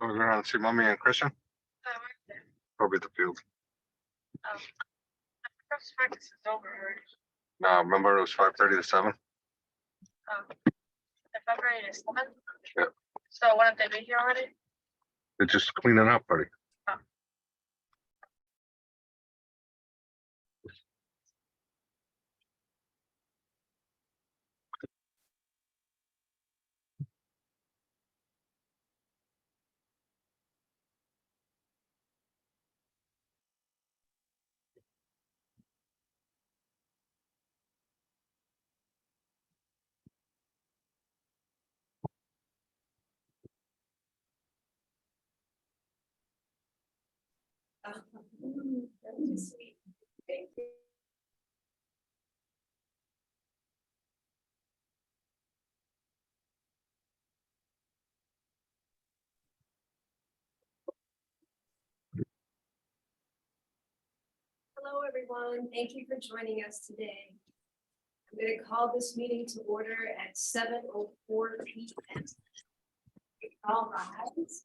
We're going to see Mommy and Christian. Probably the field. Practice is over already. No, remember it was 5:30 to 7. February is 7th? Yeah. So wouldn't they be here already? They're just cleaning up, buddy. Sweet. Thank you. Hello, everyone. Thank you for joining us today. I'm going to call this meeting to order at 7:04 p.m. All rise.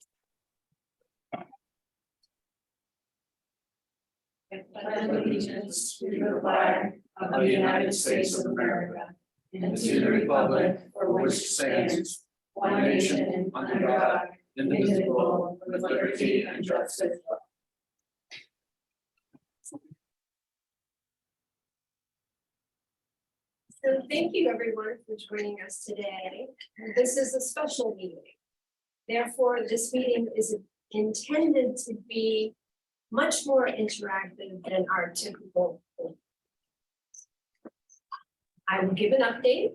I pledge allegiance to the flag of the United States of America and to the republic for which it stands, one nation under God, indivisible, with liberty and justice. So thank you, everyone, for joining us today. This is a special meeting. Therefore, this meeting is intended to be much more interactive than our typical. I will give an update.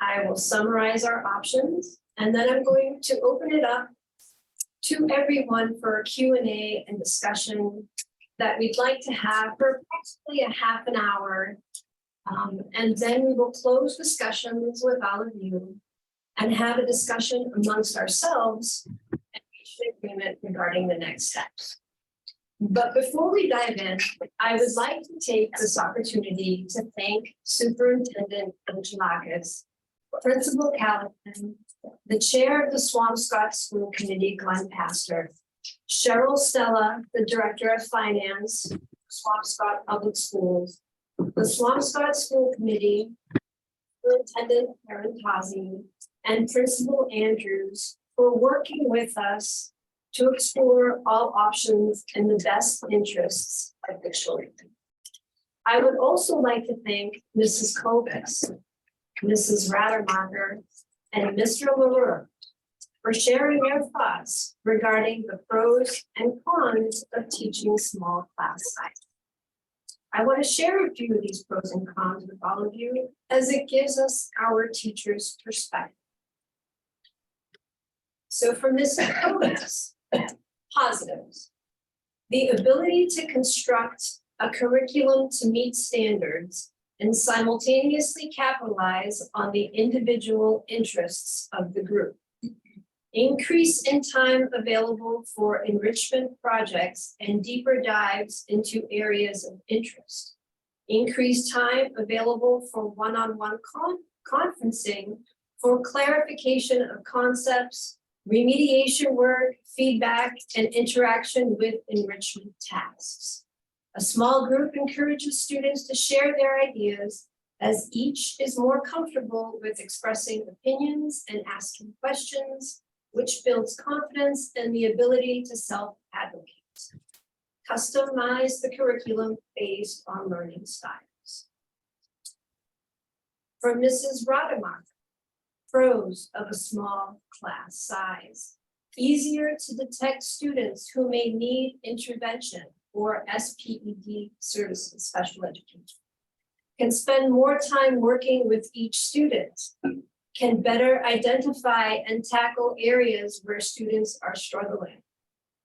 I will summarize our options, and then I'm going to open it up to everyone for a Q&A and discussion that we'd like to have for approximately a half an hour. And then we will close discussions with all of you and have a discussion amongst ourselves and reach an agreement regarding the next steps. But before we dive in, I would like to take this opportunity to thank Superintendent Angelakis, Principal Callaghan, the Chair of the Swampscott School Committee, Glenn Pastor, Cheryl Stella, the Director of Finance, Swampscott Public Schools, the Swampscott School Committee, Superintendent Karen Tazi, and Principal Andrews for working with us to explore all options in the best interests of the children. I would also like to thank Mrs. Kovas, Mrs. Rademacher, and Mr. LaRue for sharing their thoughts regarding the pros and cons of teaching small class size. I want to share a few of these pros and cons with all of you as it gives us our teachers' perspective. So for Mrs. Kovas, positives. The ability to construct a curriculum to meet standards and simultaneously capitalize on the individual interests of the group. Increase in time available for enrichment projects and deeper dives into areas of interest. Increased time available for one-on-one conferencing for clarification of concepts, remediation work, feedback, and interaction with enrichment tasks. A small group encourages students to share their ideas as each is more comfortable with expressing opinions and asking questions, which builds confidence and the ability to self-advocate. Customize the curriculum based on learning styles. From Mrs. Rademacher, pros of a small class size. Easier to detect students who may need intervention or SPED services, special education. Can spend more time working with each student. Can better identify and tackle areas where students are struggling.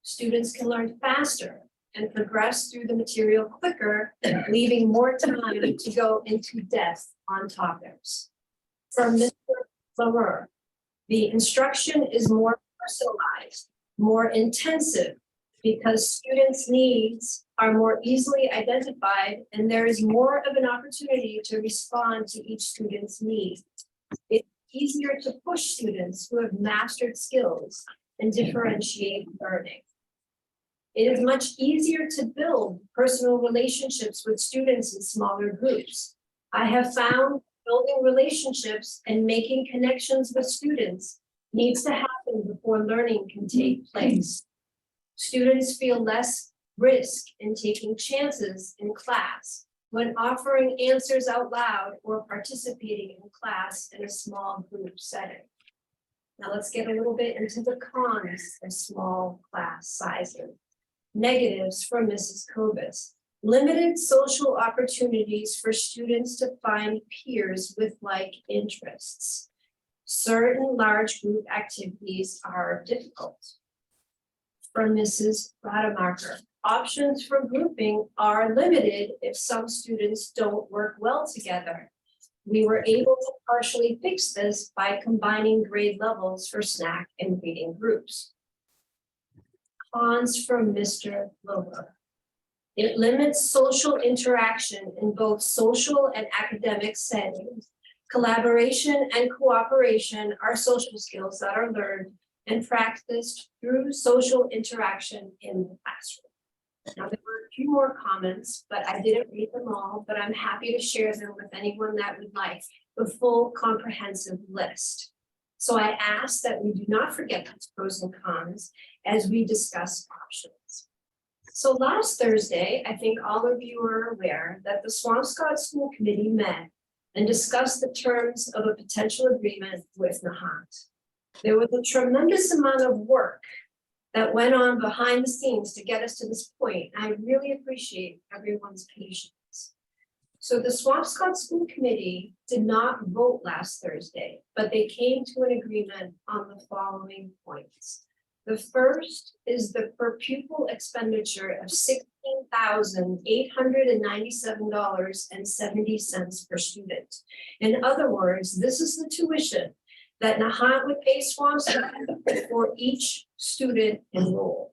Students can learn faster and progress through the material quicker, leaving more time to go into depth on topics. From Mr. LaRue, the instruction is more personalized, more intensive, because students' needs are more easily identified and there is more of an opportunity to respond to each student's needs. It's easier to push students who have mastered skills and differentiate learning. It is much easier to build personal relationships with students in smaller groups. I have found building relationships and making connections with students needs to happen before learning can take place. Students feel less risk in taking chances in class when offering answers out loud or participating in class in a small group setting. Now let's get a little bit into the cons of small class sizes. Negatives from Mrs. Kovas. Limited social opportunities for students to find peers with like interests. Certain large group activities are difficult. From Mrs. Rademacher, options for grouping are limited if some students don't work well together. We were able to partially fix this by combining grade levels for snack and reading groups. Cons from Mr. LaRue. It limits social interaction in both social and academic settings. Collaboration and cooperation are social skills that are learned and practiced through social interaction in the classroom. Now, there were a few more comments, but I didn't read them all, but I'm happy to share them with anyone that would like the full comprehensive list. So I ask that we do not forget these pros and cons as we discuss options. So last Thursday, I think all of you are aware that the Swampscott School Committee met and discussed the terms of a potential agreement with Nahant. There was a tremendous amount of work that went on behind the scenes to get us to this point. I really appreciate everyone's patience. So the Swampscott School Committee did not vote last Thursday, but they came to an agreement on the following points. The first is the per pupil expenditure of $16,897.70 per student. In other words, this is the tuition that Nahant would pay Swampscott for each student enrolled.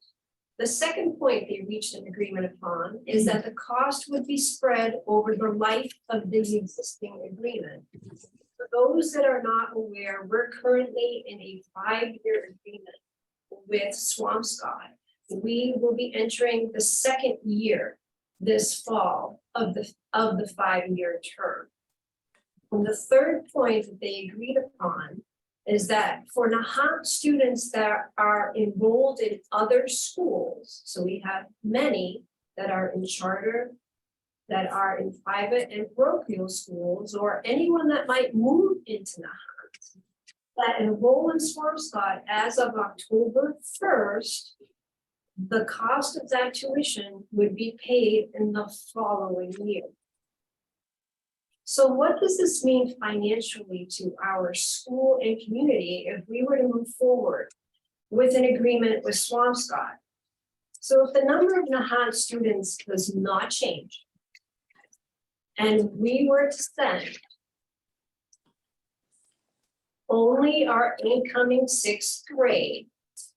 The second point they reached an agreement upon is that the cost would be spread over the life of the existing agreement. For those that are not aware, we're currently in a 5-year agreement with Swampscott. We will be entering the second year this fall of the 5-year term. And the third point that they agreed upon is that for Nahant students that are enrolled in other schools, so we have many that are in charter, that are in private and parochial schools, or anyone that might move into Nahant, that enroll in Swampscott as of October 1st, the cost of that tuition would be paid in the following year. So what does this mean financially to our school and community if we were to move forward with an agreement with Swampscott? So if the number of Nahant students does not change, and we were to send only our incoming 6th grade,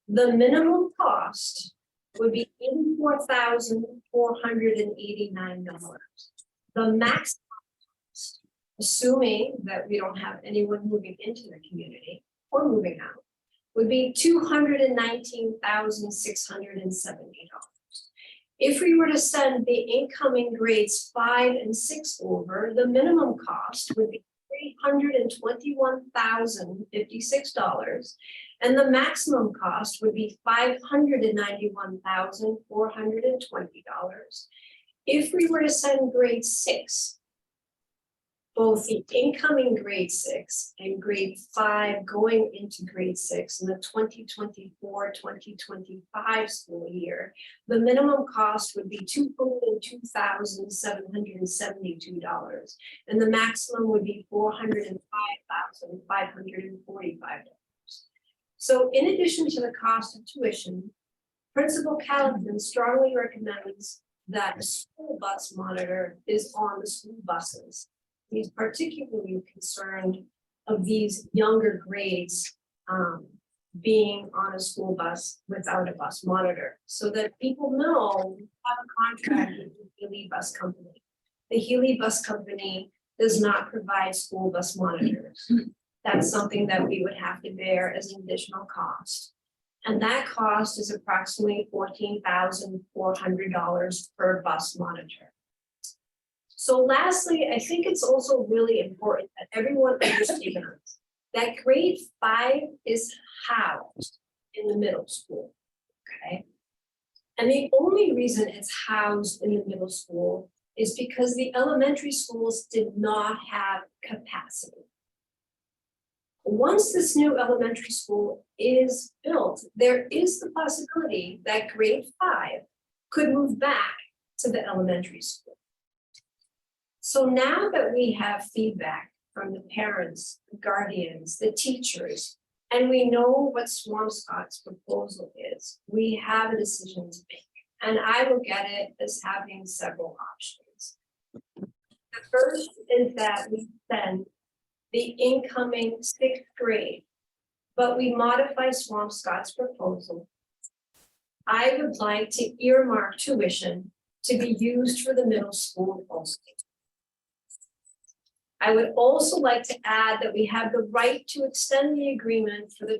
the minimum cost would be $84,489. The maximum, assuming that we don't have anyone moving into the community or moving out, would be $219,670. If we were to send the incoming grades 5 and 6 over, the minimum cost would be $321,056, and the maximum cost would be $591,420. If we were to send grade 6, both the incoming grade 6 and grade 5 going into grade 6 in the 2024-2025 school year, the minimum cost would be $202,772, and the maximum would be $405,545. So in addition to the cost of tuition, Principal Callaghan strongly recommends that a school bus monitor is on the school buses. He's particularly concerned of these younger grades being on a school bus without a bus monitor, so that people know we have a contract with the Healy Bus Company. The Healy Bus Company does not provide school bus monitors. That's something that we would have to bear as an additional cost. And that cost is approximately $14,400 per bus monitor. So lastly, I think it's also really important that everyone understands that grade 5 is housed in the middle school, okay? And the only reason it's housed in the middle school is because the elementary schools did not have capacity. Once this new elementary school is built, there is the possibility that grade 5 could move back to the elementary school. So now that we have feedback from the parents, the guardians, the teachers, and we know what Swampscott's proposal is, we have a decision to make. And I look at it as having several options. The first is that we send the incoming 6th grade, but we modify Swampscott's proposal. I would like to earmark tuition to be used for the middle school also. I would also like to add that we have the right to extend the agreement for the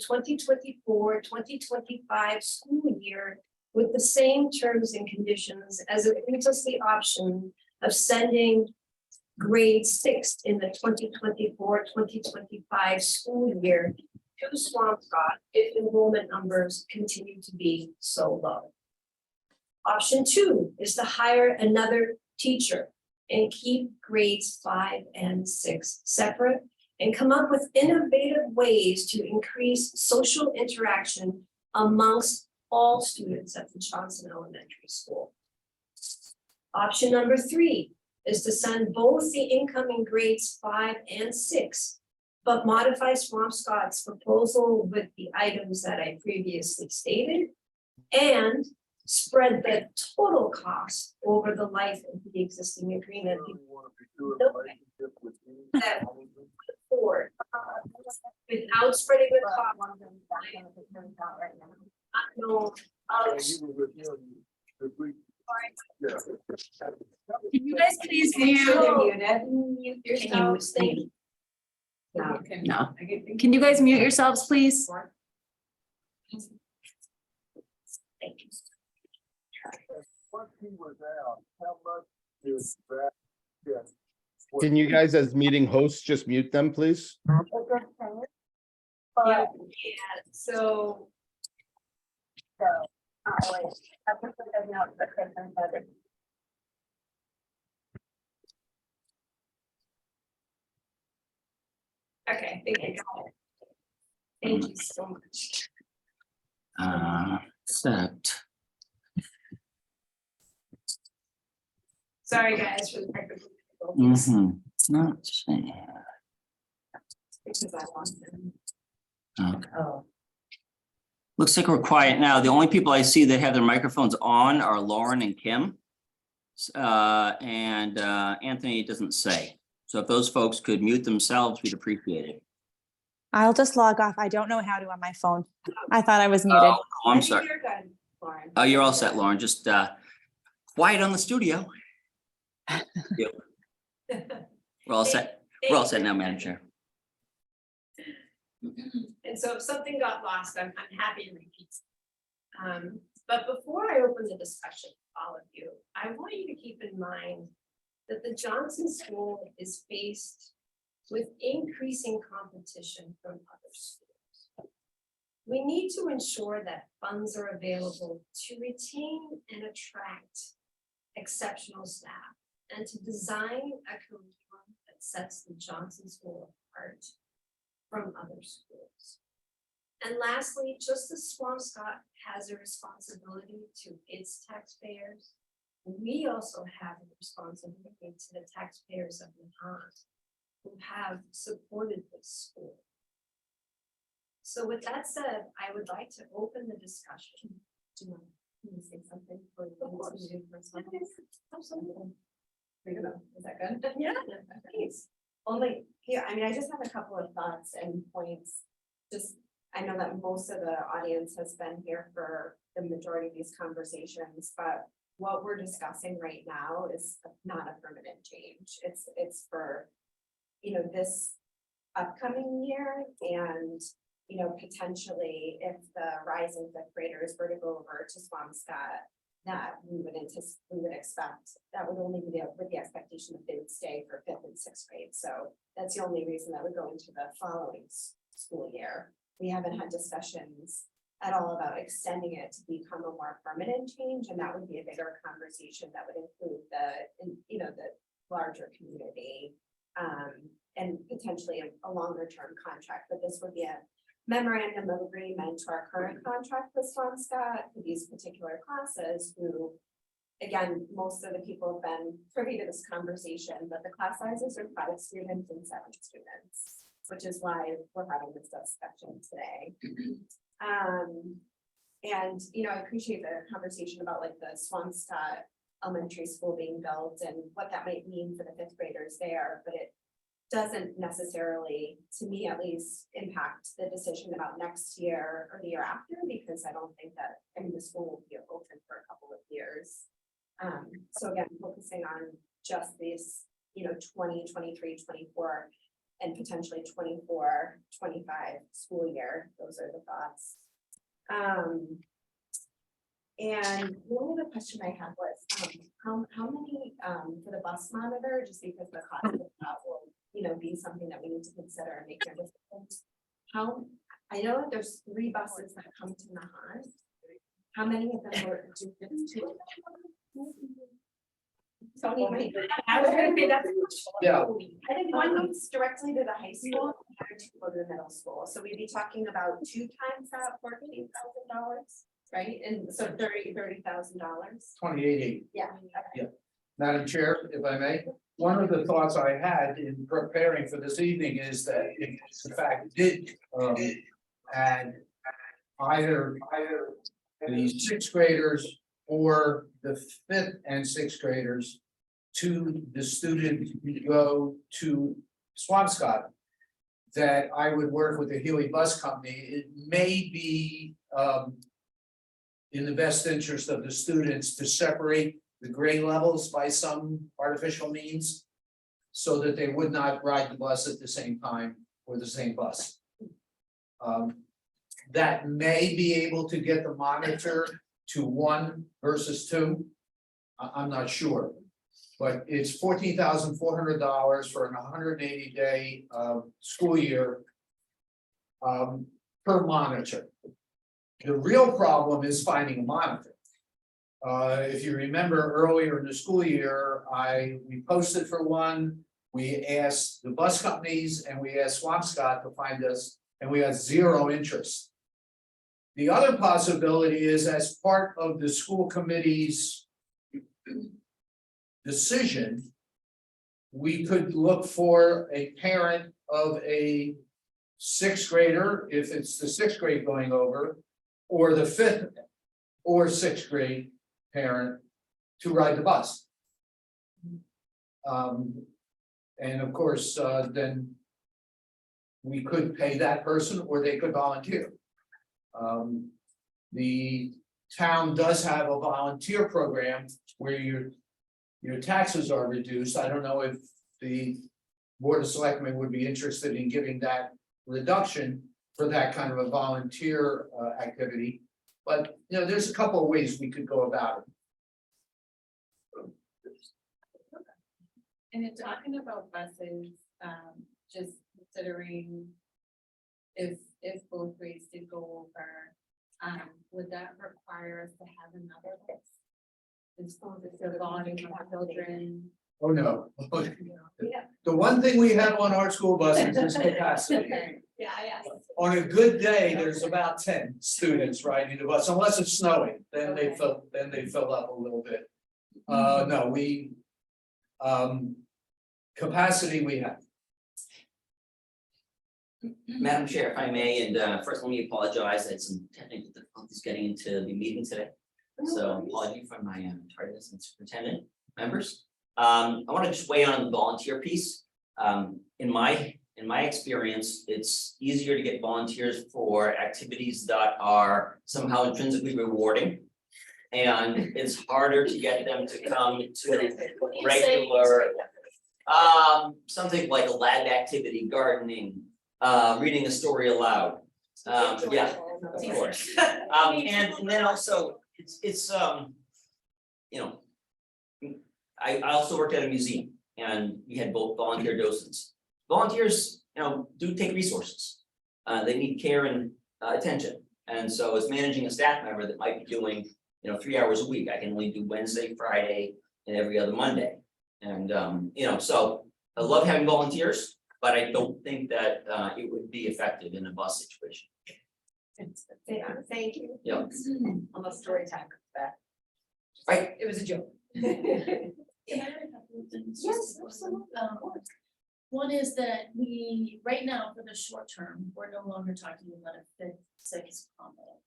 2024-2025 school year with the same terms and conditions, as it gives us the option of sending grade 6 in the 2024-2025 school year to Swampscott if enrollment numbers continue to be so low. Option 2 is to hire another teacher and keep grades 5 and 6 separate and come up with innovative ways to increase social interaction amongst all students at the Johnson Elementary School. Option number 3 is to send both the incoming grades 5 and 6, but modify Swampscott's proposal with the items that I previously stated, and spread the total cost over the life of the existing agreement. That forward, without spreading the cost. No, Can you guys please mute? yourselves, thank you. No. Can you guys mute yourselves, please? Thank you. Can you guys, as meeting hosts, just mute them, please? Yeah, so. Okay, I think I got it. Thank you so much. Except. Sorry, guys, for the technical difficulties. It's not saying. Because I lost them. Okay. Oh. Looks like we're quiet now. The only people I see that have their microphones on are Lauren and Kim. And Anthony doesn't say. So if those folks could mute themselves, we'd appreciate it. I'll just log off. I don't know how to on my phone. I thought I was muted. Oh, I'm I think sorry. you're good, Lauren. Oh, you're all set, Lauren. Just quiet on the studio. Yep. We're all set. We're all set now, Madam Chair. And so if something got lost, I'm happy to repeat. But before I open the discussion with all of you, I want you to keep in mind that the Johnson School is faced with increasing competition from other schools. We need to ensure that funds are available to retain and attract exceptional staff and to design a curriculum that sets the Johnson School apart from other schools. And lastly, just as Swampscott has a responsibility to its taxpayers, we also have a responsibility to the taxpayers of Nahant who have supported this school. So with that said, I would like to open the discussion. Do you want to say something for the Absolutely. Is that good? Yeah, please. Only, yeah, I mean, I just have a couple of thoughts and points. Just, I know that most of the audience has been here for the majority of these conversations, but what we're discussing right now is not a permanent change. It's for, this upcoming year and, potentially if the rising fifth graders were to go over to Swampscott, that we would expect, that would only be with the expectation that they would stay for fifth and sixth grade. So that's the only reason that would go into the following school year. We haven't had discussions at all about extending it to become a more permanent change. And that would be a bigger conversation that would include the larger community and potentially a longer term contract. But this would be a memorandum of agreement to our current contract with Swampscott for these particular classes who, again, most of the people have been privy to this conversation, but the class sizes are 5 students and 7 students, which is why we're having this discussion today. And, I appreciate the conversation about like the Swampscott Elementary School being built and what that might mean for the fifth graders there, but it doesn't necessarily, to me at least, impact the decision about next year or the year after, because I don't think that, the school will be open for a couple of years. So again, focusing on just these, 20, 23, 24, and potentially 24, 25 school year, those are the thoughts. And one other question I had was, how many, for the bus monitor, just because the cost of that will, be something that we need to consider and make our decisions. I know that there's 3 buses that come to Nahant. How many of them were to Tony, I was gonna say that's. Yeah. I think one goes directly to the high school, and the other 2 go to the middle school, so we'd be talking about 2 times that $14,000, right? And so $30,000. 28. Yeah. Yeah. Madam Chair, if I may, one of the thoughts I had in preparing for this evening is that if in fact did add either the sixth graders or the fifth and sixth graders to the student who go to Swampscott, that I would work with the Healy Bus Company. It may be in the best interest of the students to separate the grade levels by some artificial means so that they would not ride the bus at the same time or the same bus. That may be able to get the monitor to 1 versus 2. I'm not sure. But it's $14,400 for an 180-day school year per monitor. The real problem is finding a monitor. If you remember earlier in the school year, we posted for one. We asked the bus companies and we asked Swampscott to find us, and we had 0 interest. The other possibility is, as part of the school committee's decision, we could look for a parent of a 6th grader, if it's the 6th grade going over, or the 5th or 6th grade parent to ride the bus. And of course, then we could pay that person or they could volunteer. The town does have a volunteer program where your taxes are reduced. I don't know if the Board of Selectmen would be interested in giving that reduction for that kind of a volunteer activity. But there's a couple of ways we could go about it. And you're talking about buses, just considering if both grades did go over, would that require us to have another bus? Is the volume of children? Oh, no. Yeah. The one thing we have on our school buses is capacity. Yeah, yeah. On a good day, there's about 10 students riding the bus, unless it's snowing, then they fill up a little bit. No, we, capacity we have. Madam Chair, if I may, and first let me apologize, I had some technical difficulties getting into the meeting today. So apology for my tardiness and superintendent members. I want to just weigh on the volunteer piece. In my experience, it's easier to get volunteers for activities that are somehow intrinsically rewarding. And it's harder to get them to come to regular, something like a lab activity, gardening, reading a story aloud. Yeah, of course. And then also it's I also worked at a museum and we had both volunteer docents. Volunteers, do take resources. They need care and attention. And so as managing a staff member that might be doing, 3 hours a week, I can only do Wednesday, Friday, and every other Monday. And so I love having volunteers, but I don't think that it would be effective in a bus situation. Thank you. Yeah. Unless story time comes back. Right. It was a joke. Yes, absolutely. One is that we, right now, for the short term, we're no longer talking about a fifth, sixth combo.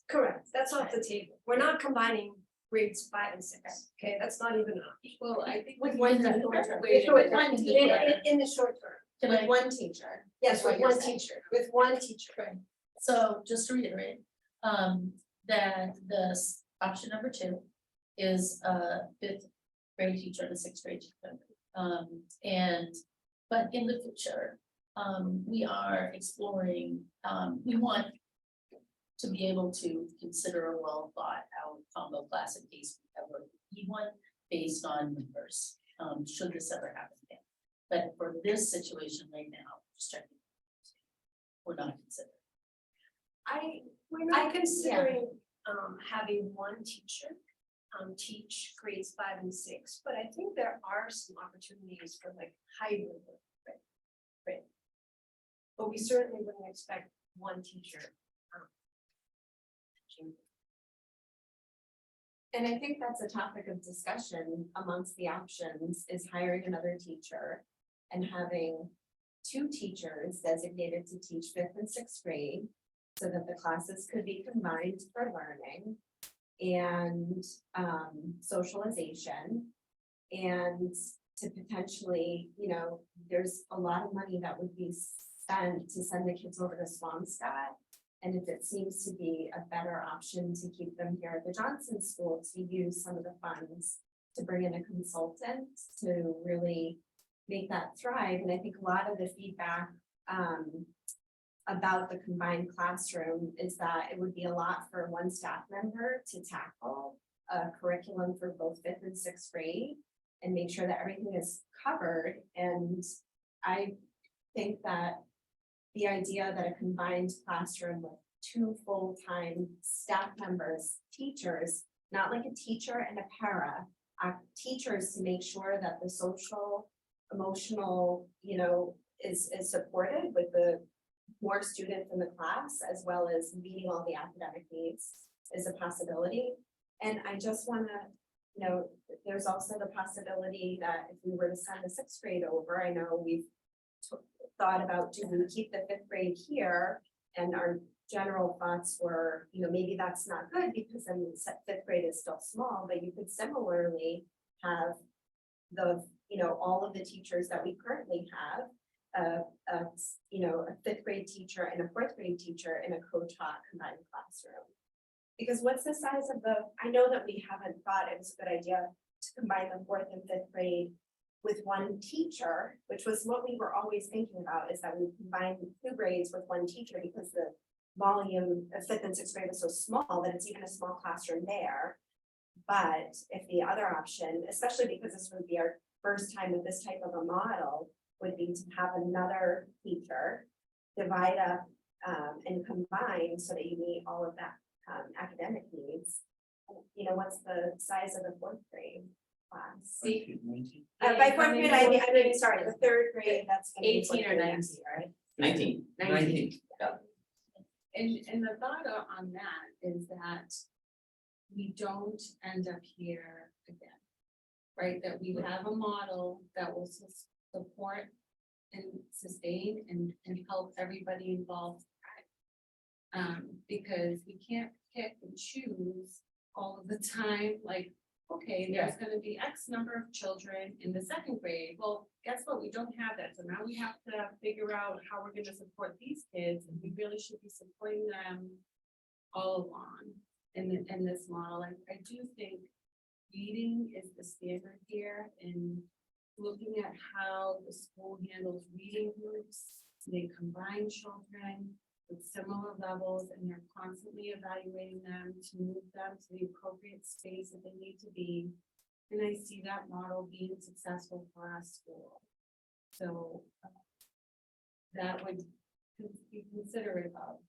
Correct, that's off the table. We're not combining grades 5 and 6. Okay, that's not even an option. Well, I think. With one one short term. In the short term. Can With I, one teacher. Yes, Is what with you're one saying. teacher, with one teacher. so just to reiterate, that the option number 2 is a 5th grade teacher and a 6th grade teacher. But in the future, we are exploring, we want to be able to consider a well thought out combo class in case we ever need one based on numbers, should this ever happen again. But for this situation right now, just checking, we're not considering. I'm considering having one teacher teach grades 5 and 6, but I think there are some opportunities for like hybrid work, right? But we certainly wouldn't expect one teacher. And I think that's a topic of discussion amongst the options is hiring another teacher and having 2 teachers designated to teach 5th and 6th grade so that the classes could be combined for learning and socialization. And to potentially, you know, there's a lot of money that would be spent to send the kids over to Swampscott. And if it seems to be a better option to keep them here at the Johnson School, to use some of the funds to bring in a consultant to really make that thrive. And I think a lot of the feedback about the combined classroom is that it would be a lot for one staff member to tackle a curriculum for both 5th and 6th grade and make sure that everything is covered. And I think that the idea that a combined classroom with 2 full-time staff members, teachers, not like a teacher and a para, teachers to make sure that the social, emotional, you know, is supported with the more students in the class, as well as meeting all the academic needs is a possibility. And I just want to note, there's also the possibility that if we were to send the 6th grade over, I know we've thought about, do we keep the 5th grade here? And our general thoughts were, you know, maybe that's not good because then 5th grade is still small, but you could similarly have the, you know, all of the teachers that we currently have, you know, a 5th grade teacher and a 4th grade teacher in a co-taught combined classroom. Because what's the size of the, I know that we haven't thought it was a good idea to combine the 4th and 5th grade with one teacher, which was what we were always thinking about, is that we combine 2 grades with one teacher because the volume of 5th and 6th grade was so small that it's even a small classroom there. But if the other option, especially because this would be our first time with this type of a model, would be to have another teacher divide up and combine so that you meet all of that academic needs. You know, what's the size of the 4th grade class? By 4th grade, I mean, sorry, the 3rd grade, that's. gonna be 18 or 4th grade 19. next year, right? 19. 19. And the thought on that is that we don't end up here again. Right, that we have a model that will support and sustain and help everybody involved. Because we can't pick and choose all of the time, like, okay, there's gonna be X number of children in the 2nd grade. Well, guess what? We don't have that. So now we have to figure out how we're gonna support these kids, and we really should be supporting them all along in this model. And I do think reading is the standard here, and looking at how the school handles reading groups. They combine children with similar levels, and they're constantly evaluating them to move them to the appropriate space that they need to be. And I see that model being successful for our school. So that would be considerate of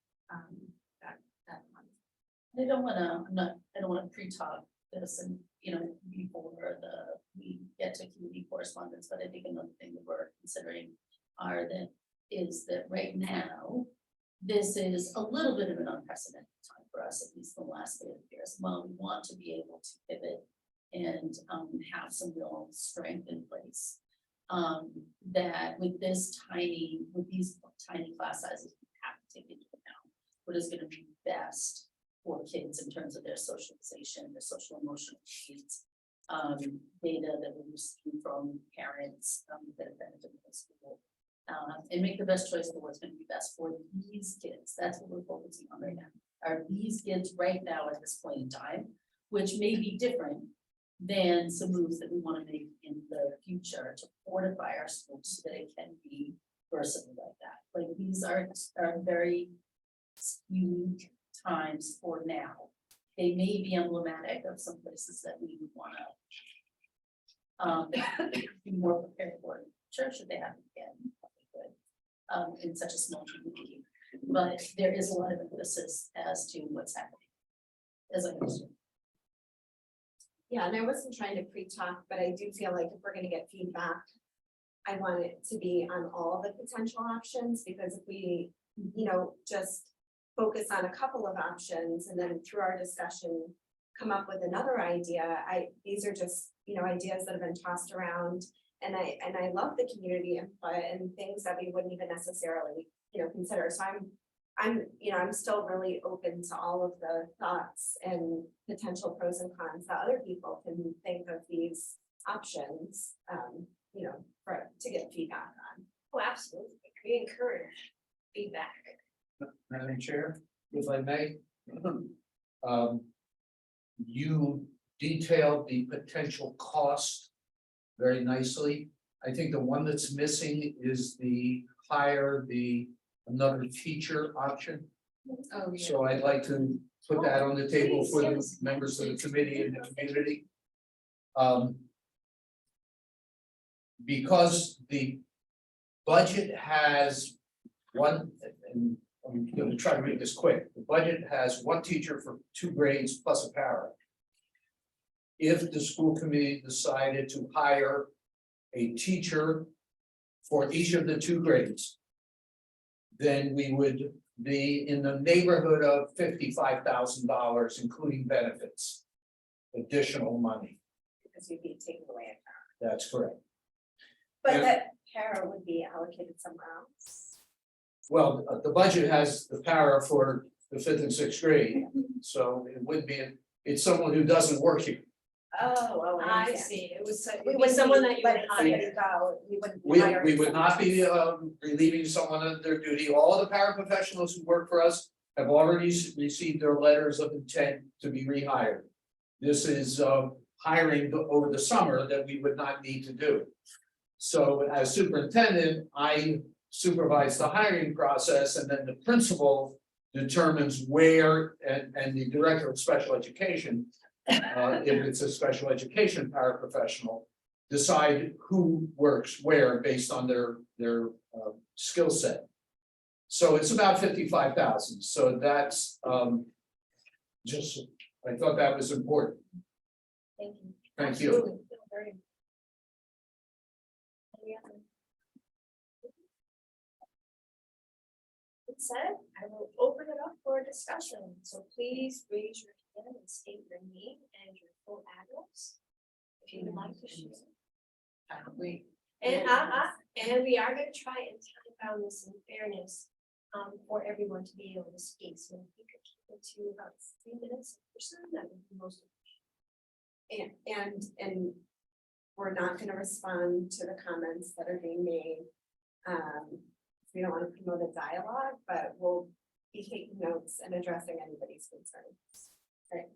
that one. I don't wanna pre-talk this and, you know, before we get to community correspondence, but I think another thing that we're considering is that right now, this is a little bit of an unprecedented time for us, at least the last bit of years. Well, we want to be able to pivot and have some real strength in place. That with these tiny class sizes, we have to take into account what is gonna be best for kids in terms of their socialization, their social emotional needs. Data that we're receiving from parents that have benefited from the school. And make the best choice for what's gonna be best for these kids. That's what we're focusing on right now. Are these kids right now at this point in time, which may be different than some moves that we want to make in the future to fortify our schools so that it can be versatile like that. Like these are very unique times for now. They may be emblematic of some places that we would want to be more prepared for. Sure, should they happen again? In such a small community, but there is a lot of emphasis as to what's happening. As I understand. Yeah, and I wasn't trying to pre-talk, but I do feel like if we're gonna get feedback, I want it to be on all the potential options, because if we, you know, just focus on a couple of options and then through our discussion, come up with another idea. These are just, ideas that have been tossed around. And I love the community input and things that we wouldn't even necessarily, consider. So I'm still really open to all of the thoughts and potential pros and cons that other people can think of these options, to get feedback on. Oh, absolutely. We encourage feedback. Madam Chair, if I may. You detailed the potential cost very nicely. I think the one that's missing is the hire another teacher option. Oh, yeah. So I'd like to put that on the table for the members of the committee and the community. Because the budget has one, and I'm going to try to read this quick. The budget has one teacher for 2 grades plus a para. If the school committee decided to hire a teacher for each of the 2 grades, then we would be in the neighborhood of $55,000, including benefits. Additional money. Because you'd be taking away a para. That's correct. But Yeah. that para would be allocated somewhere else. Well, the budget has the para for the 5th and 6th grade, so it would be, it's someone who doesn't work here. Oh, I understand. see. It was We be wouldn't someone be that you would letting somebody hire. go, we wouldn't. be We hiring would not be someone relieving someone of their duty. All the paraprofessionals who work for us have already received their letters of intent to be rehired. This is hiring over the summer that we would not need to do. So as superintendent, I supervise the hiring process, and then the principal determines where, and the director of special education, if it's a special education paraprofessional, decide who works where based on their skill set. So it's about 55,000. So that's just, I thought that was important. Thank you. Thank you. Absolutely. Very- Any other? That said, I will open it up for discussion. So please raise your hand and state your name and your full address. If you would like to share. And we are gonna try and time bound this in fairness, for everyone to be able to speak. So if you could keep it to about 3 minutes per person, that would be most. And we're not gonna respond to the comments that are being made. We don't wanna promote a dialogue, but we'll be taking notes and addressing anybody's concerns. Right.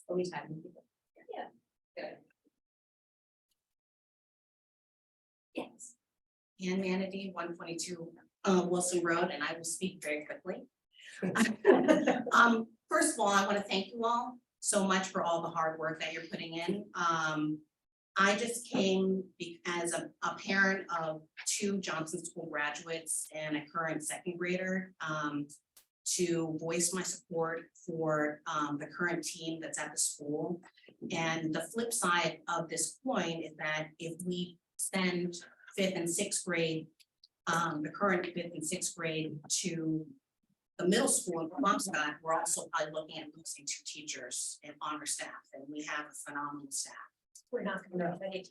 Are we tagging people? Yeah. Good. Yes. Ann Manady, 122 Wilson Road, and I will speak very quickly. First of all, I want to thank you all so much for all the hard work that you're putting in. I just came as a parent of 2 Johnson School graduates and a current 2nd grader to voice my support for the current team that's at the school. And the flip side of this coin is that if we send 5th and 6th grade, the current 5th and 6th grade to the middle school in Wampscott, we're also probably looking at losing 2 teachers and on our staff, and we have a phenomenal staff. We're not gonna have any.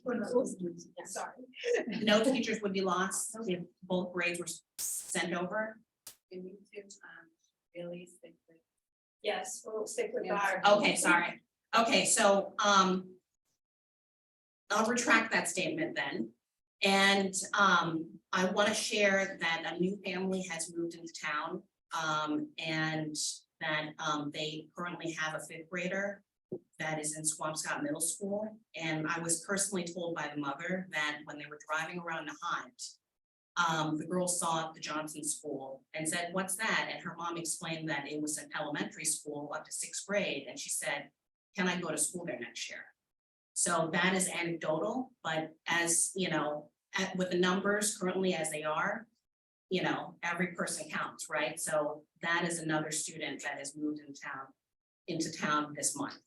Sorry. No teachers would be lost if both grades were sent over. Really stick with. Yes, we'll stick with our. Okay, sorry. Okay, so I'll retract that statement then. And I want to share that a new family has moved into town, and that they currently have a 5th grader that is in Swampscott Middle School. And I was personally told by the mother that when they were driving around Nahant, the girl saw the Johnson School and said, "What's that?" And her mom explained that it was an elementary school up to 6th grade. And she said, "Can I go to school there next year?" So that is anecdotal, but as you know, with the numbers currently as they are, every person counts, right? So that is another student that has moved into town this month.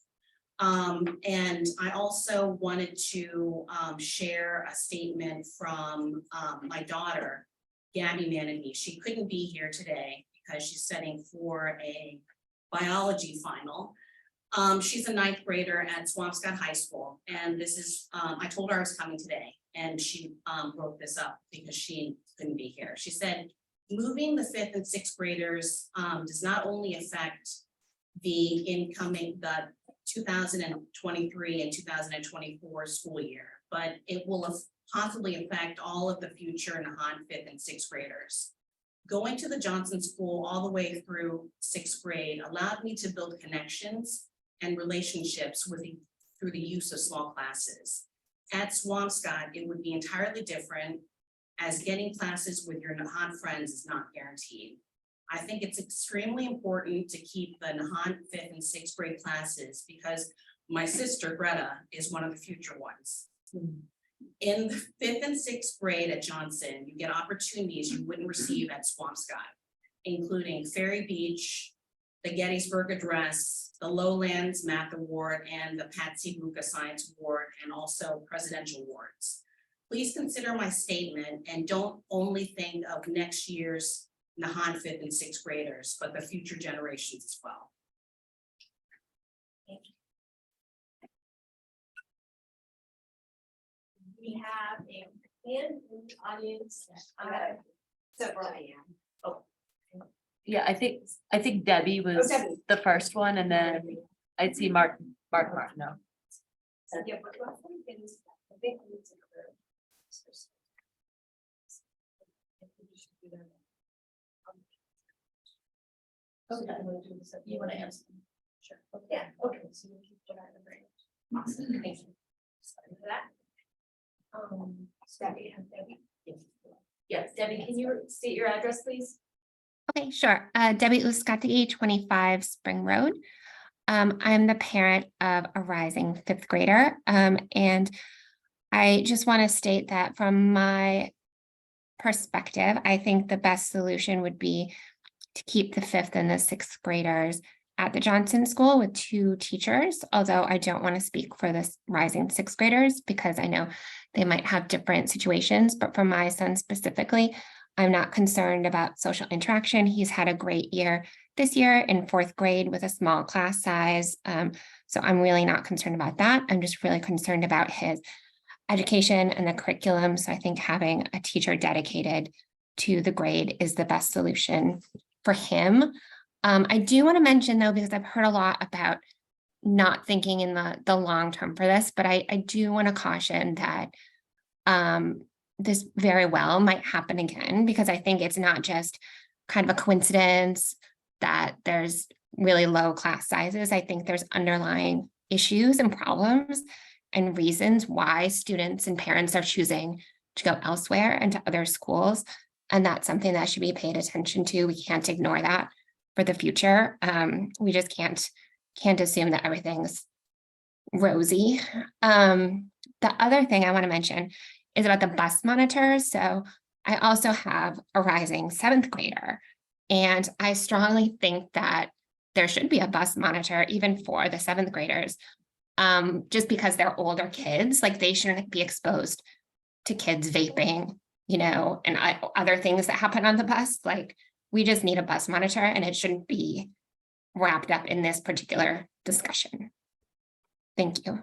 And I also wanted to share a statement from my daughter, Gabby Manady. She couldn't be here today because she's studying for a biology final. She's a ninth grader at Swampscott High School, and this is, I told her I was coming today, and she wrote this up because she couldn't be here. She said, moving the fifth and sixth graders does not only affect the 2023 and 2024 school year, but it will possibly affect all of the future Nahant fifth and sixth graders. Going to the Johnson School all the way through sixth grade allowed me to build connections and relationships through the use of small classes. At Swampscott, it would be entirely different, as getting classes with your Nahant friends is not guaranteed. I think it's extremely important to keep the Nahant fifth and sixth grade classes because my sister Greta is one of the future ones. In the fifth and sixth grade at Johnson, you get opportunities you wouldn't receive at Swampscott, including Ferry Beach, the Gettysburg Address, the Lowlands Math Award, and the Patsy Buka Science Award, and also presidential awards. Please consider my statement and don't only think of next year's Nahant fifth and sixth graders, but the future generations as well. We have a hand in the audience. Several AM. Yeah, I think Debbie was Debbie. the first one, and then I'd see Mark Martineau. Yeah, but what I think is, I think we need to cover. I think we should do that. Okay, you wanna answer? Sure. Yeah, okay, so we'll keep that in the brain. Awesome, thank you. Sorry for that. Debbie, yes, Debbie, can you state your address, please? Okay, sure. Debbie Uskati, 25 Spring Road. I'm the parent of a rising fifth grader. And I just want to state that from my perspective, I think the best solution would be to keep the fifth and the sixth graders at the Johnson School with 2 teachers, although I don't want to speak for the rising sixth graders because I know they might have different situations, but for my son specifically, I'm not concerned about social interaction. He's had a great year this year in 4th grade with a small class size. So I'm really not concerned about that. I'm just really concerned about his education and the curriculum. So I think having a teacher dedicated to the grade is the best solution for him. I do want to mention though, because I've heard a lot about not thinking in the long term for this, but I do want to caution that this very well might happen again, because I think it's not just kind of a coincidence that there's really low class sizes. I think there's underlying issues and problems and reasons why students and parents are choosing to go elsewhere and to other schools. And that's something that should be paid attention to. We can't ignore that for the future. We just can't assume that everything's rosy. The other thing I want to mention is about the bus monitors. So I also have a rising 7th grader, and I strongly think that there should be a bus monitor even for the 7th graders, just because they're older kids, like they shouldn't be exposed to kids vaping, and other things that happen on the bus. Like, we just need a bus monitor, and it shouldn't be wrapped up in this particular discussion. Thank you.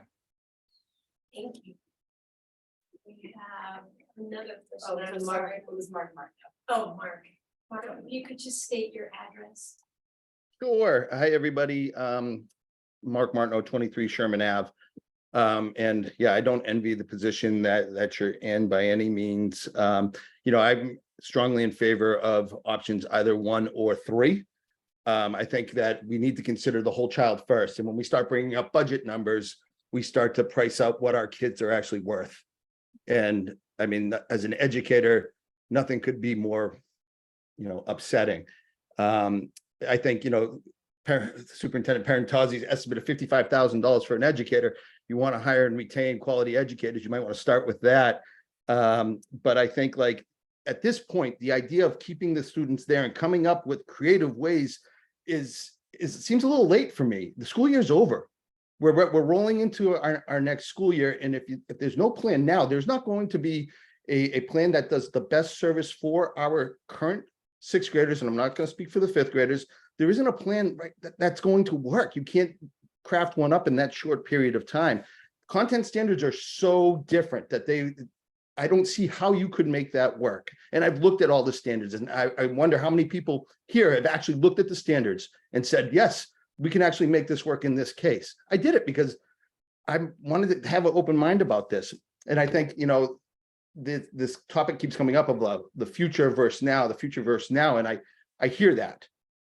Thank you. We have another Oh, person. it was Mark. It was Mark. Oh, Mark. Mark, if you could just state your address. Sure. Hi, everybody. Mark Martineau, 23 Sherman Ave. And yeah, I don't envy the position that you're in by any means. I'm strongly in favor of options either 1 or 3. I think that we need to consider the whole child first. And when we start bringing up budget numbers, we start to price out what our kids are actually worth. And I mean, as an educator, nothing could be more, upsetting. I think, Superintendent Parentozzi's estimate of $55,000 for an educator. You want to hire and retain quality educators, you might want to start with that. But I think, like, at this point, the idea of keeping the students there and coming up with creative ways seems a little late for me. The school year's over. We're rolling into our next school year, and if there's no plan now, there's not going to be a plan that does the best service for our current 6th graders, and I'm not going to speak for the 5th graders. There isn't a plan, right, that's going to work. You can't craft one up in that short period of time. Content standards are so different that I don't see how you could make that work. And I've looked at all the standards, and I wonder how many people here have actually looked at the standards and said, yes, we can actually make this work in this case. I did it because I wanted to have an open mind about this. And I think, you know, this topic keeps coming up of the future versus now, and I hear that.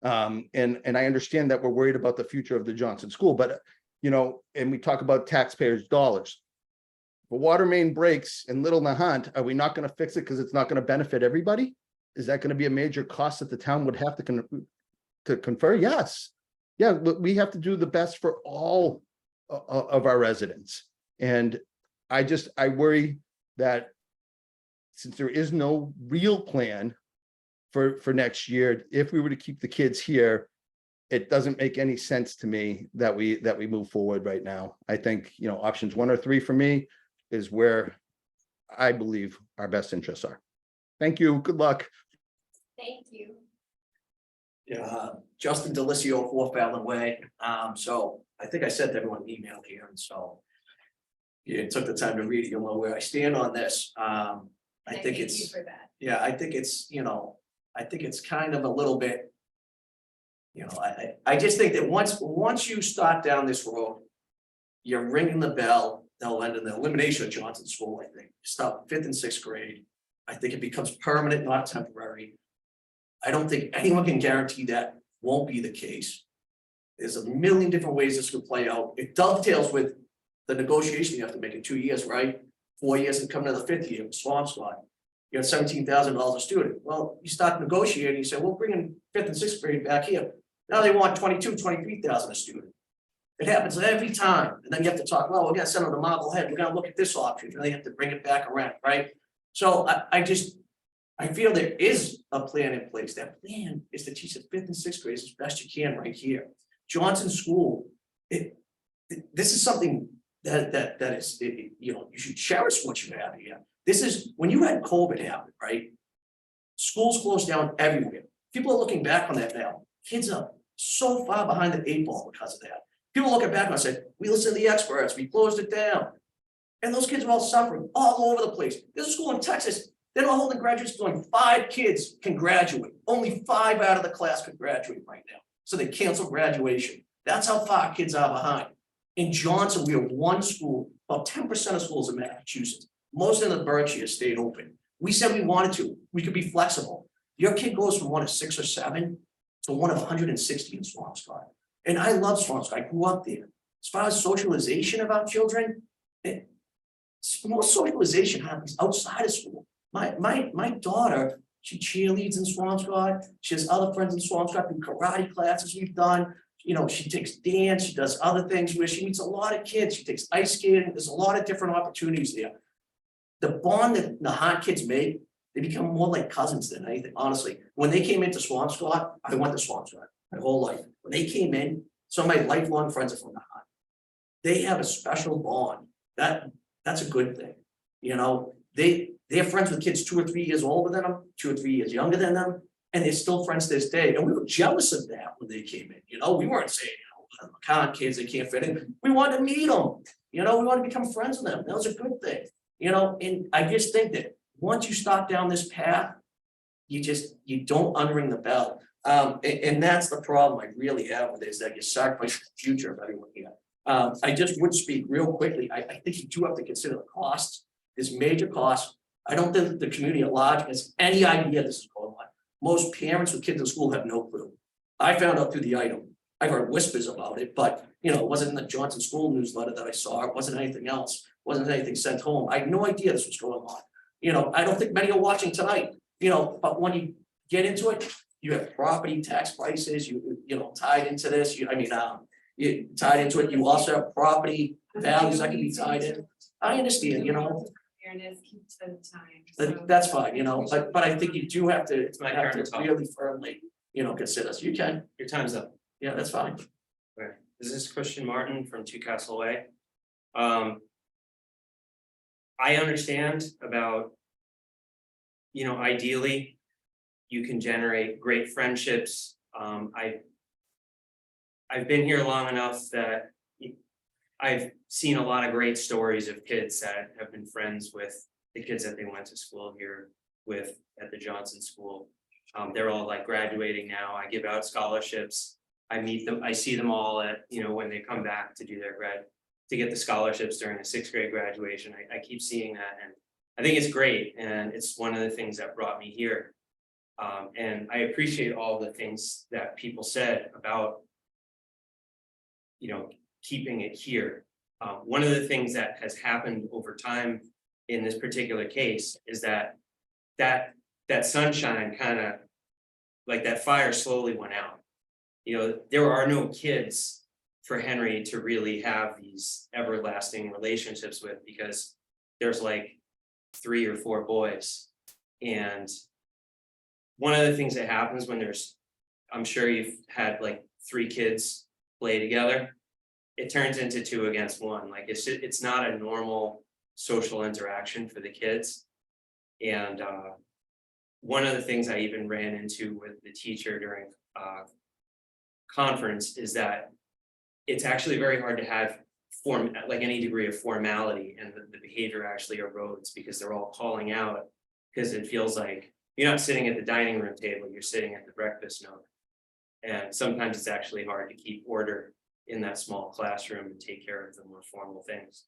And I understand that we're worried about the future of the Johnson School, but you know, and we talk about taxpayers' dollars. If a water main breaks in Little Nahant, are we not going to fix it because it's not going to benefit everybody? Is that going to be a major cost that the town would have to confer? Yes. Yeah, we have to do the best for all of our residents. And I worry that since there is no real plan for next year, if we were to keep the kids here, it doesn't make any sense to me that we move forward right now. I think, you know, options 1 or 3 for me is where I believe our best interests are. Thank you. Good luck. Thank you. Yeah, Justin Delicio, 4 Fallon Way. So I think I sent everyone an email here, and so you took the time to read it. You'll know where I stand on this. I think Thank you it's, for that. yeah, I think it's, you know, I think it's kind of a little bit, you know, I just think that once you start down this road, you're ringing the bell, they'll end in the elimination of Johnson School, I think. Stop 5th and 6th grade. I think it becomes permanent, not temporary. I don't think anyone can guarantee that won't be the case. There's a million different ways this could play out. It dovetails with the negotiation you have to make in 2 years, right? 4 years and come to the 5th year with Swampscott. You got $17,000 a student. Well, you start negotiating, you say, we'll bring in 5th and 6th grade back here. Now they want 22, 23,000 a student. It happens every time. And then you have to talk, well, we're gonna send them to Marblehead. We're gonna look at this option. And then you have to bring it back around, right? So I feel there is a plan in place. That plan is to teach the 5th and 6th grades as best you can right here. Johnson School, this is something that is, you know, you should cherish what you have here. This is, when you had COVID happen, right? Schools closed down everywhere. People are looking back on that now. Kids are so far behind the 8 ball because of that. People looking back and say, we listened to the experts, we closed it down. And those kids are all suffering all over the place. There's a school in Texas, they're not holding graduates, going 5 kids can graduate. Only 5 out of the class could graduate right now. So they cancel graduation. That's how far kids are behind. In Johnson, we have 1 school, about 10% of schools in Massachusetts. Most of the Berkshire stayed open. We said we wanted to, we could be flexible. Your kid goes from 1 of 6 or 7 to 1 of 160 in Swampscott. And I love Swampscott, I grew up there. As far as socialization of our children, most socialization happens outside of school. My daughter, she cheerleads in Swampscott. She has other friends in Swampscott, through karate classes we've done. You know, she takes dance, she does other things where she meets a lot of kids. She takes ice skating. There's a lot of different opportunities there. The bond that Nahant kids make, they become more like cousins than anything, honestly. When they came into Swampscott, I went to Swampscott my whole life. When they came in, some of my lifelong friends are from Nahant. They have a special bond. That's a good thing. You know, they're friends with kids 2 or 3 years older than them, 2 or 3 years younger than them, and they're still friends to this day. And we were jealous of that when they came in. You know, we weren't saying, you know, Nahant kids, they can't fit in. We wanted to meet them. You know, we want to become friends with them. That was a good thing. You know, and I just think that once you start down this path, you don't unring the bell. And that's the problem I really have with it, is that you sacrifice the future of everyone here. I just would speak real quickly. I think you do have to consider the costs. There's major costs. I don't think the community at large has any idea this is going on. Most parents with kids in school have no clue. I found out through the item. I've heard whispers about it, but you know, it wasn't in the Johnson School newsletter that I saw. It wasn't anything else. It wasn't anything sent home. I had no idea this was going on. You know, I don't think many are watching tonight. You know, but when you get into it, you have property tax prices. You know, tied into this. You tied into it. You also have property values that can be tied in. I understand. You know. Fairness keeps the time. But that's fine, you know, but I think you do have to, It's my turn to talk. really firmly, you know, consider, so you can, Your time's up. yeah, that's fine. Okay, this is Christian Martin from Two Castle Way. I understand about, you know, ideally, you can generate great friendships. I I've been here long enough that I've seen a lot of great stories of kids that have been friends with the kids that they went to school here with at the Johnson School. They're all like graduating now. I give out scholarships. I meet them, I see them all at, when they come back to do their to get the scholarships during the 6th grade graduation. I keep seeing that, and I think it's great, and it's one of the things that brought me here. And I appreciate all the things that people said about, keeping it here. One of the things that has happened over time in this particular case is that sunshine kind of, like that fire slowly went out. There are no kids for Henry to really have these everlasting relationships with, because there's like 3 or 4 boys. And one of the things that happens when I'm sure you've had like 3 kids play together, it turns into 2 against 1. Like it's not a normal social interaction for the kids. And one of the things I even ran into with the teacher during conference is that it's actually very hard to have like any degree of formality, and the behavior actually erodes because they're all calling out, because it feels like you're not sitting at the dining room table, you're sitting at the breakfast nook. And sometimes it's actually hard to keep order in that small classroom and take care of the more formal things.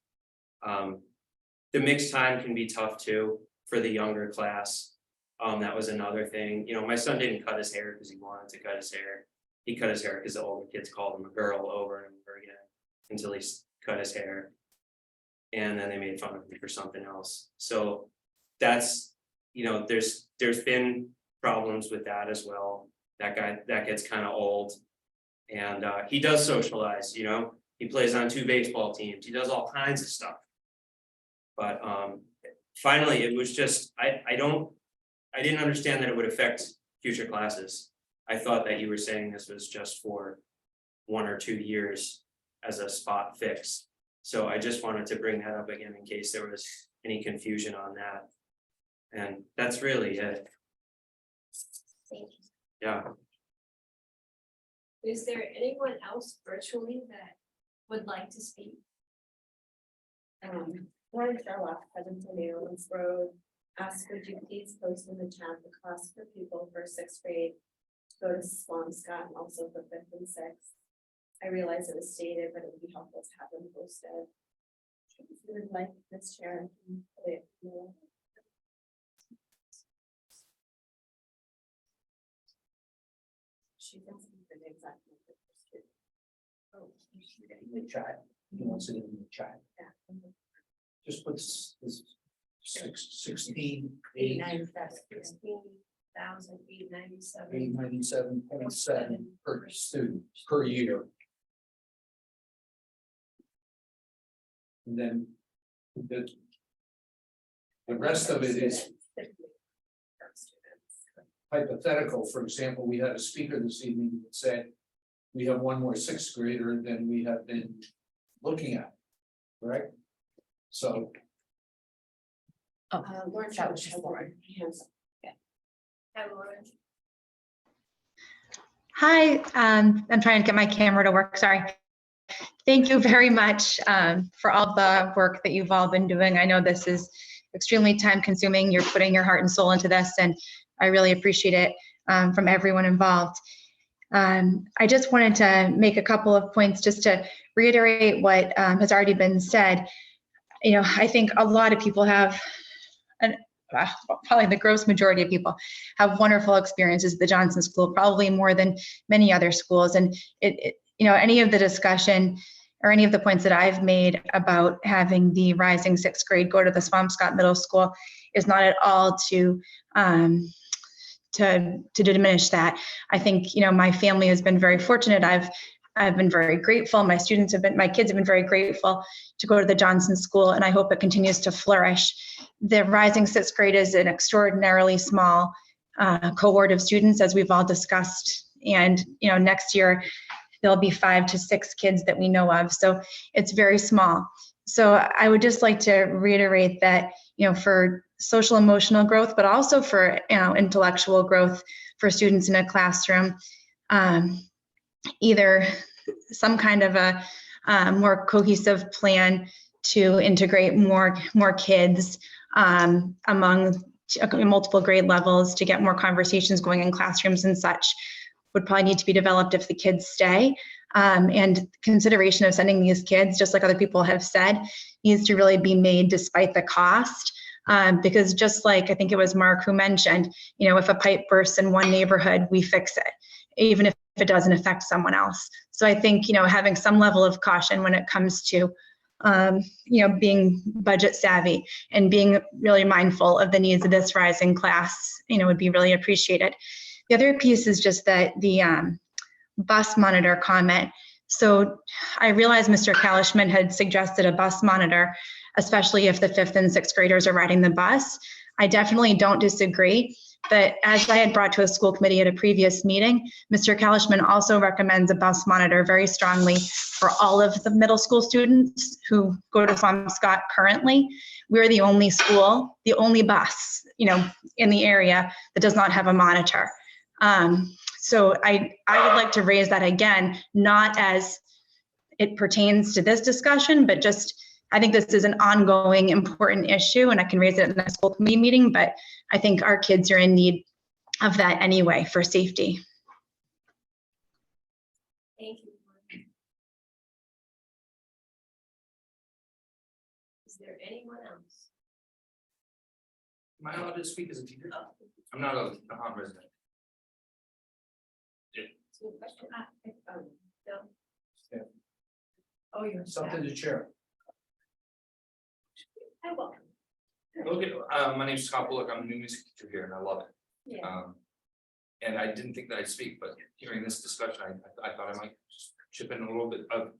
The mixed time can be tough too for the younger class. That was another thing. My son didn't cut his hair because he wanted to cut his hair. He cut his hair because the older kids called him a girl over and over again until he cut his hair. And then they made fun of him for something else. So that's, there's been problems with that as well. That gets kind of old. And he does socialize, he plays on 2 baseball teams. He does all kinds of stuff. But finally, it was just, I didn't understand that it would affect future classes. I thought that you were saying this was just for 1 or 2 years as a spot fix. So I just wanted to bring that up again in case there was any confusion on that. And that's really it. Thank you. Yeah. Is there anyone else virtually that would like to speak? Lauren Sherlock, 7 Nails Road, asked, would you please post in the chat the cost per pupil for 6th grade to go to Swampscott, and also for 5th and 6th. I realize it was stated, but it would be helpful to have them posted. If you would like this chair, I can put it in the- She doesn't give the exact number per student. Oh, she's getting In the chat, he wants it in the chat. that. Just put 16, 8, 897.7 per student per year. And then the rest of it is hypothetical. For example, we had a speaker this evening that said we have 1 more 6th grader than we have been looking at, right? So Lauren that was Sherlock just has Lauren. her hands up. Hi, Lauren. Hi, I'm trying to get my camera to work, sorry. Thank you very much for all the work that you've all been doing. I know this is extremely time consuming. You're putting your heart and soul into this, and I really appreciate it from everyone involved. I just wanted to make a couple of points just to reiterate what has already been said. I think a lot of people have, probably the gross majority of people have wonderful experiences at the Johnson School, probably more than many other schools. And any of the discussion or any of the points that I've made about having the rising 6th grade go to the Swampscott Middle School is not at all to diminish that. I think, my family has been very fortunate. I've been very grateful. My kids have been very grateful to go to the Johnson School, and I hope it continues to flourish. The rising 6th grade is an extraordinarily small cohort of students, as we've all discussed. And, next year, there'll be 5 to 6 kids that we know of. So it's very small. So I would just like to reiterate that, for social emotional growth, but also for, intellectual growth for students in a classroom, either some kind of a more cohesive plan to integrate more kids among multiple grade levels, to get more conversations going in classrooms and such, would probably need to be developed if the kids stay. And consideration of sending these kids, just like other people have said, needs to really be made despite the cost. Because just like I think it was Mark who mentioned, you know, if a pipe bursts in one neighborhood, we fix it, even if it doesn't affect someone else. So I think, you know, having some level of caution when it comes to, you know, being budget savvy and being really mindful of the needs of this rising class, you know, would be really appreciated. The other piece is just that the bus monitor comment. So I realized Mr. Kalishman had suggested a bus monitor, especially if the 5th and 6th graders are riding the bus. I definitely don't disagree, but as I had brought to a school committee at a previous meeting, Mr. Kalishman also recommends a bus monitor very strongly for all of the middle school students who go to Swampscott currently. We're the only school, the only bus, you know, in the area that does not have a monitor. So I would like to raise that again, not as it pertains to this discussion, but just, I think this is an ongoing important issue, and I can raise it in the school committee meeting, but I think our kids are in need of that anyway for safety. Thank you. Is there anyone else? Am I allowed to speak as a teacher? I'm not a Nahant resident. So question, no. Yeah. Oh, you're. Something to share. Hi, welcome. Okay, my name's Scott Bullock. I'm a new music teacher here and I love it. Yeah. And I didn't think that I'd speak, but hearing this discussion, I thought I might just chip in a little bit of,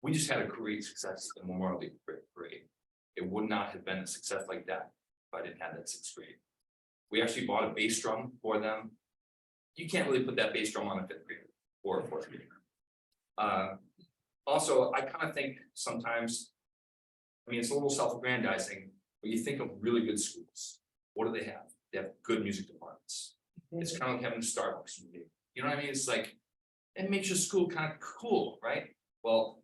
we just had a great success in Memorial Day parade. It would not have been a success like that if I didn't have that 6th grade. We actually bought a bass drum for them. You can't really put that bass drum on a 5th grader or a 4th grader. Also, I kind of think sometimes, I mean, it's a little self-aggrandizing, but you think of really good schools. What do they have? They have good music departments. It's kind of like having a Starbucks. You know what I mean? It's like, it makes your school kind of cool, right? Well,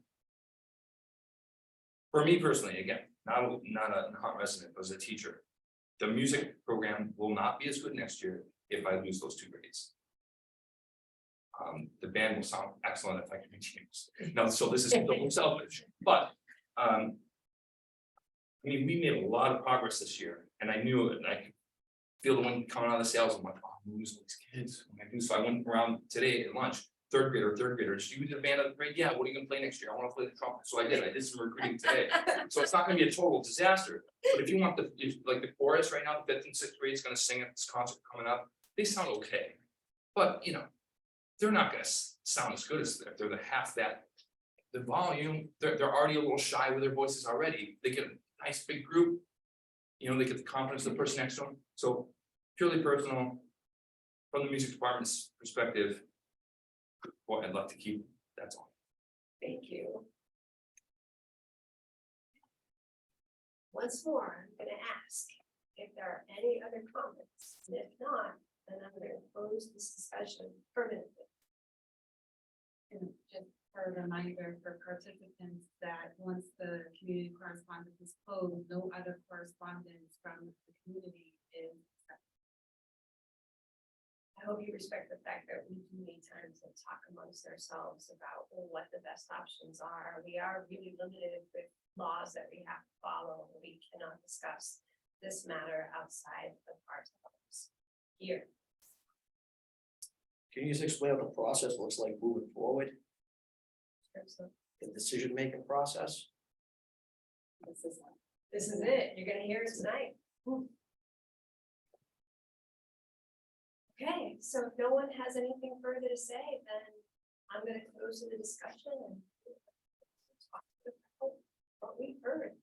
for me personally, again, not a Nahant resident, but as a teacher, the music program will not be as good next year if I lose those 2 grades. The band will sound excellent if I can continue. No, so this is a little selfish, but I mean, we made a lot of progress this year, and I knew it, and I could feel the wind coming out of the sails. I'm like, oh, I'm gonna lose all these kids. So I went around today at lunch, 3rd graders. You did a band of the grade? Yeah, what are you gonna play next year? I want to play the trumpet. So I did some recruiting today. So it's not gonna be a total disaster. But if you want like the chorus right now, the 5th and 6th grade is gonna sing at this concert coming up. They sound okay, but you know, they're not gonna sound as good as they're the half that. The volume, they're already a little shy with their voices already. They get a nice big group. You know, they get the confidence of the person next to them. So purely personal, from the music department's perspective, well, I'd love to keep, that's all. Thank you. Once more, I'm gonna ask if there are any other comments, and if not, then I'm gonna close this discussion permanently. And just for a reminder for participants that once the community correspondence is closed, no other correspondence from the community is accepted. I hope you respect the fact that we do need time to talk amongst ourselves about what the best options are. We are really limited with laws that we have to follow. We cannot discuss this matter outside of ourselves here. Can you just explain what the process looks like moving forward? So The decision-making process? this is it. You're gonna hear it tonight. Okay, so if no one has anything further to say, then I'm gonna close the discussion and talk about what we heard.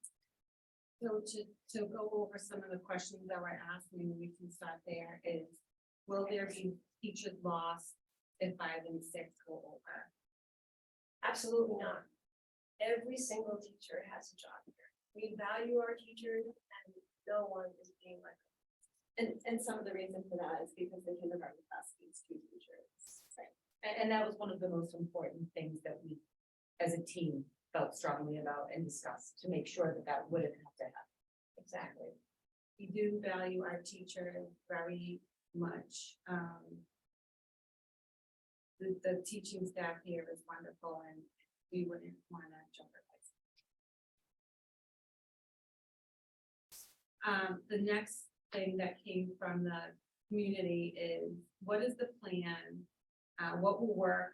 So to go over some of the questions that were asked, maybe we can start there, is will there be teachers lost if 5 and 6 go over? Absolutely not. Every single teacher has a job here. We value our teachers and no one is being let go. And some of the reason for that is because the kindergarten class needs 2 teachers, right? And that was one of the most important things that we, as a team, felt strongly about and discussed to make sure that that wouldn't have to happen. Exactly. We do value our teachers very much. The teaching staff here is wonderful and we wouldn't want to jeopardize. The next thing that came from the community is, what is the plan? What will work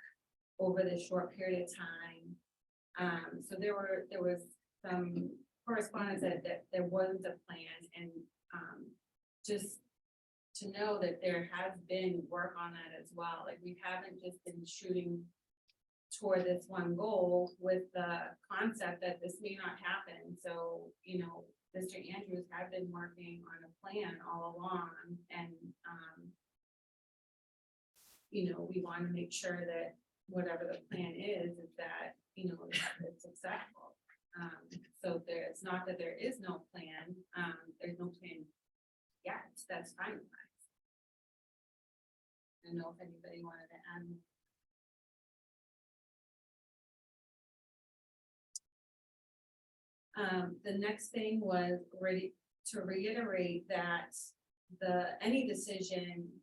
over this short period of time? So there was some correspondence that there wasn't a plan, and just to know that there has been work on that as well. Like, we haven't just been shooting toward this one goal with the concept that this may not happen. So, you know, Mr. Andrews have been working on a plan all along, and you know, we want to make sure that whatever the plan is that, you know, it's successful. So it's not that there is no plan, there's no plan yet, that's fine. I don't know if anybody wanted to add. The next thing was to reiterate that any decision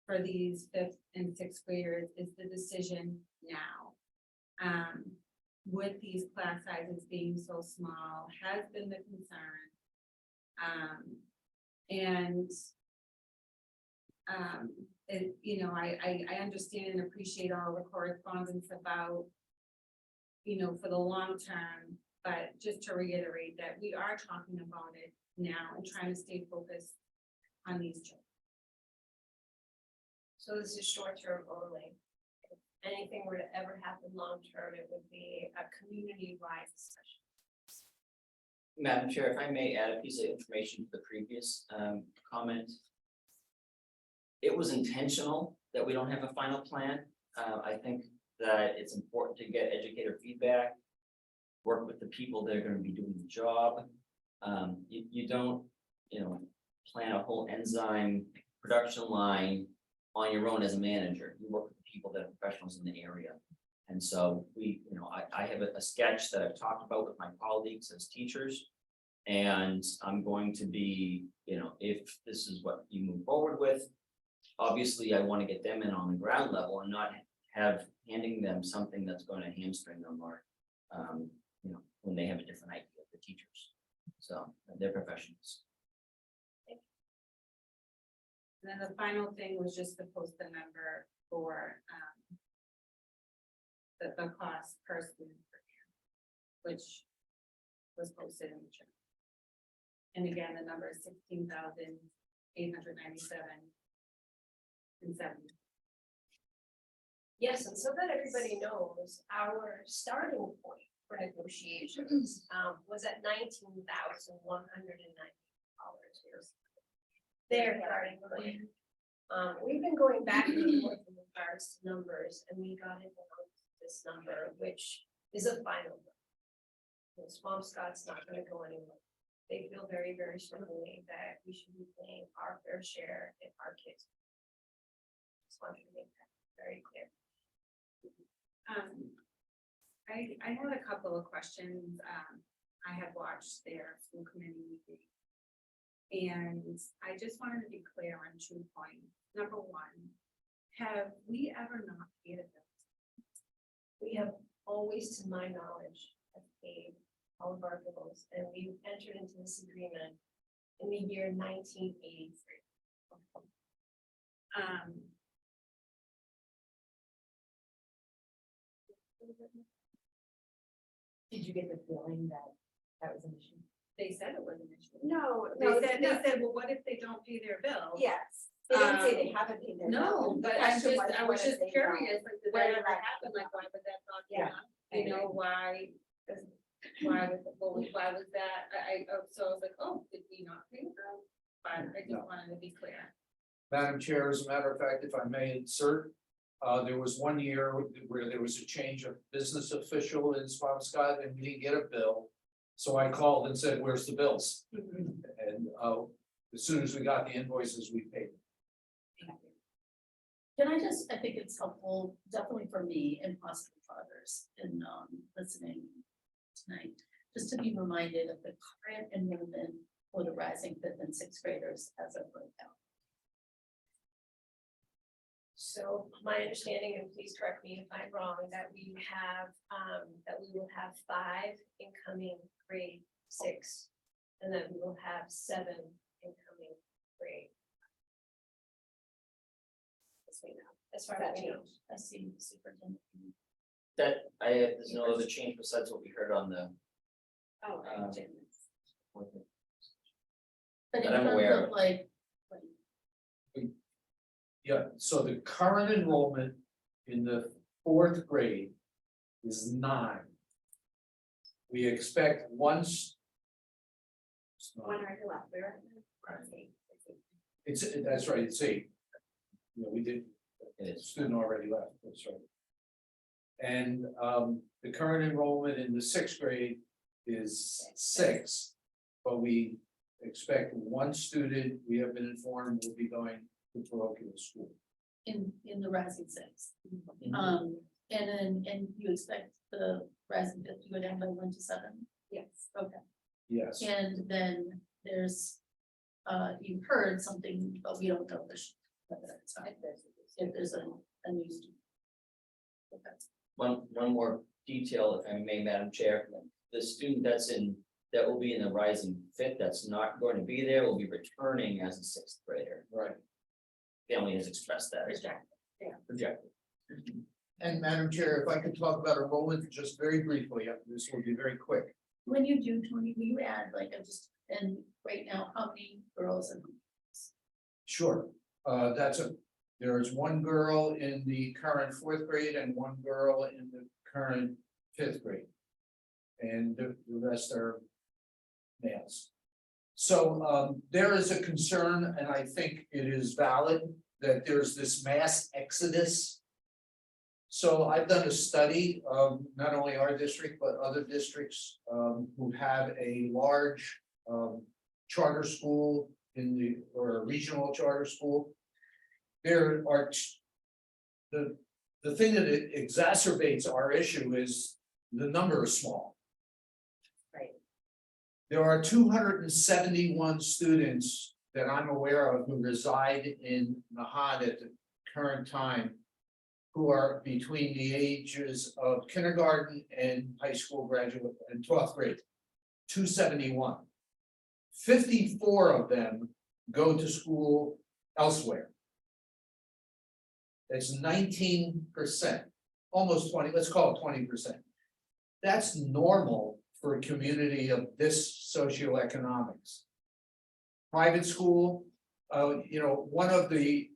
for these 5th and 6th graders is the decision now. With these class sizes being so small has been the concern. You know, I understand and appreciate all the correspondence about, you know, for the long term, but just to reiterate that we are talking about it now and trying to stay focused on these children. So this is short term only. If anything were to ever happen long term, it would be a community wide discussion. Madam Chair, if I may add a piece of information to the previous comment. It was intentional that we don't have a final plan. I think that it's important to get educator feedback, work with the people that are going to be doing the job. You don't, you know, plan a whole enzyme production line on your own as a manager. You work with the people that are professionals in the area. And so I have a sketch that I've talked about with my colleagues as teachers. And I'm going to be, you know, if this is what you move forward with, obviously I want to get them in on the ground level and not handing them something that's going to hamstring them or, you know, when they have a different idea of the teachers. So they're professionals. And then the final thing was just to post the number for the cost per student per year, which was posted in the chat. And again, the number is $16,897.70. Yes, and so that everybody knows, our starting point for negotiations was at $19,190. Their starting point. We've been going back and forth in regards to numbers, and we got it down to this number, which is a final number. Swampscott's not going to go anywhere. They feel very, very strongly that we should be paying our fair share if our kids. Just wanted to make that very clear. I had a couple of questions. I had watched their school committee meeting. And I just wanted to be clear on 2 points. Number one, have we ever not paid a bill? We have always, to my knowledge, have paid all of our bills, and we entered into this agreement in the year 1983. Did you get the feeling that was an issue? They said it was an issue. No, They said, well, what if they don't pay their bill? Yes, they didn't say they haven't paid their No, bill. but The I question was what if just they don't? curious, like, did Where that did ever that happen? Like, why was that not Yeah, done? You know, why was that? So I was like, oh, did we not pay them? But I just No. wanted to be clear. Madam Chair, as a matter of fact, if I may insert, there was 1 year where there was a change of business official in Swampscott and we didn't get a bill. So I called and said, where's the bills? And as soon as we got the invoices, we paid them. Can I just, I think it's helpful, definitely for me and possibly for others in listening tonight, just to be reminded of the current enrollment for the rising fifth and sixth graders as of right now. So my understanding, and please correct me if I'm wrong, that we have, that we will have 5 incoming grade 6. And that we will have 7 incoming grade. As far as we know. I see the superintendent. That, there's no other change besides what we heard on the. Oh, Um, But in That I'm terms aware of of. like, Yeah, so the current enrollment in the 4th grade is 9. We expect once. One right to left, we're. It's, that's right, it's 8. You know, we did, It a is. student already left, that's right. And the current enrollment in the 6th grade is 6. But we expect one student, we have been informed, will be going to parochial school. in the rising six. And then, and you expect the rising fifth to go down by 1 to 7? Yes. Okay, Yes, and then there's, you've heard something, but we don't know this. Whether it's not, if there's a new student. Okay. One more detail, if I may, Madam Chair, the student that will be in the rising fifth, that's not going to be there, will be returning as a 6th grader. right. Family has expressed that as well. Projected. And Madam Chair, if I could talk about enrollment just very briefly, this will be very quick. When you do, Tony, will you add like, and right now, how many girls and Sure, there is one girl in the current 4th grade and one girl in the current 5th grade. And the rest are males. So there is a concern, and I think it is valid, that there's this mass exodus. So I've done a study of not only our district, but other districts who have a large charter school or a regional charter school. There are the thing that it exacerbates our issue is the number is small. Right. There are 271 students that I'm aware of who reside in Nahant at the current time, who are between the ages of kindergarten and high school graduate and 12th grade. 271. 54 of them go to school elsewhere. That's 19%, almost 20, let's call it 20%. That's normal for a community of this socioeconomics. Private school, one of the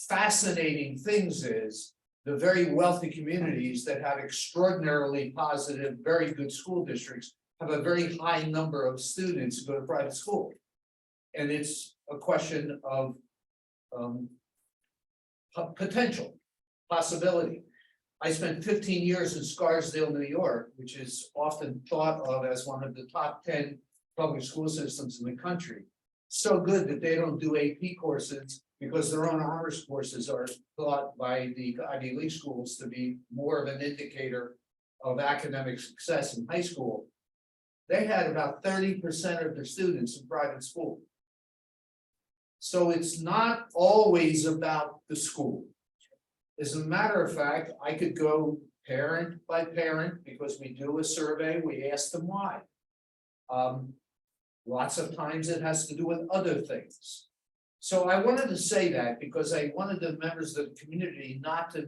fascinating things is the very wealthy communities that have extraordinarily positive, very good school districts have a very high number of students who go to private school. And it's a question of potential, possibility. I spent 15 years in Scarsdale, New York, which is often thought of as one of the top 10 public school systems in the country. So good that they don't do AP courses because their own honors courses are thought by the Ivy League schools to be more of an indicator of academic success in high school. They had about 30% of their students in private school. So it's not always about the school. As a matter of fact, I could go parent by parent because we do a survey, we ask them why. Lots of times it has to do with other things. So I wanted to say that because I wanted the members of the community not to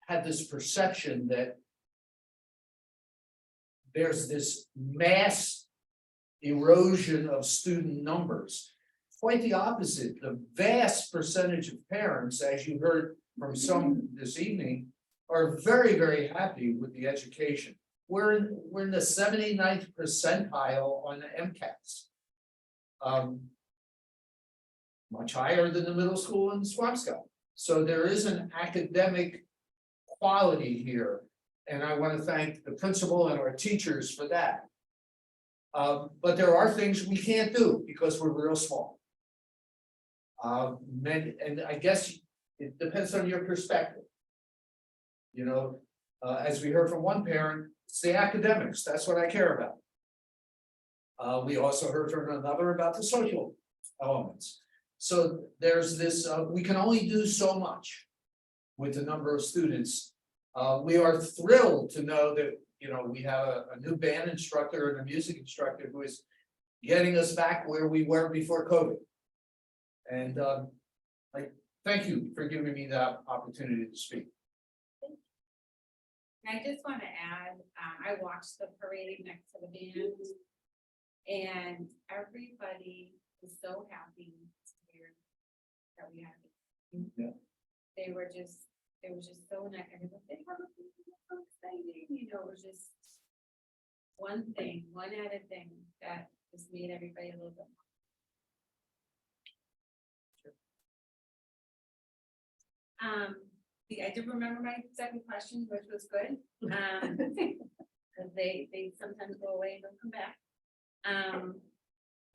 have this perception that there's this mass erosion of student numbers. Quite the opposite. The vast percentage of parents, as you heard from some this evening, are very, very happy with the education. We're in the 79th percentile on the MCAS. Much higher than the middle school in Swampscott. So there is an academic quality here. And I want to thank the principal and our teachers for that. But there are things we can't do because we're real small. And I guess It depends on your perspective. You know, as we heard from one parent, it's the academics, that's what I care about. We also heard from another about the social elements. So there's this, we can only do so much with the number of students. We are thrilled to know that, you know, we have a new band instructor and a music instructor who is getting us back where we were before COVID. And thank you for giving me that opportunity to speak. I just want to add, I watched the parade next to the band. And everybody was so happy to hear that we had it. Yeah. It was just so nice. And they were so exciting, you know, it was just one added thing that just made everybody a little bit more. I did remember my second question, which was good. Because they sometimes go away and don't come back.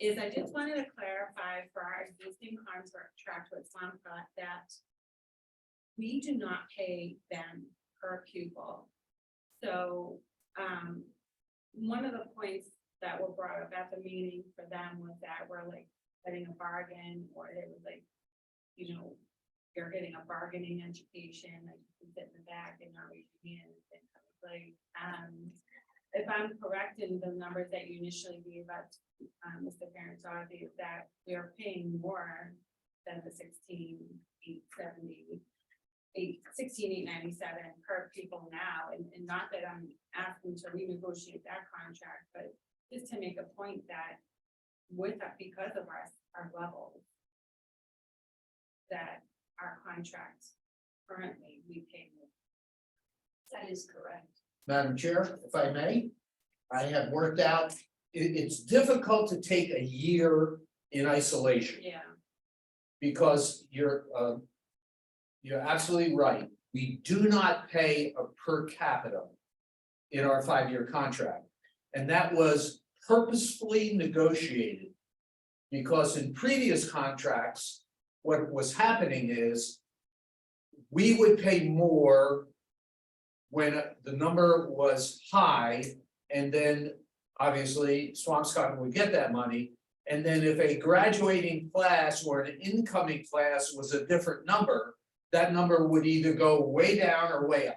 Is I just wanted to clarify for our existing contract with Swampscott that we do not pay them per pupil. So, one of the points that were brought up at the meeting for them was that we're like getting a bargain, or they was like, you know, you're getting a bargaining education, like you can sit in the back and not raise your hand. And I was like, if I'm correct in the numbers that you initially gave us, Mr. Parentozzi, that we are paying more than the 16,897 per pupil now, and not that I'm asking to renegotiate that contract, but just to make a point that with that, because of our levels, that our contracts currently we pay more. That is correct. Madam Chair, if I may, I have worked out, it's difficult to take a year in isolation. Yeah. Because you're absolutely right. We do not pay a per capita in our 5-year contract. And that was purposefully negotiated. Because in previous contracts, what was happening is we would pay more when the number was high, and then obviously Swampscott would get that money. And then if a graduating class or an incoming class was a different number, that number would either go way down or way up.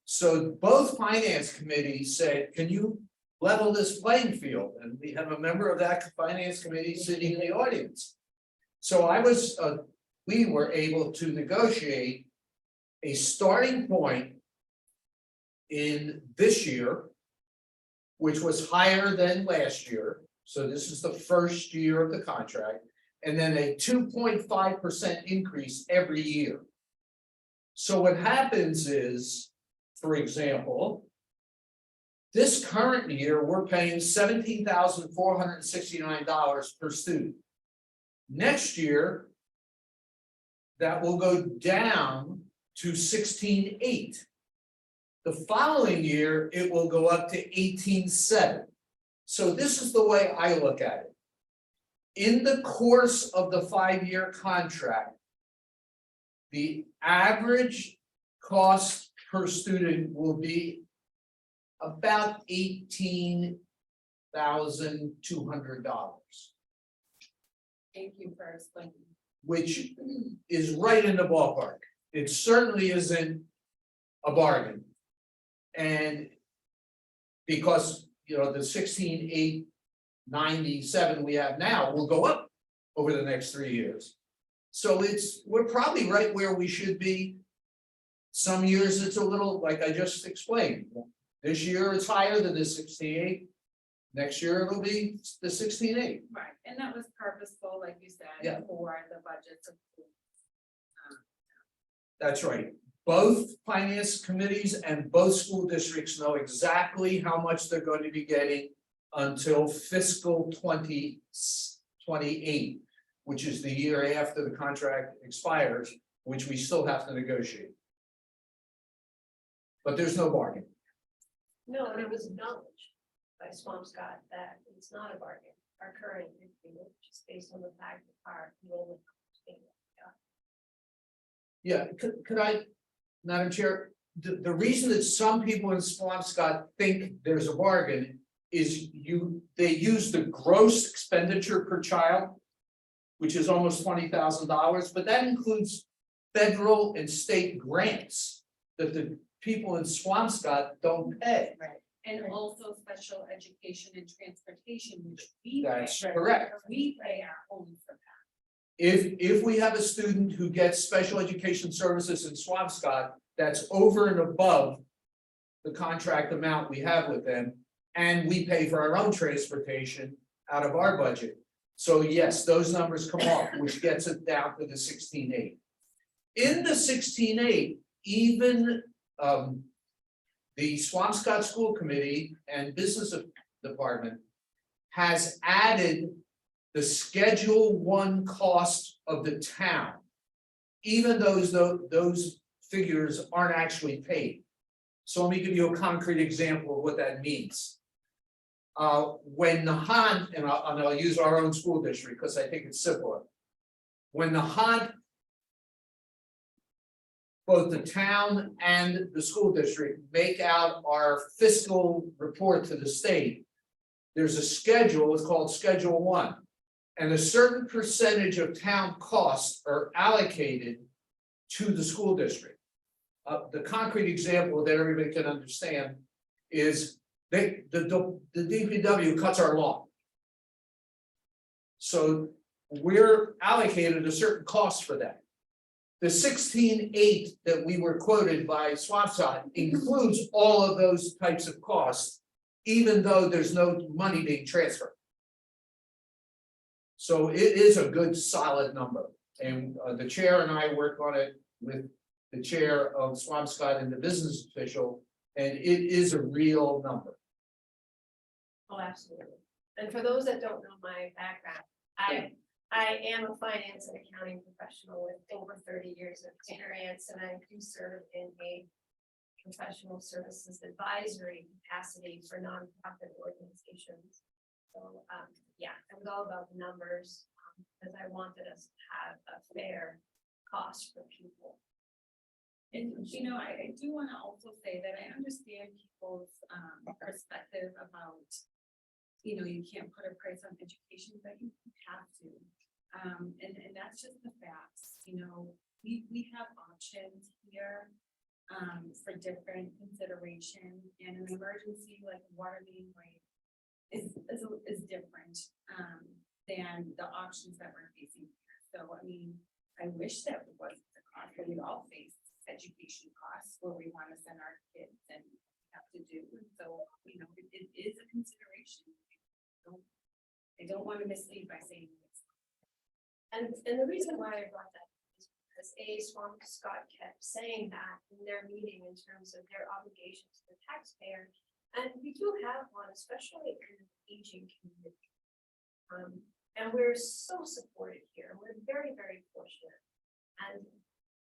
So both finance committees said, can you level this playing field? And we have a member of that finance committee sitting in the audience. So we were able to negotiate a starting point in this year, which was higher than last year. So this is the first year of the contract, and then a 2.5% increase every year. So what happens is, for example, this current year, we're paying $17,469 per student. Next year, that will go down to $16,800. The following year, it will go up to $18,700. So this is the way I look at it. In the course of the 5-year contract, the average cost per student will be about $18,200, Thank you for explaining. which is right in the ballpark. It certainly isn't a bargain. And because, you know, the 16,897 we have now will go up over the next 3 years. So we're probably right where we should be. Some years it's a little, like I just explained. This year it's higher than the 16,800. Next year it'll be the 16,800. Right, and that was purposeful, like you said, Yeah. for the budgets of. That's right. Both finance committees and both school districts know exactly how much they're going to be getting until fiscal 2028, which is the year after the contract expires, which we still have to negotiate. But there's no bargain. No, and it was acknowledged by Swampscott that it's not a bargain. Our current agreement, just based on the fact that our enrollment Yeah, could I, Madam Chair, the reason that some people in Swampscott think there's a bargain is they use the gross expenditure per child, which is almost $20,000, but that includes federal and state grants that the people in Swampscott don't pay. And also special education and transportation, which we. That's pay. correct. We pay our own for that. If we have a student who gets special education services in Swampscott, that's over and above the contract amount we have with them, and we pay for our own transportation out of our budget. So yes, those numbers come off, which gets it down to the 16.8. In the 16.8, even the Swampscott School Committee and Business Department has added the Schedule 1 cost of the town. Even those figures aren't actually paid. So let me give you a concrete example of what that means. When Nahant, and I'll use our own school district because I think it's simpler. When Nahant, both the town and the school district make out our fiscal report to the state, there's a schedule, it's called Schedule 1. And a certain percentage of town costs are allocated to the school district. The concrete example that everybody can understand is the DPW cuts our lawn. So we're allocated a certain cost for that. The 16.8 that we were quoted by Swampscott includes all of those types of costs, even though there's no money being transferred. So it is a good solid number, and the chair and I work on it with the chair of Swampscott and the business official, and it is a real number. Oh, absolutely. And for those that don't know my background, I am a finance and accounting professional with over 30 years of experience, and I do serve in a professional services advisory capacity for nonprofit organizations. So, yeah, I was all about the numbers, because I wanted us to have a fair cost for people. And I do want to also say that I understand people's perspective about, you can't put a price on education, but you have to. And that's just the facts, we have options here for different consideration, and an emergency like water main break is different than the options that we're facing here. So I wish that it wasn't the cost, but we all face education costs where we want to send our kids and have to do. And so, it is a consideration. I don't want to mislead by saying this. And the reason why I brought that up is because Swampscott kept saying that in their meeting in terms of their obligations to the taxpayer. And we do have one, especially in the aging community. And we're so supported here. We're very, very fortunate. And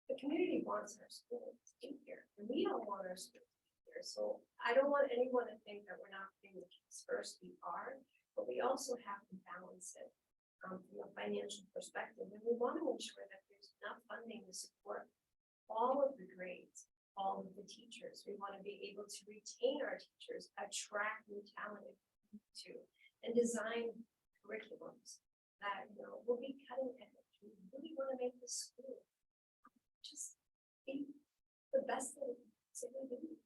the community wants our school to be here, and we don't want our school to be here. So I don't want anyone to think that we're not putting the kids first. We are, but we also have to balance it from a financial perspective. And we want to ensure that there's enough funding to support all of the grades, all of the teachers. We want to be able to retain our teachers, attract new talent to, and design curriculums that will be cutting edge. We really want to make the school just be the best that it can be.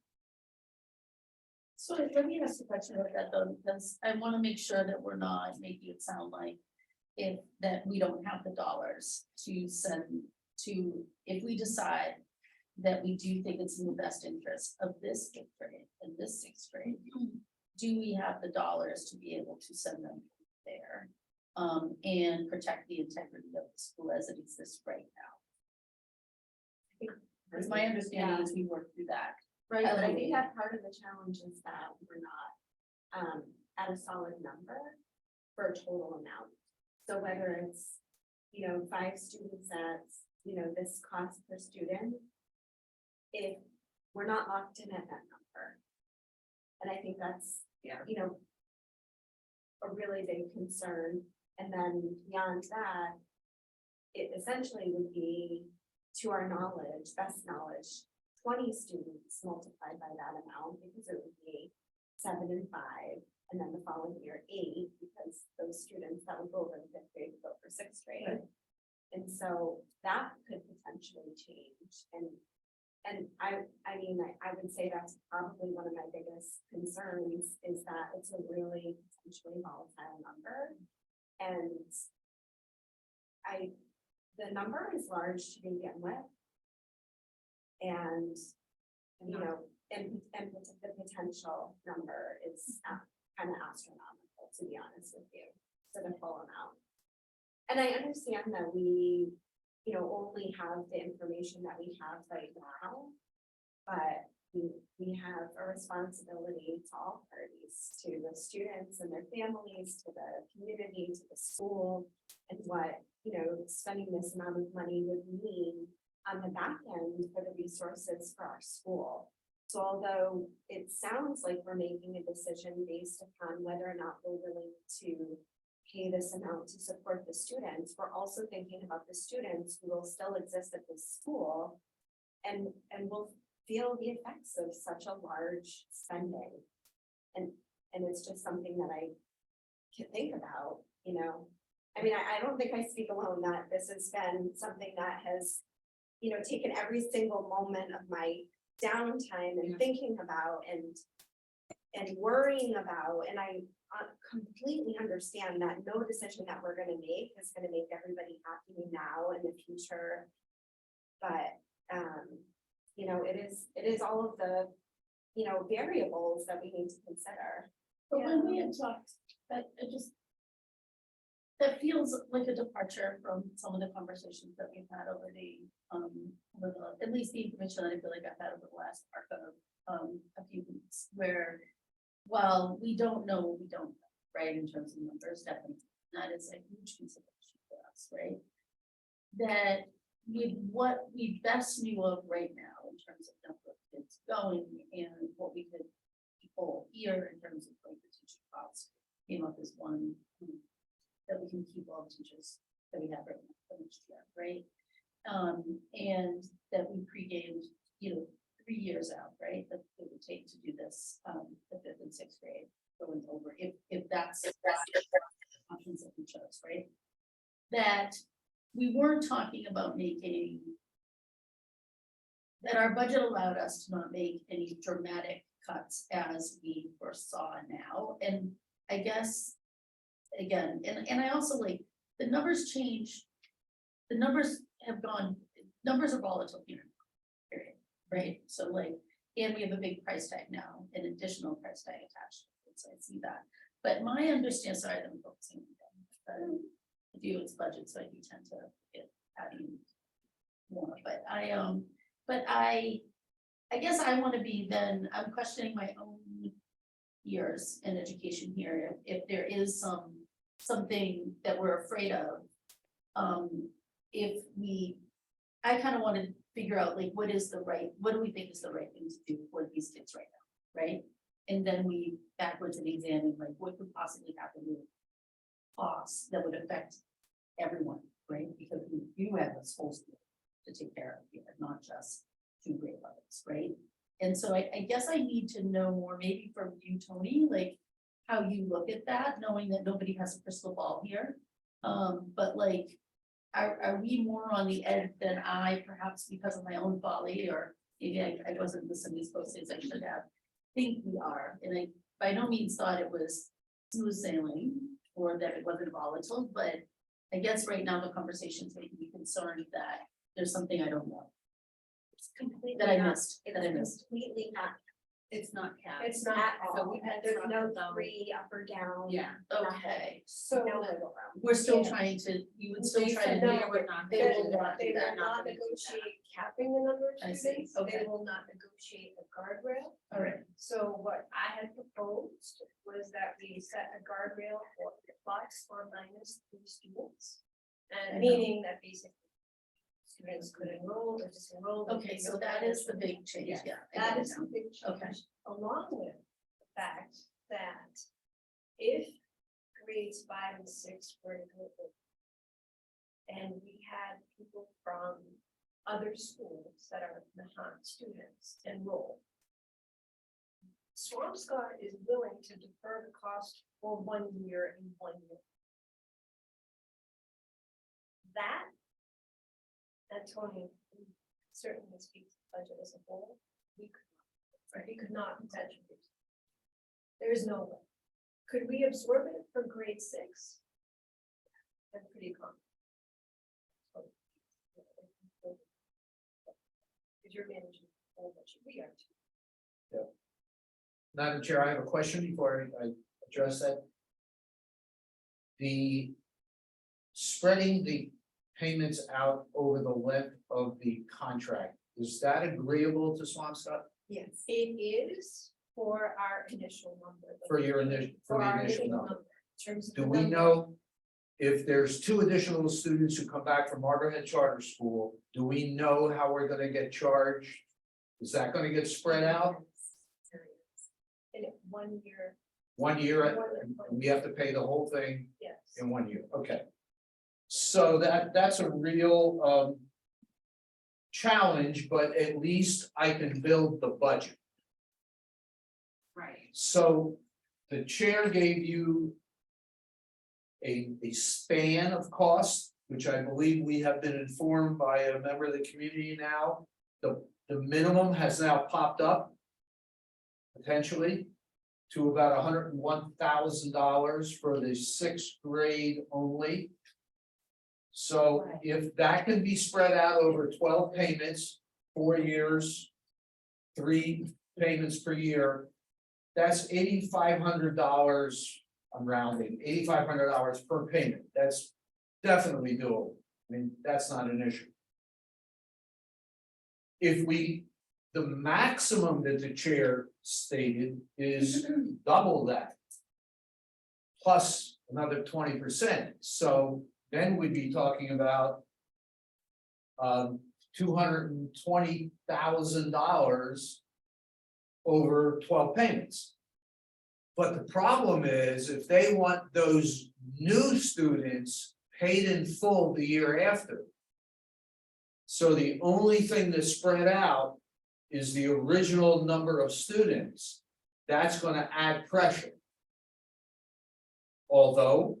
So let me ask a question about that though, because I want to make sure that we're not making it sound like that we don't have the dollars to send to, if we decide that we do think it's in the best interest of this fifth grade and this sixth grade, do we have the dollars to be able to send them there and protect the integrity of the school as it exists right now? Because my understanding is we work through that. Right, but I think that part of the challenge is that we're not at a solid number for a total amount. So whether it's, 5 students at, this cost per student, if we're not locked in at that number. And I think that's, a really big concern. And then beyond that, it essentially would be to our knowledge, best knowledge, 20 students multiplied by that amount, because it would be 7 and 5, and then the following year 8, because those students that would go over to 5th grade would go for 6th grade. And so that could potentially change. And I mean, I would say that's probably one of my biggest concerns, is that it's a really potentially volatile number. And the number is large to begin with. And, you know, and the potential number is kind of astronomical, to be honest with you, for the full amount. And I understand that we, you know, only have the information that we have right now, but we have a responsibility to all parties, to the students and their families, to the community, to the school, and what, you know, spending this amount of money would mean on the back end for the resources for our school. So although it sounds like we're making a decision based upon whether or not we're willing to pay this amount to support the students, we're also thinking about the students who will still exist at this school and will feel the effects of such a large spending. And it's just something that I can think about, you know. I mean, I don't think I speak alone, that this has been something that has, you know, taken every single moment of my downtime and thinking about and worrying about, and I completely understand that no decision that we're gonna make is gonna make everybody happy now in the future. But you know, it is all of the, you know, variables that we need to consider. But when we had talked, that feels like a departure from some of the conversations that we've had over at least the information that I feel like I've had over the last arc of a few weeks, where while we don't know what we don't know, right, in terms of numbers, definitely, that is a huge consideration for us, right? That with what we best knew of right now in terms of number of kids going and what we could people here in terms of like the teacher costs, came up as one that we can keep all the teachers that we have right now for next year, right? And that we pre-gamed, you know, 3 years out, right? That it would take to do this, the 5th and 6th grade going over, if that's the options that we chose, right? That we weren't talking about making, that our budget allowed us to not make any dramatic cuts as we foresaw now. And I guess, again, and I also like, the numbers change, the numbers have gone, numbers are volatile here, period, right? So like, and we have a big price tag now, an additional price tag attached, so I see that. But my understanding, sorry, I'm focusing on that, I do its budget, so I do tend to get adding more, but I guess I want to be then, I'm questioning my own years in education here, if there is something that we're afraid of. I kind of want to figure out like, what do we think is the right thing to do for these kids right now, right? And then we backwards and examine like what could possibly happen with costs that would affect everyone, right? Because you have this whole school to take care of here, not just 2 grade levels, right? And so I guess I need to know more, maybe from you, Tony, like how you look at that, knowing that nobody has a crystal ball here. But like, are we more on the edge than I, perhaps because of my own folly, or maybe I wasn't listening as closely as I should have, think we are. And I by no means thought it was smooth sailing or that it wasn't volatile, but I guess right now the conversation's making me concerned that there's something I don't know. It's completely That I not- missed, that I It's missed. completely not. It's not capped. It's not at at So all. we've had There's no talk about- 3 up or down. Yeah. Okay, So no wiggle room. we're still Yeah. trying to, you would still They try said to. no, make we're it- not They gonna will do not that. do They that. will not negotiate capping the number of I see, students, okay. they will not negotiate a guardrail. All right, So what I had proposed was that we set a guardrail for plus or minus 3 students. I And know. meaning that basically students could enroll or disenroll. okay, so that is the big change, Yeah, yeah. I That get it is now. the big Okay. change, along with the fact that if grades 5 and 6 were to go over, and we had people from other schools that are Nahant students enroll. Swampscott is willing to defer the cost for 1 year and 1 year. That, and Tony certainly speaks to the budget as a whole, we could not potentially. There is no way. Could we absorb it for grade 6? I'm pretty confident. Because you're managing the whole budget, we are too. Madam Chair, I have a question before I address that. The spreading the payments out over the length of the contract, is that agreeable to Swampscott Yes, it is for our initial number. for your initial, for the our initial number? In terms of Do the we number. know if there's 2 additional students who come back from Marblehead Charter School, do we know how we're gonna get charged? Is that gonna get spread out In 1 year, 1 year, and we have to pay the whole thing yes. in 1 year? Okay. So that's a real challenge, but at least I can build the budget. Right. So the chair gave you a span of costs, which I believe we have been informed by a member of the community now. The minimum has now popped up potentially to about $101,000 for the 6th grade only. So if that can be spread out over 12 payments, 4 years, 3 payments per year, that's $8,500. I'm rounding, $8,500 per payment. That's definitely doable. I mean, that's not an issue. If the maximum that the chair stated is double that, plus another 20%. So then we'd be talking about $220,000 over 12 payments. But the problem is, if they want those new students paid in full the year after. So the only thing that's spread out is the original number of students. That's gonna add pressure. Although,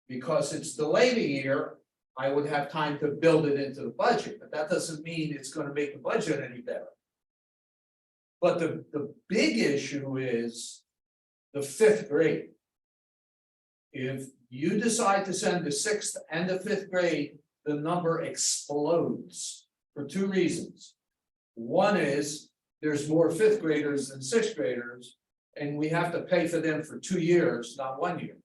because it's delayed a year, I would have time to build it into the budget, but that doesn't mean it's gonna make the budget any better. But the big issue is the 5th grade. If you decide to send the 6th and the 5th grade, the number explodes for 2 reasons. One is there's more 5th graders than 6th graders, and we have to pay for them for 2 years, not 1 year.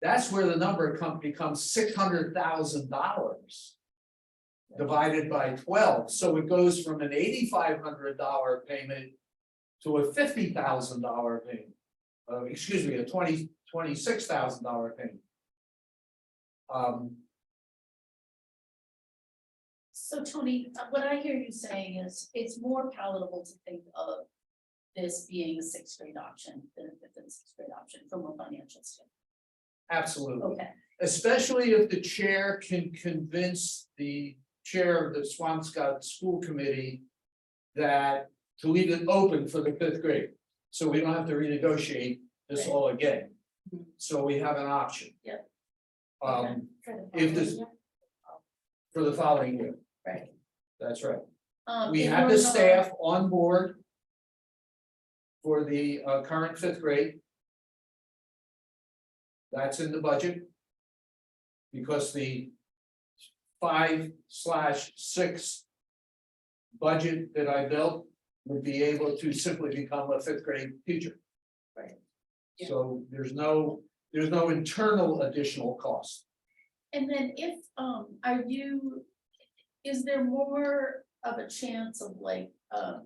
That's where the number becomes $600,000 divided by 12. So it goes from an $8,500 payment to a $50,000 payment. Excuse me, a $26,000 payment. So Tony, what I hear you saying is it's more palatable to think of this being a 6th grade option than a 5th and 6th grade option from a financial standpoint. Absolutely. Okay, Especially if the chair can convince the chair of the Swampscott School Committee that to leave it open for the 5th grade. So we don't have to renegotiate this Right. all again. Mhm. So we have an option. Yep. If this, for the following year, right. that's right. if We have we're the not- staff on board for the current 5th grade. That's in the budget. Because the 5/6 budget that I built would be able to simply become a 5th grade teacher. Right. Yeah. So there's no internal additional cost. And then if, is there more of a chance of like, are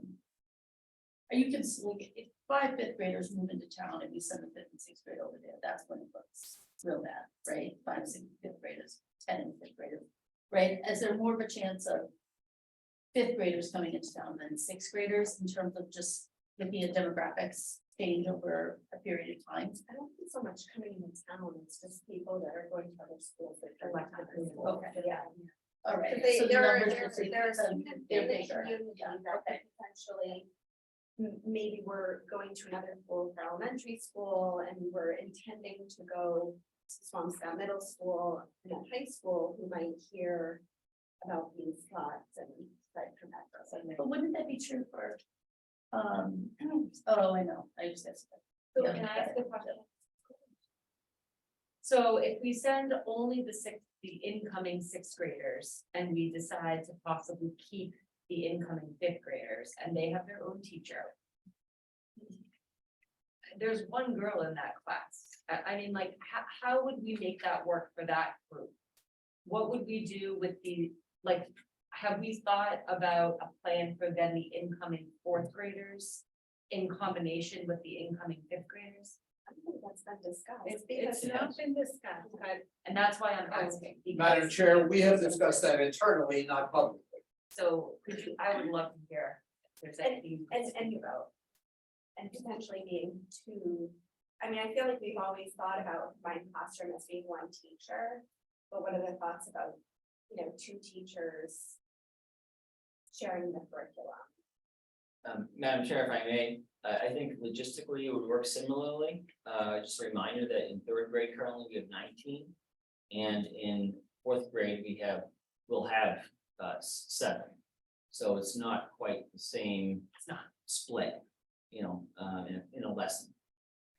you can, like, if 5 5th graders move into town and we send the 5th and 6th grade over there, that's when it looks real bad, right? 5, 6, 5th graders, 10 and 5th graders, right? Is there more of a chance of 5th graders coming into town than 6th graders in terms of just looking at demographics change over a period of time? I don't think so much coming into town, it's just people that are going to other schools that are like. Okay. Yeah. All right. They, so the there are, numbers there will say there are because students they're in the bigger. community Yeah, that okay. could potentially. Maybe we're going to another school for elementary school and we're intending to go to Swampscott Middle School and then high school, who might hear about these thoughts and start from that person. But wouldn't that be true for, oh, I know, I just guessed. So can I ask a question? So if we send only the incoming sixth graders and we decide to possibly keep the incoming fifth graders and they have their own teacher. There's one girl in that class. I mean, like, how would we make that work for that group? What would we do with like, have we thought about a plan for then the incoming fourth graders in combination with the incoming fifth graders? I don't think that's been discussed. It's not been discussed, and that's why I'm asking. Madam because- Chair, we have discussed that internally, not publicly. So could you, I would love to hear if there's anything you can think about. And potentially being two, I mean, I feel like we've always thought about my classroom as being one teacher. But what are the thoughts about, two teachers sharing the curriculum? Madam Chair, if I may, I think logistically it would work similarly. Just a reminder that in third grade currently we have 19. And in fourth grade, we'll have 7. So it's not quite the same. It's not. Split, in a lesson.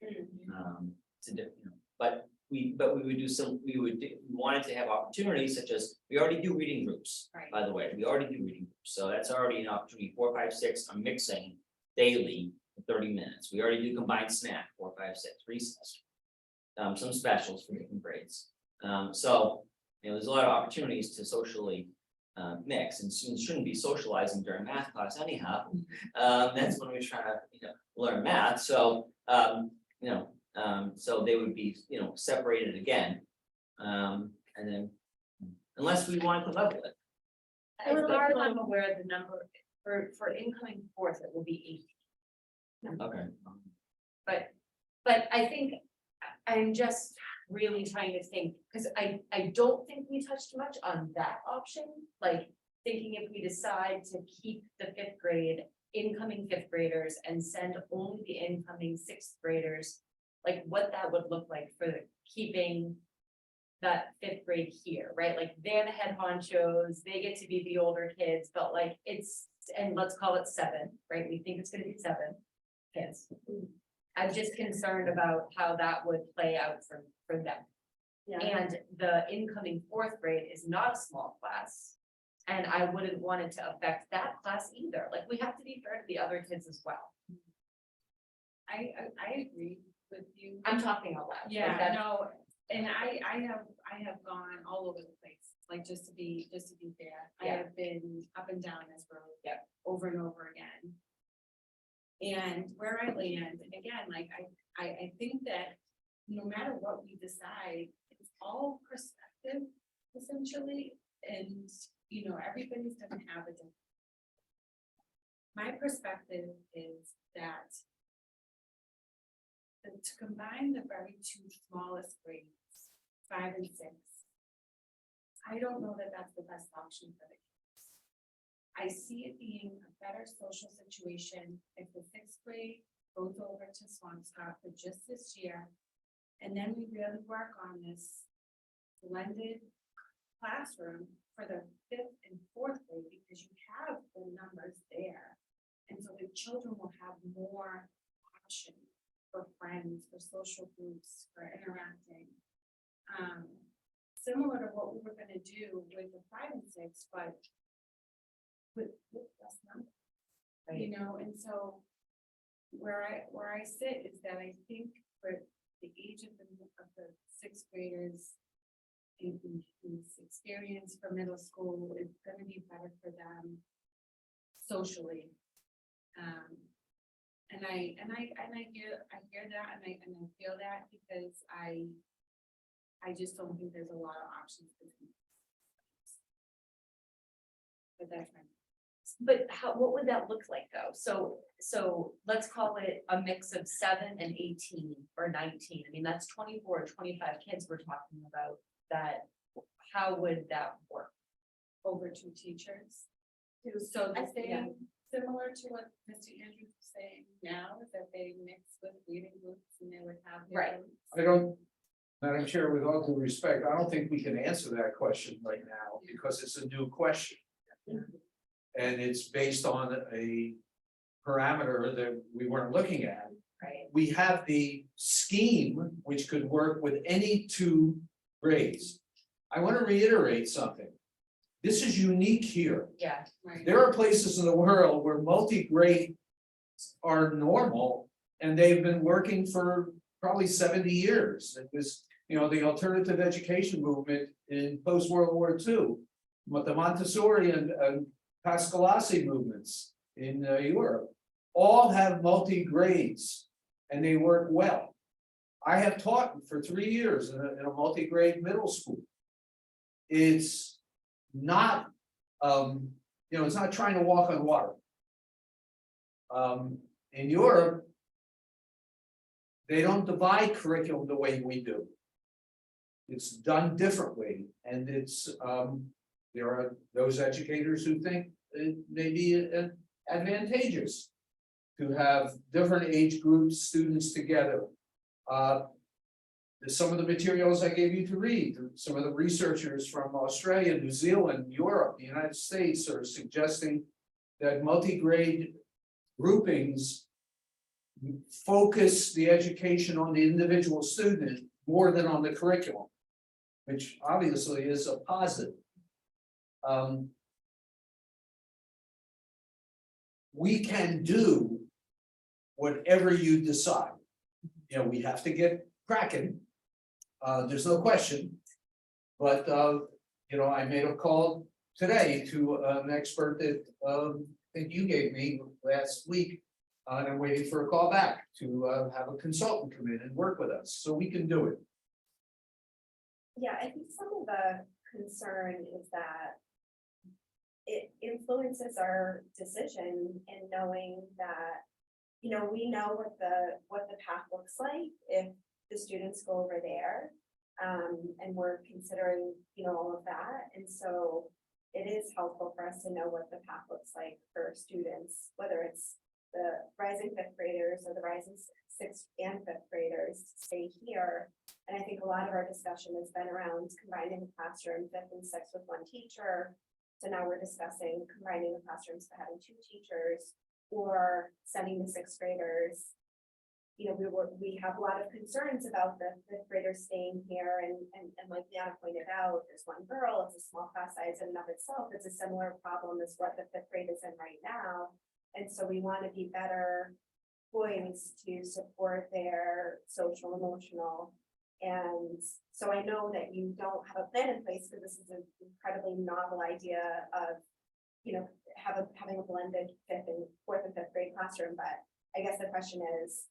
It's a different, but we would do we wanted to have opportunities such as, we already do reading groups. Right. By the way, we already do reading groups, so that's already an opportunity. 4, 5, 6, I'm mixing daily for 30 minutes. We already do combined snack, 4, 5, 6, recess. Some specials for different grades. So, there's a lot of opportunities to socially mix, and students shouldn't be socializing during math class anyhow. That's when we're trying to, learn math, so, so they would be, separated again. And then, unless we want to level it. As far as I'm aware, the number for incoming fourth, it will be 18. Okay. But I think I'm just really trying to think, because I don't think we touched much on that option. Like, thinking if we decide to keep the fifth grade, incoming fifth graders and send only the incoming sixth graders, like what that would look like for keeping that fifth grade here, right? Like, they're the head honchos, they get to be the older kids, but like and let's call it 7, right? We think it's gonna be 7 kids. I'm just concerned about how that would play out for them. Yeah. And the incoming fourth grade is not a small class. And I wouldn't want it to affect that class either. Like, we have to be fair to the other kids as well. I agree with you. I'm talking out loud. like Yeah, that's- no, and I have gone all over the place, like, just to be fair. I Yeah. have been up and down this road. Yep. Over and over again. And where I land, and again, like, I think that no matter what we decide, it's all perspective essentially, and, everybody's gonna have a different. My perspective is that to combine the very 2 smallest grades, 5 and 6, I don't know that that's the best option for the kids. I see it being a better social situation if the 6th grade goes over to Swampscott for just this year. And then we really work on this blended classroom for the 5th and 4th grade, because you have the numbers there. And so the children will have more option for friends, for social groups, for interacting. Similar to what we were gonna do with the 5 and 6, but with less numbers. And so where I sit is that I think for the age of the 6th graders in this experience for middle school is gonna be better for them socially. And I hear that, and I feel that, because I just don't think there's a lot of options between. But that's my. But what would that look like though? So let's call it a mix of 7 and 18 or 19. I mean, that's 24 or 25 kids we're talking about. That, how would that work? over 2 teachers. So the same, similar to what Mr. Andrews is saying now, is that they mix with reading groups and they would have. their Right. own- I don't, Madam Chair, with all due respect, I don't think we can answer that question right now because it's a new question. And it's based on a parameter that we weren't looking at. Right. We have the scheme, which could work with any 2 grades. I want to reiterate something. This is unique here. Yeah. Right. There are places in the world where multi-grade are normal, and they've been working for probably 70 years. It was, the alternative education movement in post-World War II, but the Montessori and Pascalasi movements in Europe, all have multi-grades, and they work well. I have taught for 3 years in a multi-grade middle school. It's not, it's not trying to walk on water. In Europe, they don't divide curriculum the way we do. It's done differently, and it's, there are those educators who think it may be advantageous to have different age groups, students together. Some of the materials I gave you to read, some of the researchers from Australia, New Zealand, Europe, the United States are suggesting that multi-grade groupings focus the education on the individual student more than on the curriculum, which obviously is a positive. We can do whatever you decide. We have to get cracking. There's no question. But, I made a call today to an expert that I think you gave me last week. And I'm waiting for a call back to have a consultant come in and work with us, so we can do it. Yeah, I think some of the concern is that it influences our decision in knowing that, we know what the path looks like if the students go over there. And we're considering, all of that. And so it is helpful for us to know what the path looks like for students, whether it's the rising 5th graders or the rising 6th and 5th graders to stay here. And I think a lot of our discussion has been around combining the classroom 5th and 6th with 1 teacher. So now we're discussing combining the classrooms to having 2 teachers or sending the 6th graders. We have a lot of concerns about the 5th graders staying here and like Deanna pointed out, there's 1 girl, it's a small class size in and of itself. It's a similar problem as what the 5th grade is in right now. And so we want to be better poised to support their social, emotional. And so I know that you don't have a plan in place because this is an incredibly novel idea of, having a blended 5th and 4th and 5th grade classroom. But I guess the question is,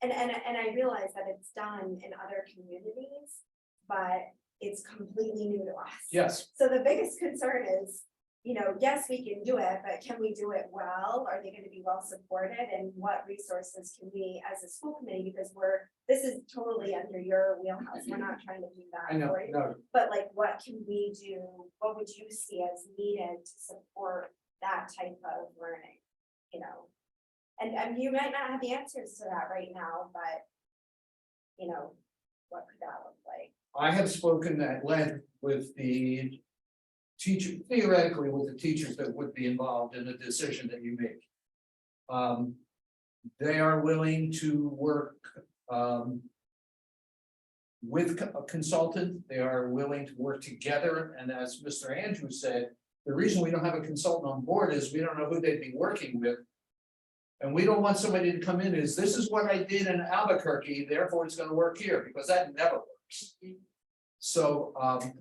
and I realize that it's done in other communities, but it's completely new to us. Yes. So the biggest concern is, yes, we can do it, but can we do it well? Are they going to be well supported? And what resources can we, as a school committee, because this is totally under your wheelhouse. We're not trying to do that I know, for you. no, But like, what can we do? What would you see as needed to support that type of learning? And you might not have the answers to that right now, but what could that look like? I have spoken at length with the teacher, theoretically with the teachers that would be involved in the decision that you make. They are willing to work with a consultant. They are willing to work together. And as Mr. Andrews said, the reason we don't have a consultant on board is we don't know who they'd be working with. And we don't want somebody to come in as, this is what I did in Albuquerque, therefore it's going to work here, because that never works. So,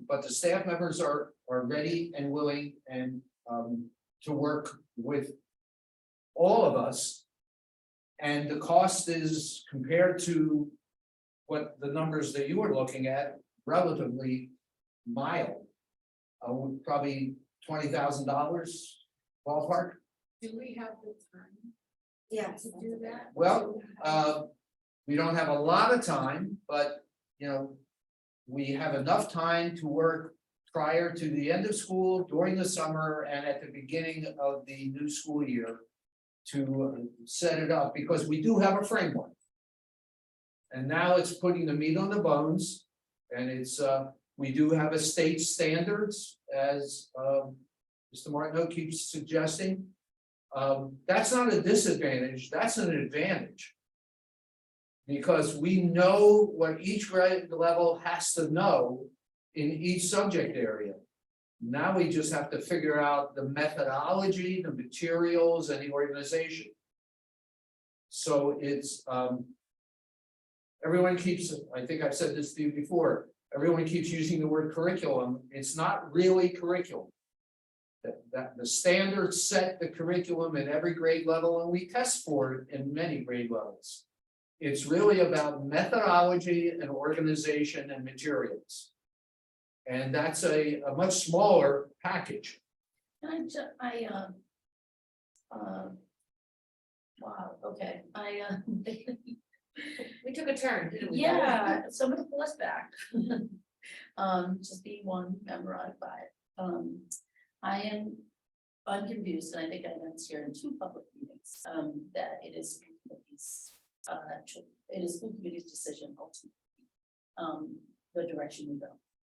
but the staff members are ready and willing and to work with all of us. And the cost is, compared to what the numbers that you were looking at, relatively mild. Probably $20,000 ballpark. Do we have the time Yeah, to do that? Well, we don't have a lot of time, but we have enough time to work prior to the end of school, during the summer, and at the beginning of the new school year to set it up, because we do have a framework. And now it's putting the meat on the bones, and it's, we do have a state standards, as Mr. Martineau keeps suggesting. That's not a disadvantage, that's an advantage. Because we know what each grade level has to know in each subject area. Now we just have to figure out the methodology, the materials, and the organization. So it's, everyone keeps, I think I've said this to you before, everyone keeps using the word curriculum, it's not really curriculum. That the standards set the curriculum in every grade level, and we test for it in many grade levels. It's really about methodology and organization and materials. And that's a much smaller package. Wow, okay, We took a turn, didn't we? yeah, so I'm gonna pull us back. Just being one member out of five. I am unconfused, and I think I announced here in 2 public meetings, that it is school committee's, it is school committee's decision ultimately, the direction we go.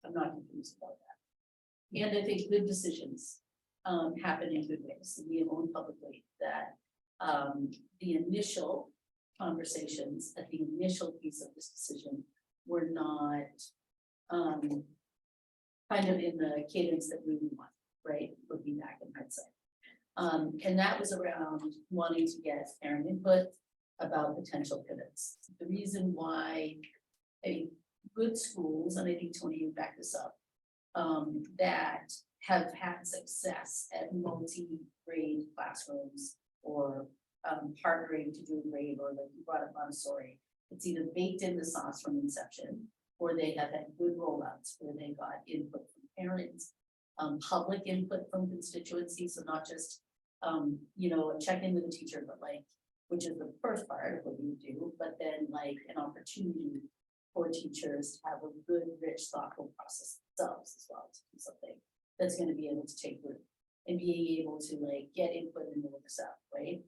I'm not confused about that. And I think good decisions, happen in good ways, and we have owned publicly that, the initial conversations at the initial piece of this decision were not, kind of in the cadence that we would want, right, looking back in hindsight. And that was around wanting to get parent input about potential pivots. The reason why good schools, and I think Tony, you back this up, that have had success at multi-grade classrooms or partnering to do a grade, or like you brought up Montessori, it's either baked in the sauce from inception, or they have had good rollouts where they got input from parents, public input from constituencies, so not just you know, check in with the teacher, but like, which is the first part of what you do, but then like an opportunity for teachers to have a good, rich, thoughtful process themselves as well, to do something that's going to be able to take root and being able to like get input and work this out, right?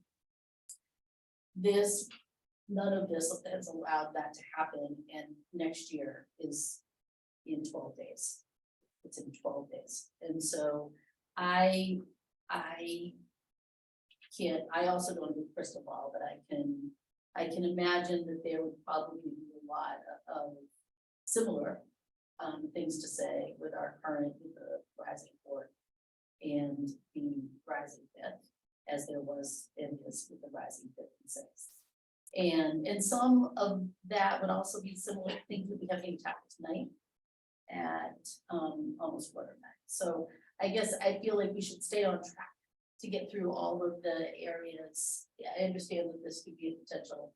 None of this has allowed that to happen, and next year is in 12 days. It's in 12 days, and so I also don't have a crystal ball, but I can imagine that there would probably be a lot of similar things to say with our current, with the rising fourth and the rising fifth, as there was in this with the rising fifth and sixth. And some of that would also be similar things that we have being tackled tonight at almost quarter back. So I guess I feel like we should stay on track to get through all of the areas. Yeah, I understand that this could be a potential.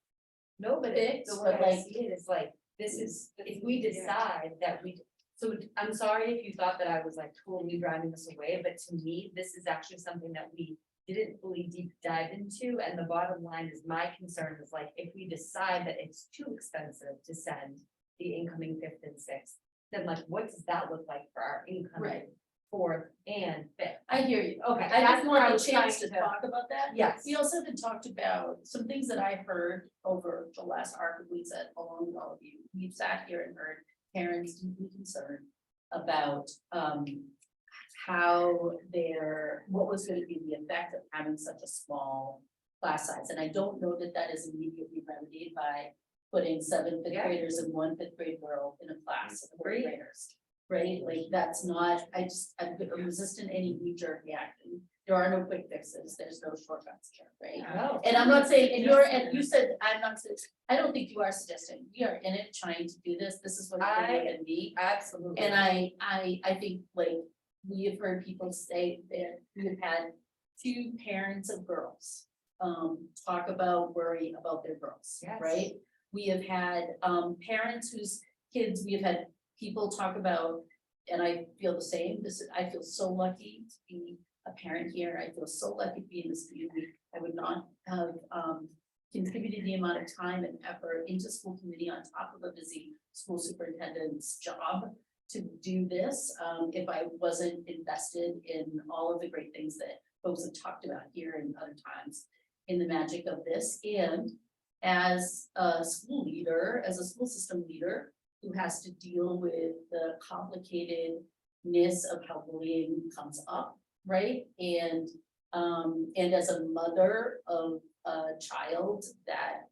No, but Fix, the way but I like- see it is like, this is, if we decide that we, so I'm sorry if you thought that I was like totally driving this away, but to me, this is actually something that we didn't fully deep dive into, and the bottom line is my concern is like, if we decide that it's too expensive to send the incoming fifth and sixth, then like, what does that look like for our incoming Right. fourth and fifth? I hear you. Okay, I that's just where I wanted a was chance to trying to- talk about that. Yes. We also had talked about some things that I heard over the last arc of weeks at along with all of you. We've sat here and heard parents deeply concerned about how what was going to be the effect of having such a small class size. And I don't know that that is immediately remedied by putting 7 fifth Yeah. graders and 1 5th grade girl in a class of 4th Agreed. graders. Right, like that's not, I'm resistant to any knee-jerk reaction. There are no quick fixes, there's no shortcuts here, right? No. And I'm not saying, and you said, I'm not, I don't think you are suggesting, we are in it trying to do this, this is what it's going to be. Absolutely. And I think like, we have heard people say that we have had 2 parents of girls. Talk about worry about their girls, Yes. right? We have had parents whose kids, we have had people talk about, and I feel the same, I feel so lucky to be a parent here, I feel so lucky to be in this community. I would not have contributed the amount of time and effort into school committee on top of a busy school superintendent's job to do this, if I wasn't invested in all of the great things that folks have talked about here and other times in the magic of this. And as a school leader, as a school system leader who has to deal with the complicatedness of how bullying comes up, right? And as a mother of a child that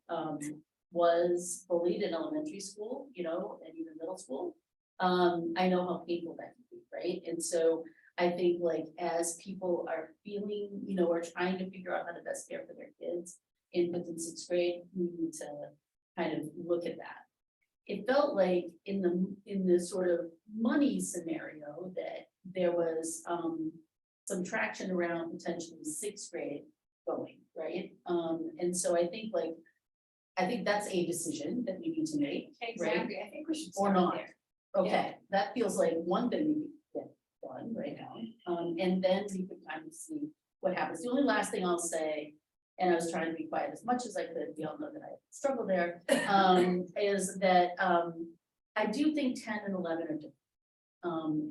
was bullied in elementary school, you know, and even middle school, I know how painful that can be, right? And so I think like as people are feeling, you know, or trying to figure out how to best care for their kids in fifth and sixth grade, we need to kind of look at that. It felt like in the sort of money scenario that there was some traction around potentially sixth grade going, right? And so I think that's a decision that we need to make, right? Exactly, I think we should Or start not. there. Okay, that feels like one thing we could get done right now. And then we could kind of see what happens. The only last thing I'll say, and I was trying to be quiet as much as I could, we all know that I struggle there, is that I do think 10 and 11 are different.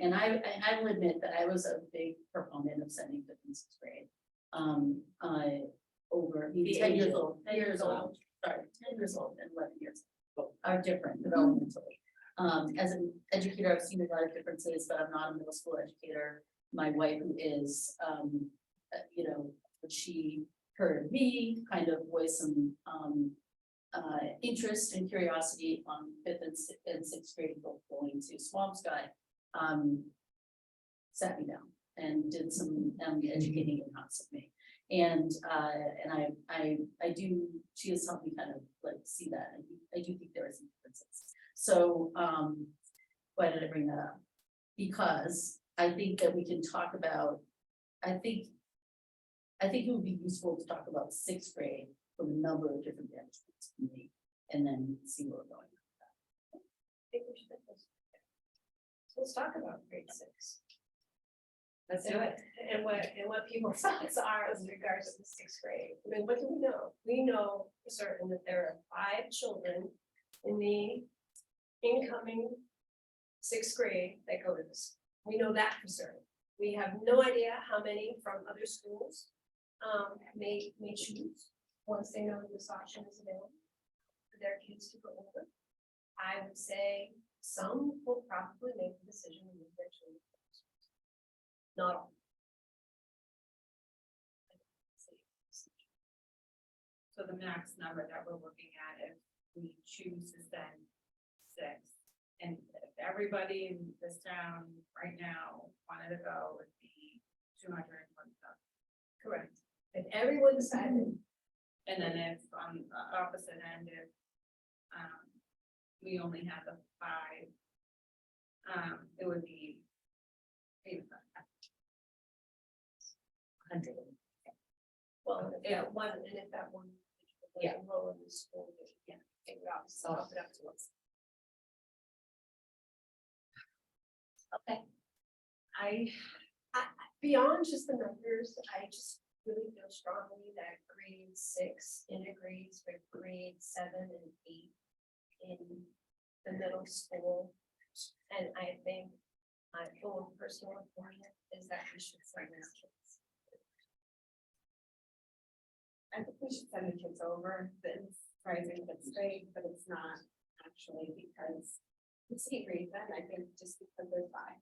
And I will admit that I was a big proponent of sending fifth and sixth grade. Over 10 years old, 10 years old, sorry, 10 years old and 11 years old are different developmentally. As an educator, I've seen a lot of differences, but I'm not a middle school educator. My wife who is, you know, she heard me kind of voice some interest and curiosity on fifth and sixth grade, both going to Swampscott, sat me down and did some educating in-house of me. And I do, she has helped me kind of like see that. I do think there are some differences. So, why did I bring that up? Because I think that we can talk about, I think it would be useful to talk about sixth grade from a number of different vantage points for me, and then see where we're going. I think we should do this. So let's talk about grade 6. Let's do it. And what people's thoughts are as regards to the sixth grade. I mean, what do we know? We know for certain that there are 5 children in the incoming sixth grade that go to this. We know that for certain. We have no idea how many from other schools may choose once they know this option is available for their kids to go over. I would say some will probably make the decision to move their children. Not all. So the max number that we're looking at, if we choose to send 6, and if everybody in this town right now wanted to go, would be 201 stuff. Correct. If everyone decided, And then if on the opposite end, if we only had the 5, it would be 85. 100. well, if that one, and if that one. Yeah. Enroll in the school, yeah, figure out, so I'll put up to us. Okay. Beyond just the numbers, I just really feel strongly that grade 6 integrates with grade 7 and 8 in the middle school. And I think my own personal opinion is that we should send these kids. I think we should send the kids over, but it's rising, that's great, but it's not actually because it's 8 grade then, I think just because they're 5.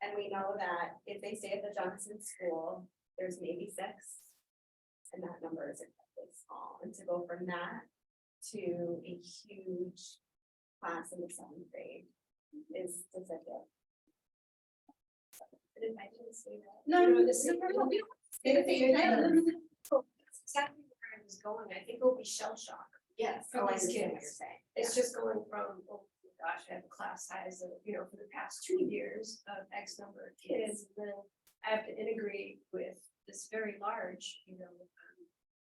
And we know that if they stay at the Johnson school, there's maybe 6. And that number is incredibly small, and to go from that to a huge class in the 7th grade is deceptive. But if I didn't say that. No, you know, no, this is- no, no, no. That's exactly where I was going. I think it'll be shell shock. Yes, For oh, I these understand what kids. you're saying. It's just going from, oh my gosh, I have a class size of, you know, for the past 2 years of X number of kids, and then I have to integrate with this very large, you know,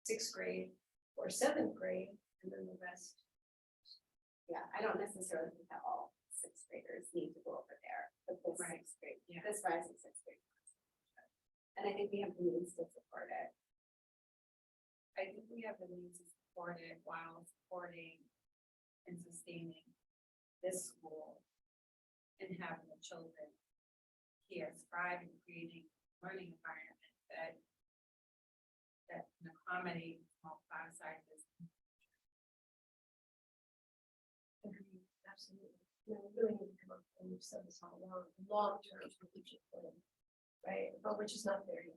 6th grade or 7th grade, and then the rest. Yeah, I don't necessarily think that all 6th graders need to go over there, but this Right. 6th grade, Yeah. this rising 6th grade. And I think we have the means to support it. I think we have the means to support it while supporting and sustaining this school and having the children here thrive and creating a learning environment that can accommodate small class sizes. Absolutely. You know, we really need to come up, and we've said this all along, long-term strategic plan, right, but which is not there yet.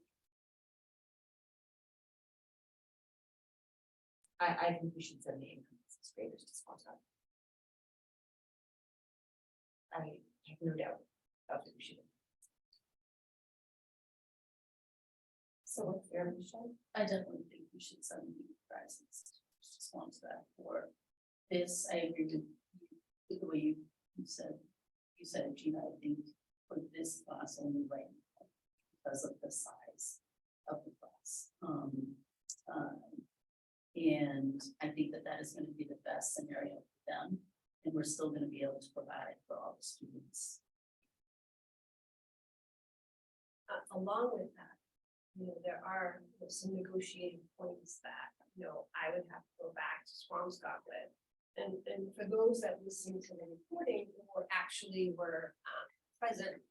I think we should send the income sixth graders to small town. I have no doubt about what we should. So what's there, Michelle? I definitely think we should send the prizes. Just want that for this, I agree with the way you said, Gina, I think for this class only right now, because of the size of the class. And I think that is going to be the best scenario for them, and we're still going to be able to provide for all the students. Along with that, you know, there are some negotiating points that, you know, I would have to go back to Swampscott with. And for those that listen to the recording or actually were present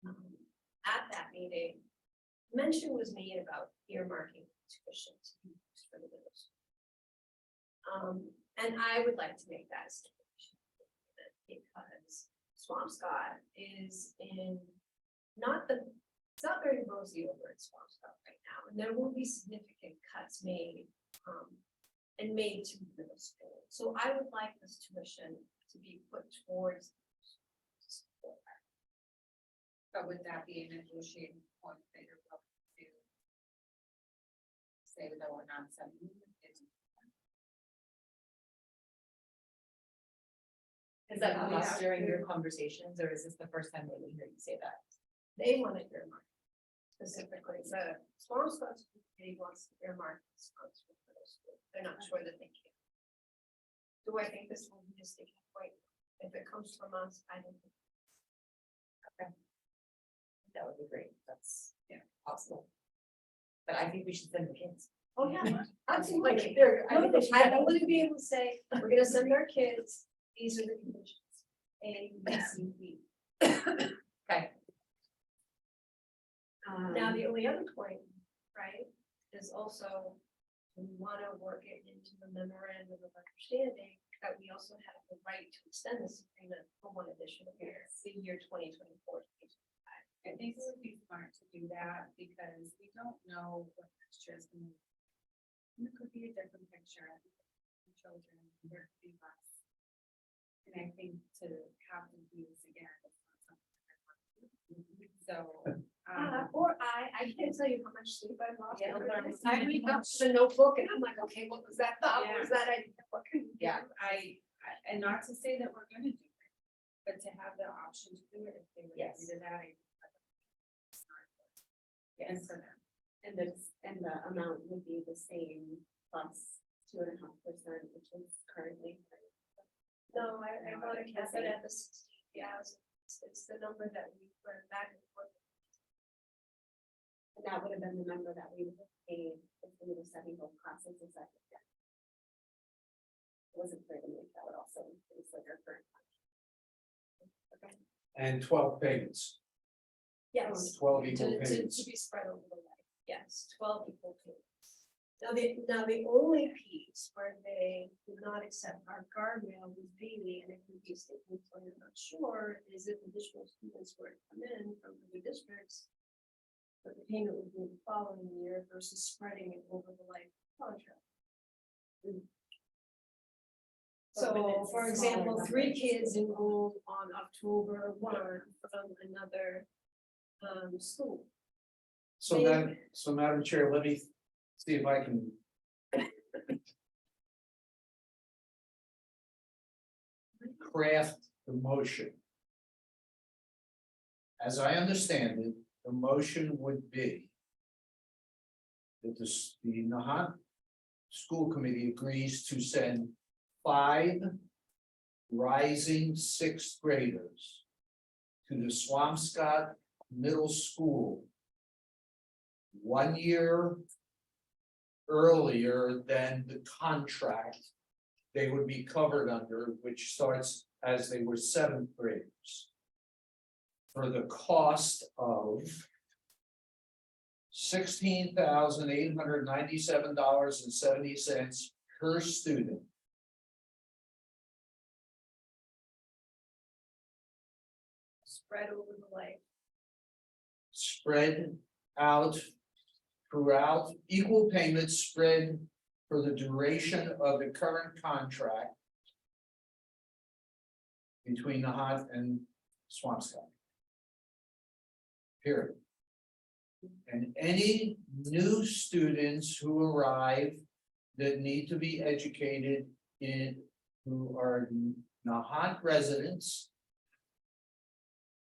at that meeting, mention was made about earmarking tuition to be used for the middle school. And I would like to make that a stipulation because Swampscott is in it's not very rosy over at Swampscott right now, and there will be significant cuts made and made to the middle school. So I would like this tuition to be put towards. But would that be a negotiating point that you're willing to say that we're not sending them? Is that come up during your conversations, or is this the first time that we hear you say that? They want to earmark specifically, the Swampscott committee wants to earmark this funds for middle school. They're not sure that they can. Do I think this will be a sticking point? If it comes from us, I don't think. Okay. That would be great, that's possible. But I think we should send the kids. Oh, yeah, absolutely. I wouldn't be able to say, we're gonna send our kids, these are the conditions. A, B, C, D. Okay. Now, the only other point, right, is also, we wanna work it into the memorandum of understanding that we also have the right to extend this agreement for one additional year, the year 2024. I think it would be smart to do that because we don't know what next year's gonna be. And it could be a different picture for children, there could be less. And I think to have them do this again, it's not something I want to do. So, Or I can't tell you how much sleep I lost. Yeah, over but this. I read up the notebook and I'm like, okay, what was that thought? What was Yeah. that idea? What can we do? Yeah. and not to say that we're gonna do it, but to have the option to do it if they would Yes. agree to that. And for them. And the amount would be the same plus 2.5%, which is currently. No, I want to cap it at the 60,000. It's the number that we went back and forth. And that would have been the number that we would have paid if we were setting both classes as that. It wasn't clear to me if that would also increase like our current. Okay. And 12 payments, Yes. 12 equal To payments. be spread over the life, yes, 12 equal payments. Now the only piece where they did not accept our guardrail was Bailey, and it could be statements when you're not sure, is if additional students were to come in from other districts. But the payment would be the following year versus spreading it over the life of the contract. But when So, it's a for smaller example, number. 3 kids enrolled on October 1 from another school. So Madam Chair, let me see if I can. Craft the motion. As I understand it, the motion would be that the Nahant School Committee agrees to send 5 rising 6th graders to the Swampscott Middle School 1 year earlier than the contract they would be covered under, which starts as they were 7th graders. for the cost of $16,897.70 per student. Spread over the life. Spread out throughout, equal payments spread for the duration of the current contract between Nahant and Swampscott. Period. And any new students who arrive that need to be educated in, who are Nahant residents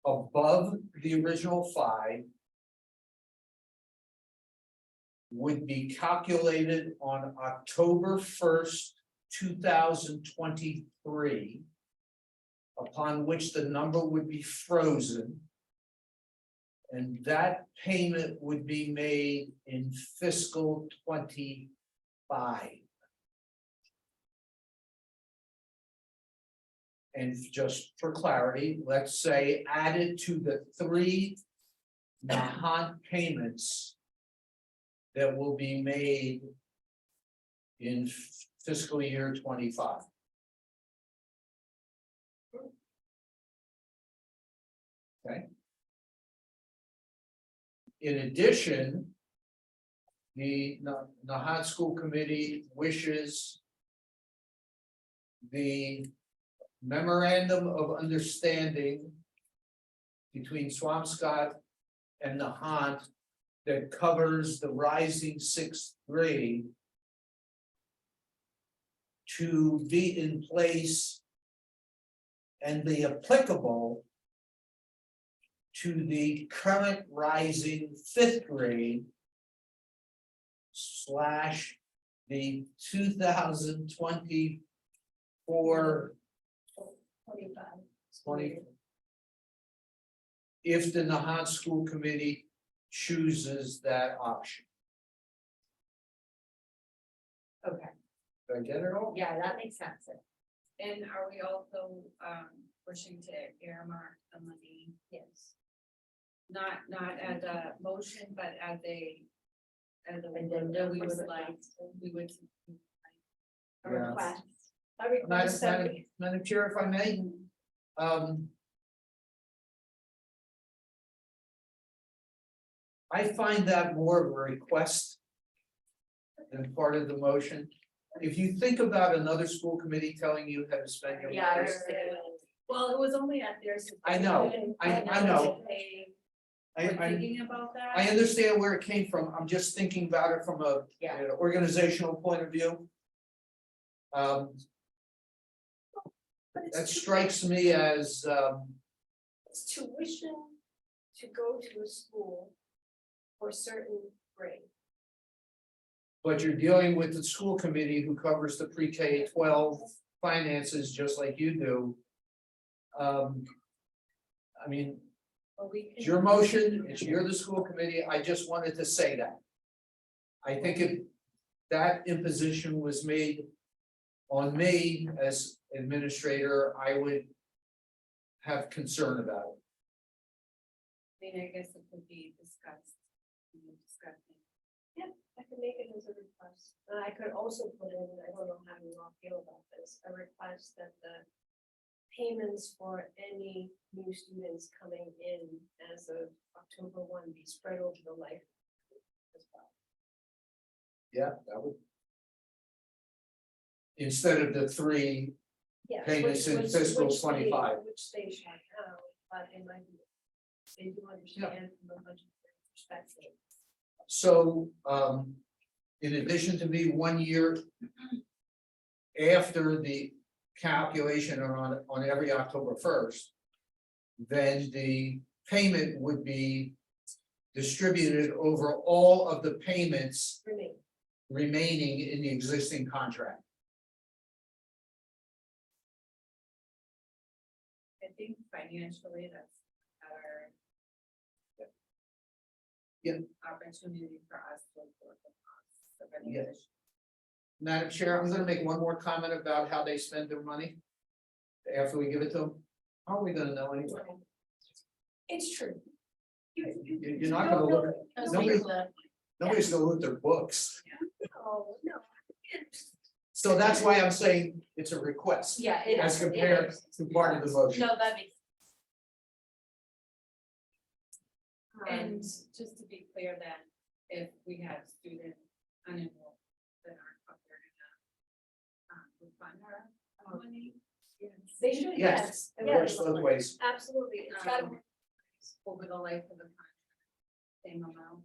above the original 5 would be calculated on October 1st, 2023, upon which the number would be frozen. And that payment would be made in fiscal 25. And just for clarity, let's say added to the 3 Nahant payments that will be made in fiscal year 25. Okay. In addition, the Nahant School Committee wishes the memorandum of understanding between Swampscott and Nahant that covers the rising 6th grade to be in place and be applicable to the current rising 5th grade / the 2024 20. If the Nahant School Committee chooses that option. Okay, Did I get it all? yeah, that makes sense. And are we also pushing to earmark the money? Yes. Not as a motion, but as a. As a Addendum we or would something. like, we would. A Yeah. request. A Madam, request that Madam, Madam Chair, if I may, I find that more of a request than part of the motion. If you think about another school committee telling you how to spend your Yeah, I money. understand. Well, it was only at their. I know, I know. They I, were I, thinking about that. I understand where it came from. I'm just thinking about it from a Yeah. an organizational point of view. But That it's strikes me as, it's tuition to go to a school for a certain grade. but you're dealing with the school committee who covers the pre-K 12 finances just like you do. I mean, But we it's can. your motion, you're the school committee, I just wanted to say that. I think if that imposition was made on me as administrator, I would have concern about it. I mean, I guess it could be discussed. Yeah, I could make it as a request. And I could also put in, I don't know how you all feel about this, a request that the payments for any new students coming in as of October 1 be spread over the life as well. Yeah, that would. Instead of the 3 Yes, payments in which- fiscal which they- 25. Which they shall have, but in my view, they do understand from a budgetary perspective. So, in addition to be 1 year after the calculation on every October 1st, then the payment would be distributed over all of the payments For me, remaining in the existing contract. I think financially, that's our. Yeah. Opportunity for us to afford the costs of any Yes. addition. Madam Chair, I'm gonna make one more comment about how they spend their money. After we give it to them, how are we gonna know anyway? It's true. You're not gonna look, That's nobody, what- nobody's gonna look at their books. No. So that's why I'm saying it's a request. Yeah, it As is. compared to part of the motion. No, that makes. And just to be clear that if we have students unenrolled that aren't covered in refund our money. They should, Yes, yes, it works both ways. absolutely. It's gotta work. Over the life of the contract, same amount.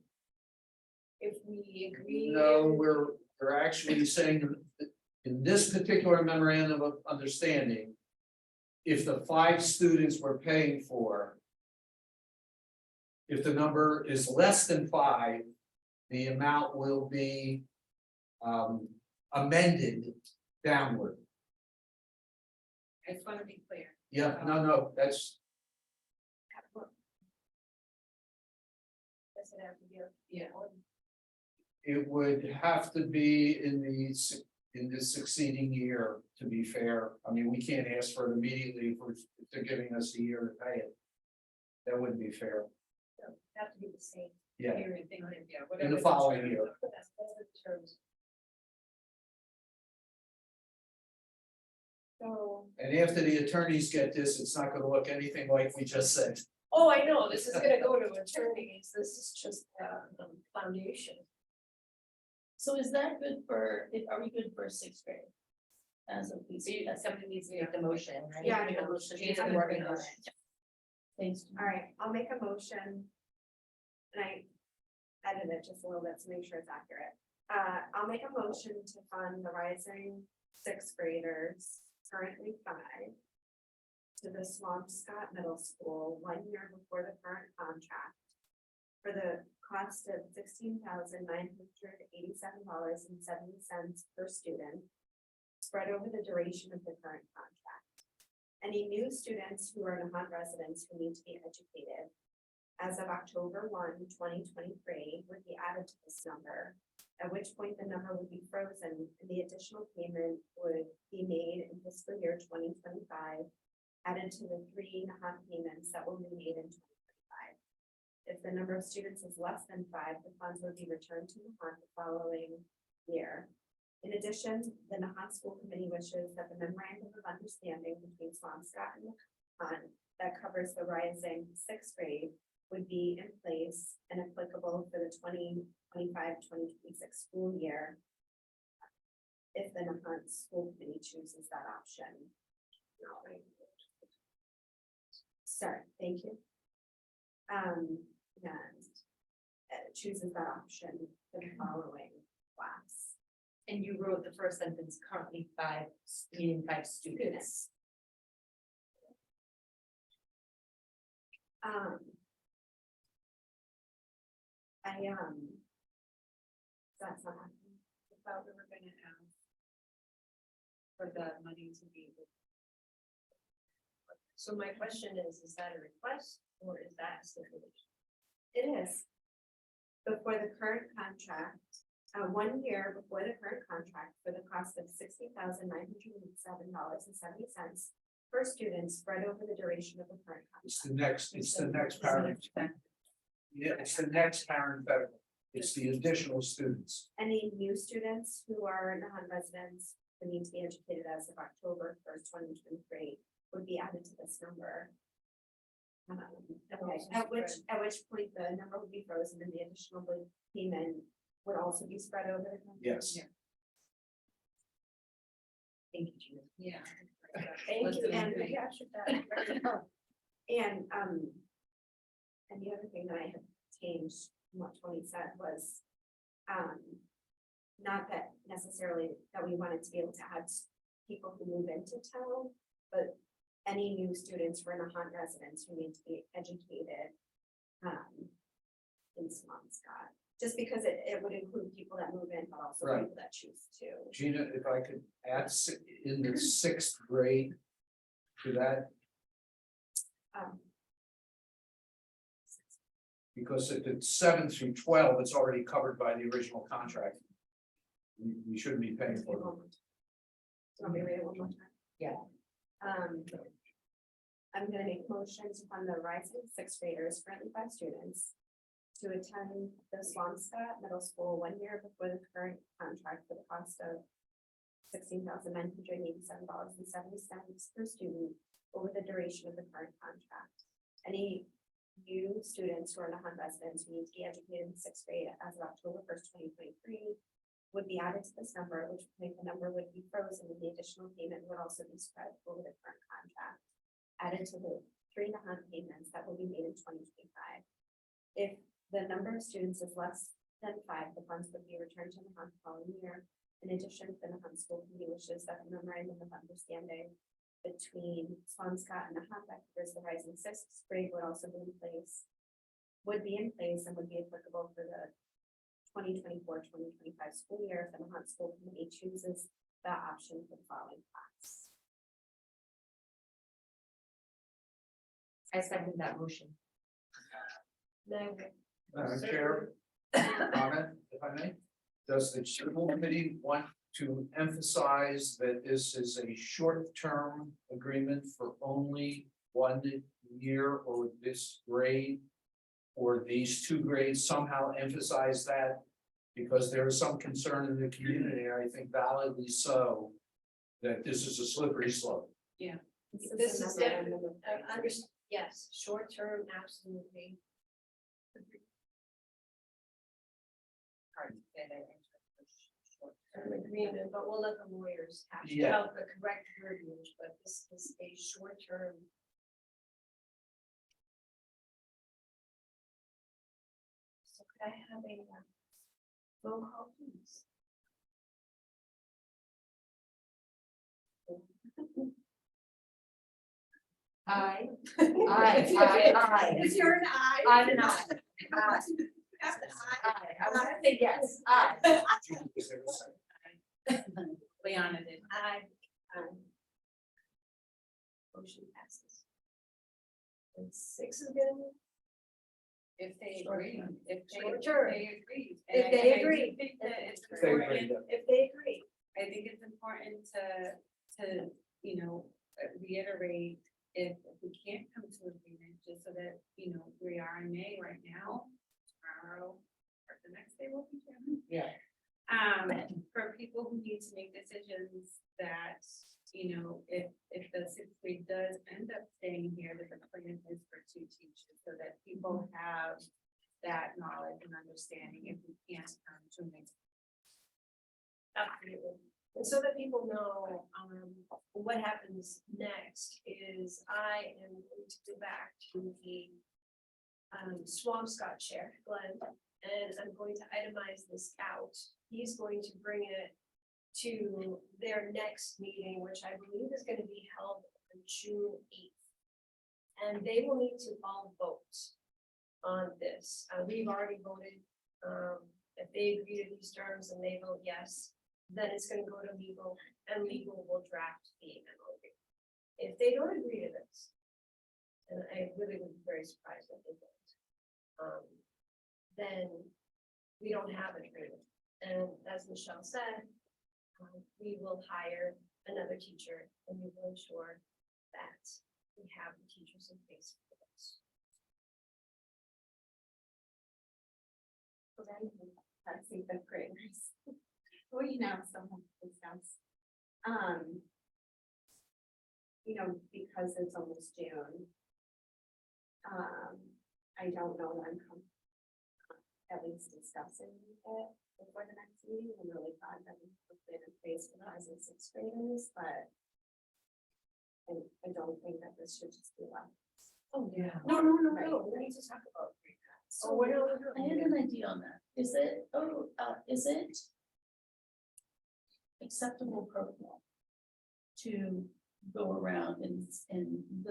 If we agree. No, we're actually saying that in this particular memorandum of understanding, if the 5 students we're paying for, if the number is less than 5, the amount will be amended downward. I just want to be clear. Yeah, no, that's, Does it have to be a- Yeah. it would have to be in the succeeding year, to be fair. I mean, we can't ask for it immediately if they're giving us a year to pay it. That wouldn't be fair. Have to be the same. Yeah, Period, thing like, yeah, in whatever the following year. That's the terms. So, And after the attorneys get this, it's not gonna look anything like we just said. oh, I know, this is gonna go to attorneys, this is just foundation. So is that good for, are we good for 6th grade? As of these, Somebody needs to make the motion, right? Yeah, I make a motion. She's I'm working working on on it. thanks. All right, I'll make a motion. And I edit it just a little bit to make sure it's accurate. I'll make a motion to fund the rising 6th graders, currently 5. To the Swampscott Middle School 1 year before the current contract. For the cost of $16,987.70 per student. Spread over the duration of the current contract. Any new students who are Nahant residents who need to be educated. As of October 1, 2023, would be added to this number. At which point the number would be frozen and the additional payment would be made in fiscal year 2025. Added to the 3 Nahant payments that will be made in 2025. If the number of students is less than 5, the funds would be returned to Nahant the following year. In addition, the Nahant School Committee wishes that the memorandum of understanding between Swampscott and Nahant that covers the rising 6th grade would be in place and applicable for the 2025-2026 school year. If the Nahant School Committee chooses that option. Sorry, thank you. And chooses that option for the following class. And you wrote the first sentence, currently 5, meaning 5 students. That's not happening. I thought we were gonna ask for the money to be. so my question is that a request or is that a stipulation? It is. Before the current contract, 1 year before the current contract for the cost of $60,987.70 per student spread over the duration of the current It's contract. the next parent. Yeah, it's the next parenthetical. It's the additional students. Any new students who are Nahant residents who need to be educated as of October 1st, 2023 would be added to this number. Okay, at which point the number would be frozen and the additional payment would also be spread over the. contract. Yes. Yeah. Thank you, Gina. Yeah. Thank you. And- You captured that. And the other thing that I had changed from what Tony said was, not that necessarily that we wanted to be able to add people who move into town, but any new students for Nahant residents who need to be educated, in Swampscott. Just because it would include people that move in, but also Right. people that choose to. Gina, if I could add in the 6th grade to that, Um, because if it's 7 through 12, it's already covered by the original contract. We shouldn't be paying for it. Want me to read it one more time? Yeah. I'm gonna make a motion to fund the rising sixth graders, currently 5 students, to attend the Swampscott Middle School 1 year before the current contract for the cost of $16,987.70 per student over the duration of the current contract. Any new students who are Nahant residents who need to be educated in 6th grade as of October 1st, 2023 would be added to this number, which would make the number would be frozen, and the additional payment would also be spread over the current contract, added to the 3 Nahant payments that will be made in 2025. If the number of students is less than 5, the funds would be returned to Nahant the following year. In addition, the Nahant School Committee wishes that the memorandum of understanding between Swampscott and Nahant that covers the rising 6th grade would also be in place, and would be applicable for the 2024-2025 school year if the Nahant School Committee chooses that option for the following class. I second that motion. Madam Chair, comment, if I may. Does the school committee want to emphasize that this is a short-term agreement for only 1 year, or would this grade or these 2 grades somehow emphasize that? Because there is some concern in the community, and I think validly so, that this is a slippery slope. This is definitely, yes, short term, absolutely. Hard to say that. An agreement, but we'll let the lawyers hash Yeah. out the correct verbiage, but this is a short term. So could I have a roll call, please? Aye. Is your an aye? I'm an aye. Have the aye. I was gonna say yes, aye. Is there a second? Leona did. Aye. Motion passes. And 6 is gonna. If they Short agree, term. if they, Short if term. they agree. If And I- they and I do agree. think that it's If they agree, important, yeah. If they agree. I think it's important to, you know, reiterate if we can't come to agreement, just so that, you know, we are in May right now, tomorrow, or the next day will be June. Yeah. For people who need to make decisions that, you know, if the 6th grade does end up staying here, that the plan is for 2 teachers, so that people have that knowledge and understanding if we can't come to an agreement. Absolutely. And so that people know, what happens next is I am going to go back to the Swampscott chair, Glenn, and I'm going to itemize this out. He's going to bring it to their next meeting, which I believe is going to be held on June 8th. And they will need to all vote on this. We've already voted. If they agree to these terms and they vote yes, then it's gonna go to legal, and legal will draft the MOU. If they don't agree to this, and I really would be very surprised if they don't, then we don't have an agreement. And as Michelle said, we will hire another teacher, and we will ensure that we have the teachers in place for this. So then, that's the 5th graders. Well, you know, someone discuss. You know, because it's almost June. I don't know that I'm at least discussing it before the next meeting. I'm really glad that we put it in place for the rising 6th graders, but I don't think that this should just be left. Oh, yeah. No, We need to talk about. So we're not. I had an idea on that. Is it acceptable protocol to go around and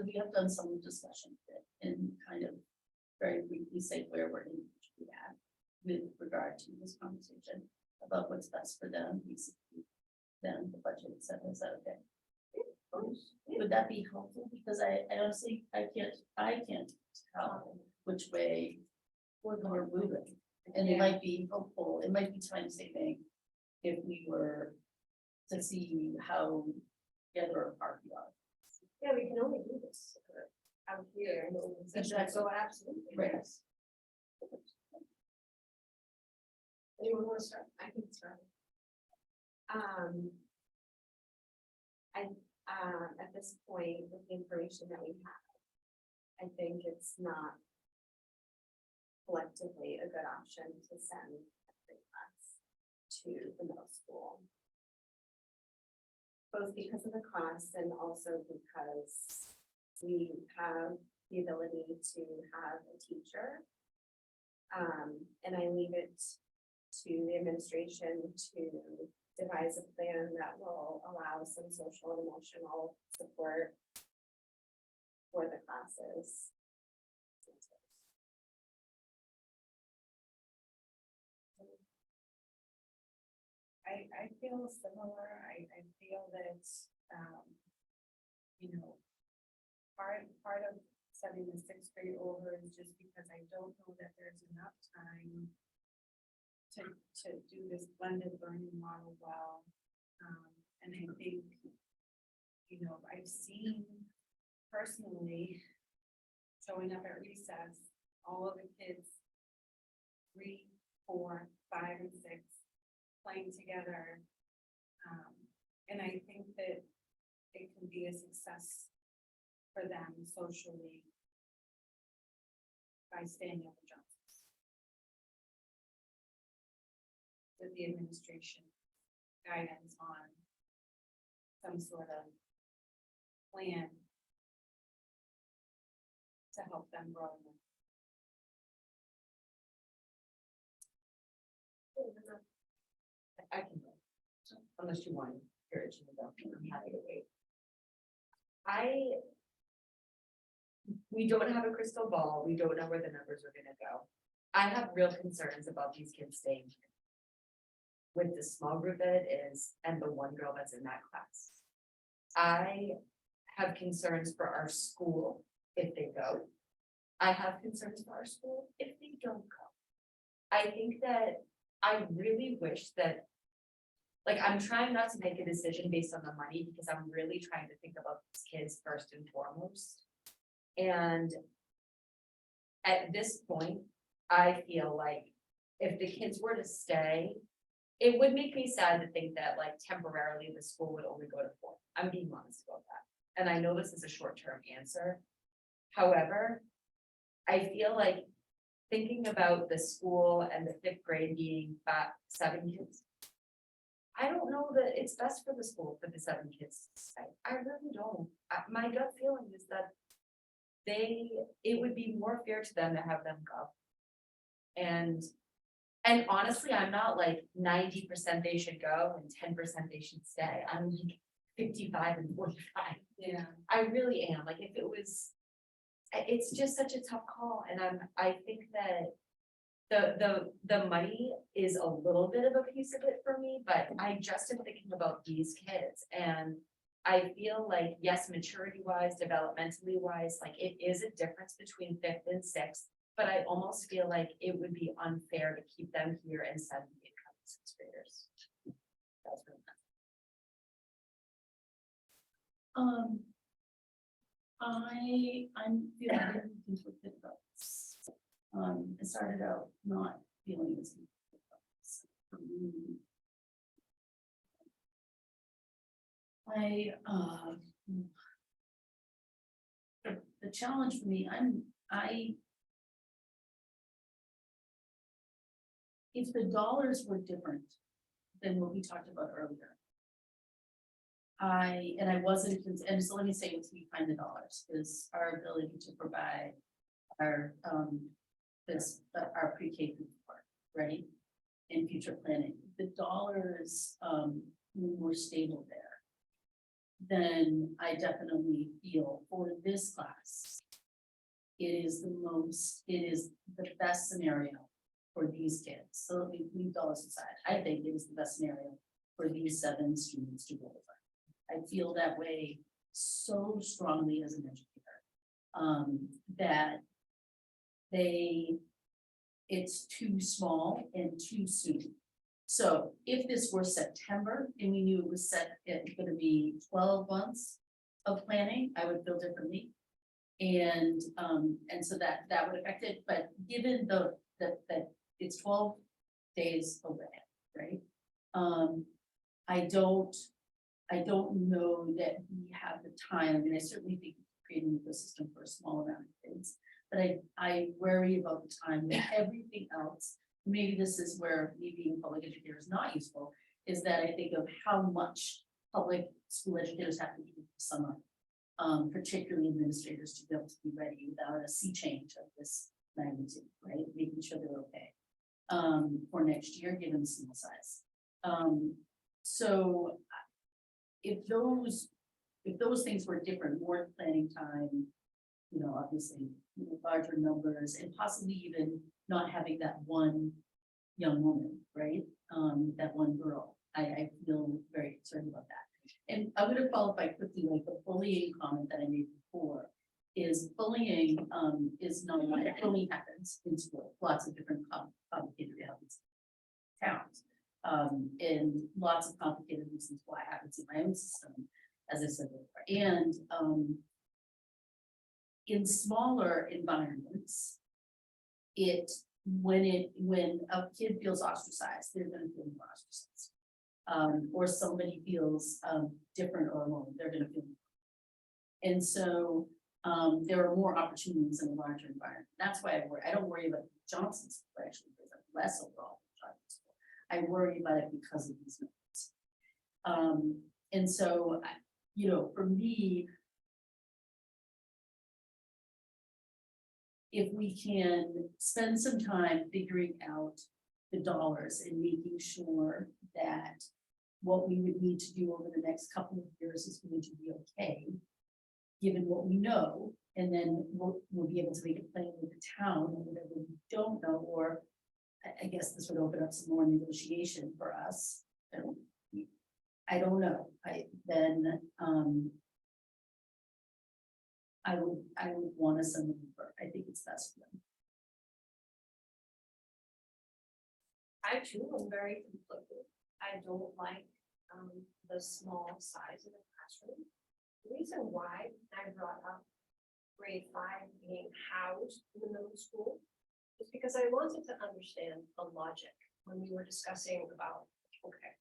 we have done some discussion of it and kind of very briefly say where we're in we have with regard to this conversation about what's best for them, basically, them, the budget, et cetera. Is that okay? Would that be helpful? Because I honestly, I can't tell which way we're moving. And it might be helpful, it might be time saving if we were to see how together apart we are. Yeah, we can only do this out here. So absolutely. Right. Anyone want to start? I can start. At this point, with the information that we have, I think it's not collectively a good option to send every class to the middle school. Both because of the cost and also because we have the ability to have a teacher. And I leave it to the administration to devise a plan that will allow some social and emotional support for the classes. I feel similar. I feel that, you know, part of setting the sixth grade over is just because I don't know that there's enough time to do this blended learning model well. And I think, you know, I've seen personally showing up at recess, all of the kids, 3, 4, 5, and 6, playing together. And I think that it can be a success for them socially by staying at the Johnsons. With the administration guidance on some sort of plan to help them grow. I can go, unless you want to hear it, I'm happy to wait. We don't have a crystal ball, we don't know where the numbers are gonna go. I have real concerns about these kids staying here. With the small group that it is, and the one girl that's in that class. I have concerns for our school if they go. I have concerns for our school if they don't go. I think that I really wish that, like, I'm trying not to make a decision based on the money because I'm really trying to think about these kids first and foremost. And at this point, I feel like if the kids were to stay, it would make me sad to think that like temporarily the school would only go to 4. I'm being honest about that. And I know this is a short-term answer. However, I feel like thinking about the school and the 5th grade being 7 kids. I don't know that it's best for the school for the 7 kids to stay. I really don't. My gut feeling is that it would be more fair to them to have them go. And honestly, I'm not like 90% they should go and 10% they should stay. I'm like 55 and 45. Yeah. I really am. Like if it was, it's just such a tough call. And I think that the money is a little bit of a piece of it for me, but I just am thinking about these kids. And I feel like, yes, maturity wise, developmentally wise, like it is a difference between 5th and 6th. But I almost feel like it would be unfair to keep them here and send the incoming 6th graders. That's really I'm feeling conflicted about this. I started out not feeling as conflicted about this. The challenge for me, if the dollars were different than what we talked about earlier. I wasn't, and so let me say what's behind the dollars is our ability to provide our our pre-K part, right? And future planning. The dollars were stable there. Then I definitely feel for this class, it is the best scenario for these kids. So let me leave dollars aside. I think it is the best scenario for these 7 students to go over. I feel that way so strongly as an educator, that it's too small and too soon. So if this were September and we knew it was set, it's gonna be 12 months, of planning, I would feel differently. And so that would affect it, but given that it's 12 days away, right? I don't know that we have the time. I mean, I certainly think creating an ecosystem for a small amount of kids, but I worry about the time with everything else. Maybe this is where me being a public educator is not useful, is that I think of how much public school educators have to do for summer, particularly administrators, to be able to be ready without a sea change of this magnitude, right? Making sure they're okay for next year, given the small size. So if those things were different, more planning time, you know, obviously, you know, larger numbers, and possibly even not having that one young woman, right? That one girl, I feel very concerned about that. And I would have followed by quickly, like the bullying comment that I made before, is bullying is not, it only happens in school, lots of different complicated realities. Towns, and lots of complicated reasons why it happens in my own system, as I said before. And in smaller environments, when a kid feels ostracized, they're gonna feel more ostracized. Or somebody feels different or alone, they're gonna feel. And so there are more opportunities in a larger environment. That's why I worry. I don't worry about Johnson's school, actually, because I'm less overall than Johnson's school. I worry about it because of these numbers. And so, you know, for me, if we can spend some time figuring out the dollars and making sure that what we would need to do over the next couple of years is going to be okay, given what we know, and then we'll be able to make a plan with the town or whatever we don't know, or I guess this would open up some more negotiation for us. I don't know. I would want to send them over. I think it's best for them. I too am very conflicted. I don't like the small size of the classroom. The reason why I brought up grade 5 being housed in the middle school is because I wanted to understand the logic when we were discussing about, okay,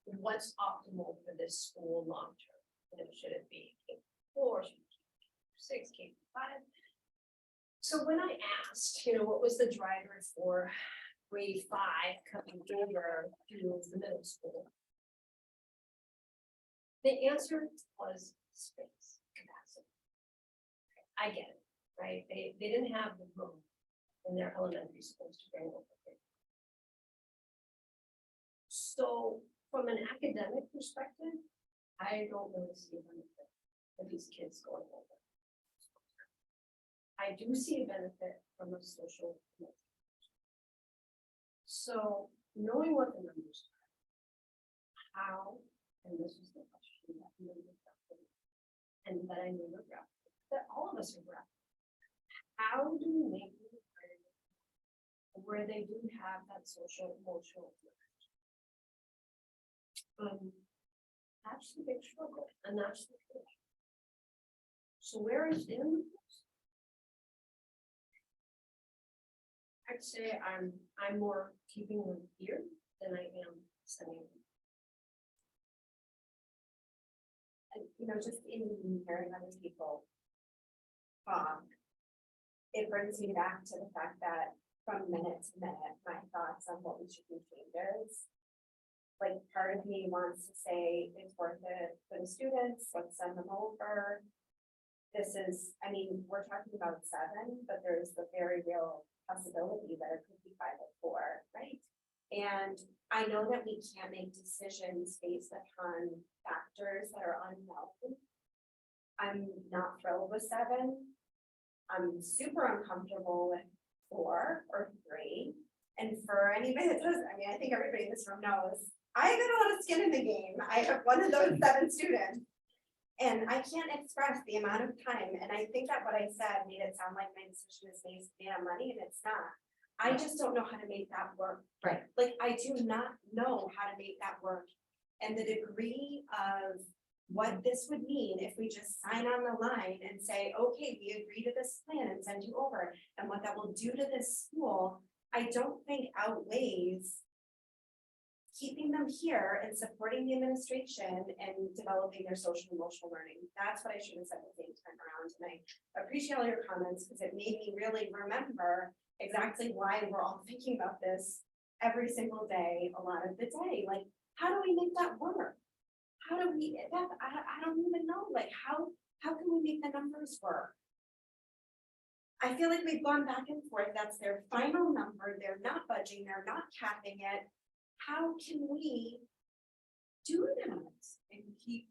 what's optimal for this school long term? You know, should it be K-4, should it be K-6, K-5? So when I asked, you know, what was the driver for grade 5 coming over to the middle school, the answer was space capacity. I get it, right? They didn't have the room in their elementary schools to bring over kids. So from an academic perspective, I don't really see a benefit of these kids going over. I do see a benefit from a social connection. So knowing what the numbers are, how, and this is the question that we and that I know we're grappling, that all of us are grappling. How do we make it where they do have that social emotional connection? That's the big struggle, and that's the question. So where is the numbers? I'd say I'm more keeping them here than I am sending them. And, you know, just in hearing other people talk, it brings me back to the fact that from minute to minute, my thoughts on what we should do changes. Like, part of me wants to say it's worth it for the students, let's send them over. This is, I mean, we're talking about 7, but there's the very real possibility that it could be 504, right? And I know that we can't make decisions based upon factors that are unknown. I'm not thrilled with 7. I'm super uncomfortable with 4 or 3. And for anybody that does, I mean, I think everybody in this room knows, I got a lot of skin in the game. I have one of those 7 students. And I can't express the amount of time. And I think that what I said made it sound like my decision is based on money, and it's not. I just don't know how to make that work. Right. Like, I do not know how to make that work. And the degree of what this would mean if we just sign on the line and say, okay, we agree to this plan and send you over, and what that will do to this school, I don't think outweighs keeping them here and supporting the administration and developing their social and emotional learning. That's what I should have said the same time around. And I appreciate all your comments because it made me really remember exactly why we're all thinking about this every single day, a lot of the day. Like, how do we make that work? How do we, I don't even know, like, how can we make the numbers work? I feel like we've gone back and forth. That's their final number. They're not budging, they're not capping it. How can we do that? And keep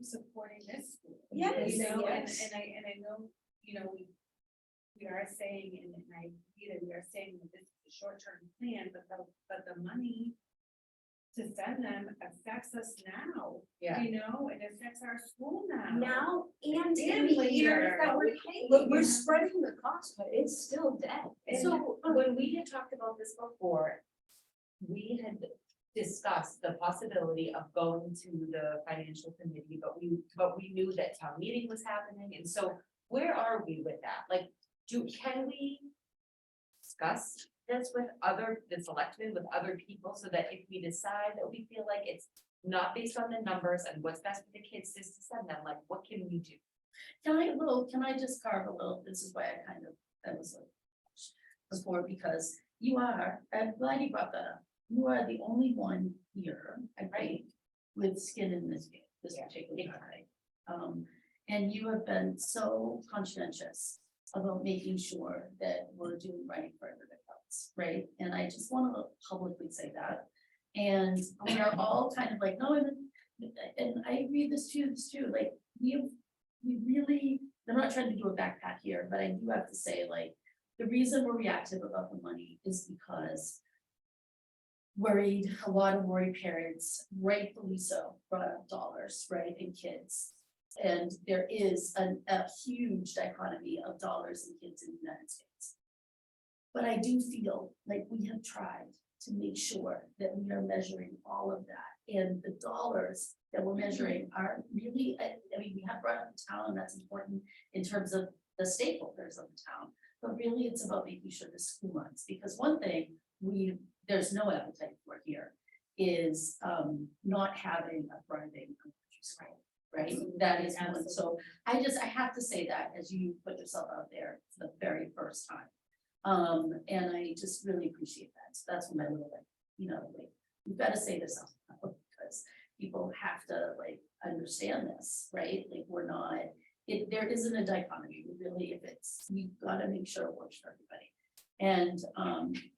supporting this school. Yes, You know, and yes. I know, you know, we are saying, and I, we are saying that this is a short-term plan, but the money to send them affects us now. Yeah. You know, it affects our school now. Now and in And the later. years that we're paying. But we're spreading the cost, but it's still dead. And- So when we had talked about this before, we had discussed the possibility of going to the financial committee, but we knew that town meeting was happening, and so where are we with that? Like, can we discuss this with the selectmen, with other people, so that if we decide that we feel like it's not based on the numbers and what's best for the kids, just to send them, like, what can we do? Can I just carve a little, this is why I was like, before, because I'm glad you brought that up. You are the only one here, I think, with skin in this game, this particular time. And you have been so conscientious about making sure that we're doing right for everybody else, right? And I just want to publicly say that. And we are all kind of like, no, and I agree this too, like, we really, I'm not trying to do a backpack here, but I do have to say, like, the reason we're reactive about the money is because a lot of worried parents, rightfully so, brought up dollars, right, and kids. And there is a huge dichotomy of dollars and kids in the United States. But I do feel like we have tried to make sure that we are measuring all of that. And the dollars that we're measuring are really, I mean, we have brought up the town, and that's important in terms of the stakeholders of the town. But really, it's about making sure the school runs, because one thing there's no appetite for here is not having a thriving elementary school, right? That is one. So I have to say that as you put yourself out there for the very first time. And I just really appreciate that. So that's what I would like, we've got to say this out loud, because people have to like understand this, right? Like, there isn't a dichotomy, really, we've got to make sure it works for everybody. And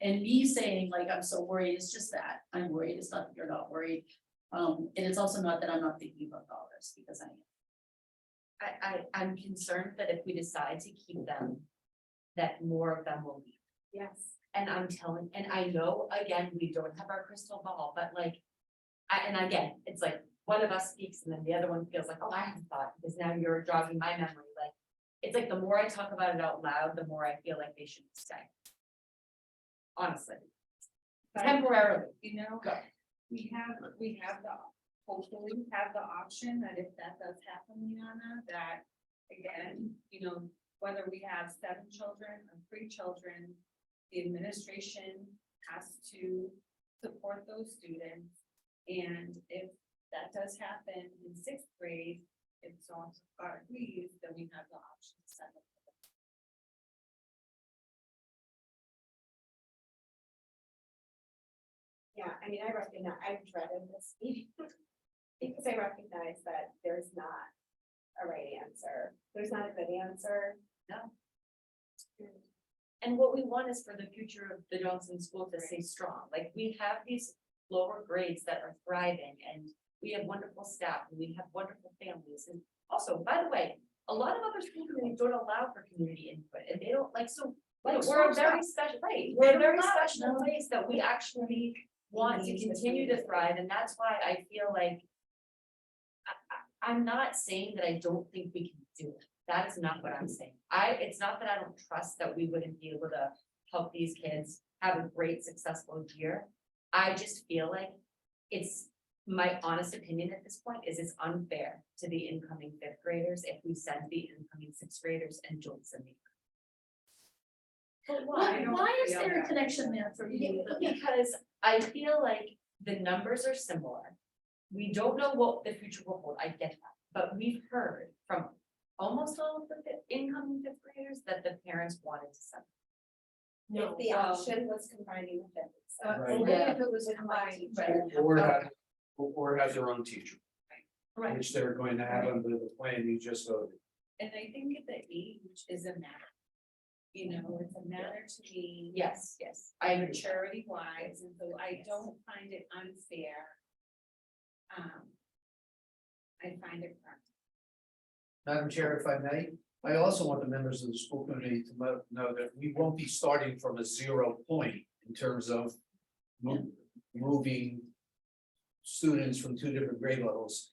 me saying like, I'm so worried, it's just that I'm worried. It's not that you're not worried. And it's also not that I'm not thinking about dollars, because I am. I'm concerned that if we decide to keep them, that more of them will leave. Yes. And and I know, again, we don't have our crystal ball, but like, and again, it's like, one of us speaks and then the other one feels like, oh, I haven't thought, because now you're jogging my memory, like, it's like the more I talk about it out loud, the more I feel like they should stay. Honestly. Temporarily. You know, Go. we have hopefully have the option that if that does happen, Liana, that again, you know, whether we have 7 children or 3 children, the administration has to support those students. And if that does happen in 6th grade, if so on so far agrees, then we have the option to send them. Yeah, I mean, I recognize, I've dreaded this meeting because I recognize that there's not a right answer. There's not a good answer. No. And what we want is for the future of the Johnson School to stay strong. Like, we have these lower grades that are thriving, and we have wonderful staff, and we have wonderful families. And also, by the way, a lot of other school communities don't allow for community input, and they don't like, so like, we're a very special, right? We're a very special place that we actually want to continue to thrive, and that's why I feel like I'm not saying that I don't think we can do it. That is not what I'm saying. It's not that I don't trust that we wouldn't be able to help these kids have a great, successful year. I just feel like it's My honest opinion at this point is it's unfair to the incoming fifth graders if we send the incoming sixth graders and don't send the. But Why is there a connection there for you? Because I feel like the numbers are similar. We don't know what the future will hold, I get that, but we've heard from almost all of the incoming fifth graders that the parents wanted to send. If the option was combining the fifth. Right. Only Yeah. if it was combined. Or have their own teacher, Right, which they're going to have under the plan you just voted. and I think at the age is a matter. You know, it's a matter to me. Yes, I agree. Maturity wise, and so I don't find it unfair. I find it correct. Madam Chair, if I may, I also want the members of the school committee to know that we won't be starting from a 0 point in terms of moving students from 2 different grade levels.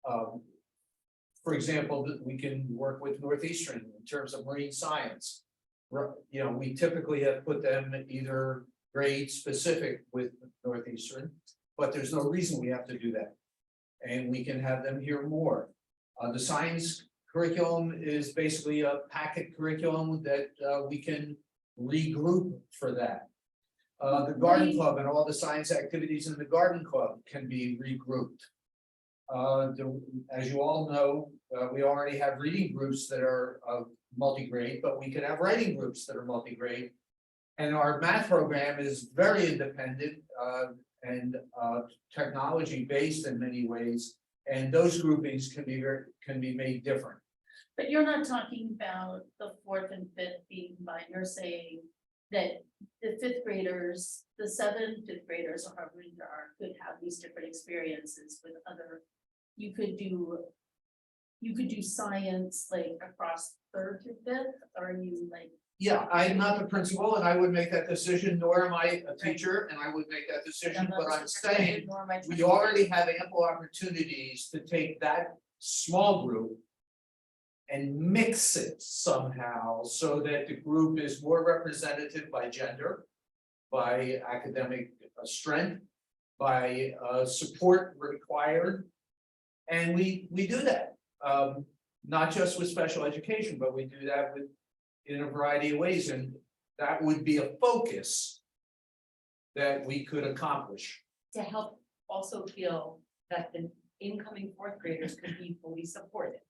For example, that we can work with Northeastern in terms of marine science. You know, we typically have put them either grade specific with Northeastern, but there's no reason we have to do that. And we can have them hear more. The science curriculum is basically a packet curriculum that we can regroup for that. The garden club and all the science activities in the garden club can be regrouped. As you all know, we already have reading groups that are multi-grade, but we could have writing groups that are multi-grade. And our math program is very independent and technology based in many ways. And those groupings can be made different. But you're not talking about the 4th and 5th being combined, you're saying that the 5th graders, the 7th, 5th graders, or however many there are, could have these different experiences with other. You could do science like across 3rd to 5th, or are you like? Yeah, I'm not the principal and I would make that decision, nor am I a teacher, and I would make that decision, but I'm saying we already have ample opportunities to take that small group and mix it somehow so that the group is more representative by gender, by academic strength, by support required. And we do that, not just with special education, but we do that with in a variety of ways, and that would be a focus that we could accomplish. To help also feel that the incoming 4th graders could be fully supported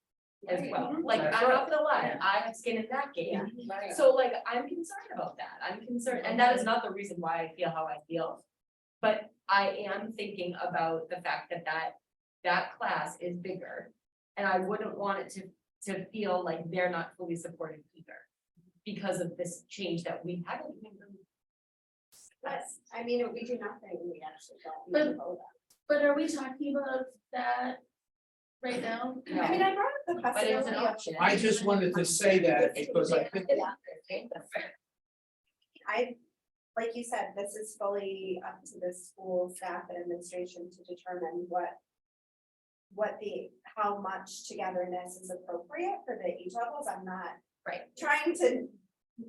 as well. Like, I'm not gonna lie, I have skin in that game. So like, I'm concerned about that. I'm concerned, and that is not the reason why I feel how I feel. But I am thinking about the fact that that class is bigger. And I wouldn't want it to feel like they're not fully supported either. Because of this change that we haven't even really. That's, I mean, if we do nothing, we actually don't. need to vote on But are we talking about that right now? it. I mean, I brought up the But it's an possibility of. option. I just wanted to say that because I think Like you said, this is fully up to the school staff and administration to determine how much togetherness is appropriate for the age levels. I'm not trying to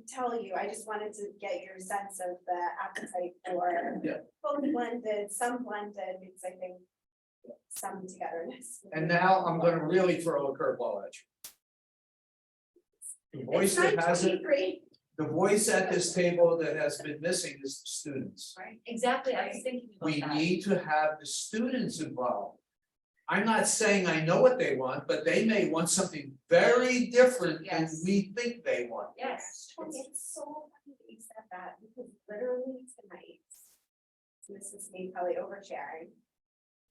tell you, I just wanted to get your sense of the appetite for fully blended, some blended, because I think some togetherness. and now I'm gonna really throw a curveball at you. The voice that hasn't, the voice at this table that has been missing is the students. Right, exactly, I was thinking about We that. need to have the students involved. I'm not saying I know what they want, but they may want something very different than Yes. we think they want. Yes. It's so funny that you said that, because literally tonight, this is me probably oversharing.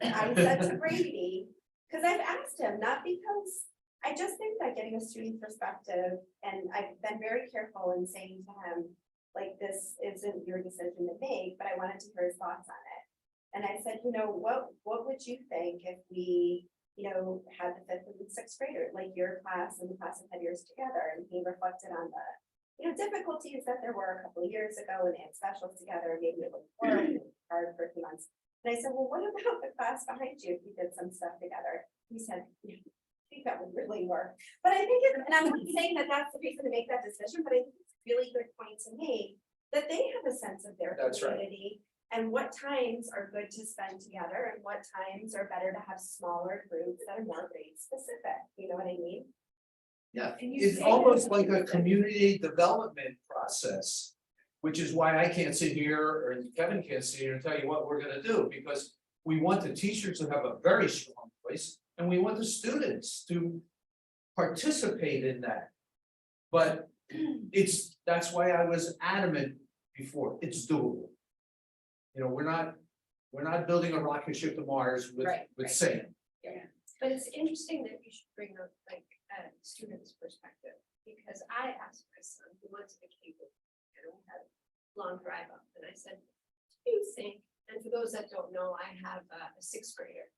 I said to Brady, because I've asked him, not because, I just think that getting a student perspective, and I've been very careful in saying to him, like, this isn't your decision to make, but I wanted to hear his thoughts on it. And I said, what would you think if we, had the 5th and the 6th grader, like your class and the class of 10 years together? And he reflected on the, difficulties that there were a couple of years ago when they had specials together, maybe it was hard for a few months. And I said, well, what about the class behind you if you did some stuff together? He said, I think that would really work. But I think, and I'm not saying that that's the reason to make that decision, but I think it's a really good point to make, that they have a sense of their That's right. community. And what times are good to spend together and what times are better to have smaller groups that are more grade specific, you know what I mean? Yeah, And you it's say almost that- like a community development process. Which is why I can't sit here, or Kevin can't sit here and tell you what we're gonna do, because we want the teachers to have a very strong voice. And we want the students to participate in that. But that's why I was adamant before, it's doable. You know, we're not building a rocket ship to Mars with Right. sand. But it's interesting that you should bring up like a student's perspective, because I asked my son, who went to the Cape, and we had a long drive up, and I said, do you think, and for those that don't know, I have a sixth grader.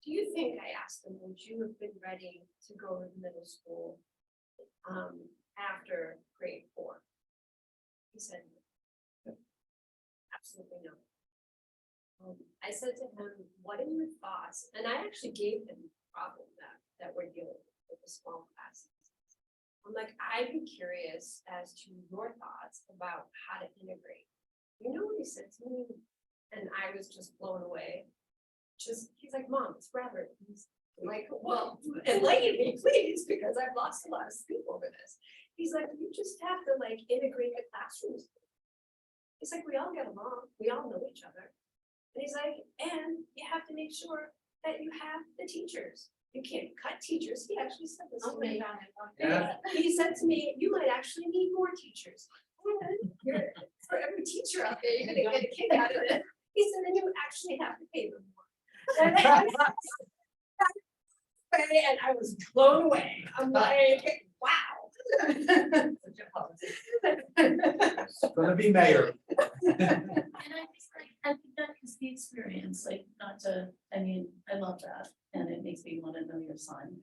Do you think, I asked him, would you have been ready to go to middle school after grade 4? He said, no. Absolutely no. I said to him, what are your thoughts? And I actually gave him the problem that we're dealing with the small classes. I'm like, I'd be curious as to your thoughts about how to integrate. You know what he said to me? And I was just blown away. He's like, Mom, it's rather easy. I'm like, well, enlighten me, please, because I've lost a lot of sleep over this. He's like, you just have to like integrate the classrooms. He's like, we all get along, we all know each other. And he's like, and you have to make sure that you have the teachers. You can't cut teachers. He actually said this to me. Yeah. He said to me, you might actually need more teachers. For every teacher out there, you're gonna get a kick out of it. He said, and you actually have to pay them more. And I was blown away. I'm like, wow. Gonna be mayor. I think that is the experience, like, not to, I mean, I love that, and it makes me want to know your son.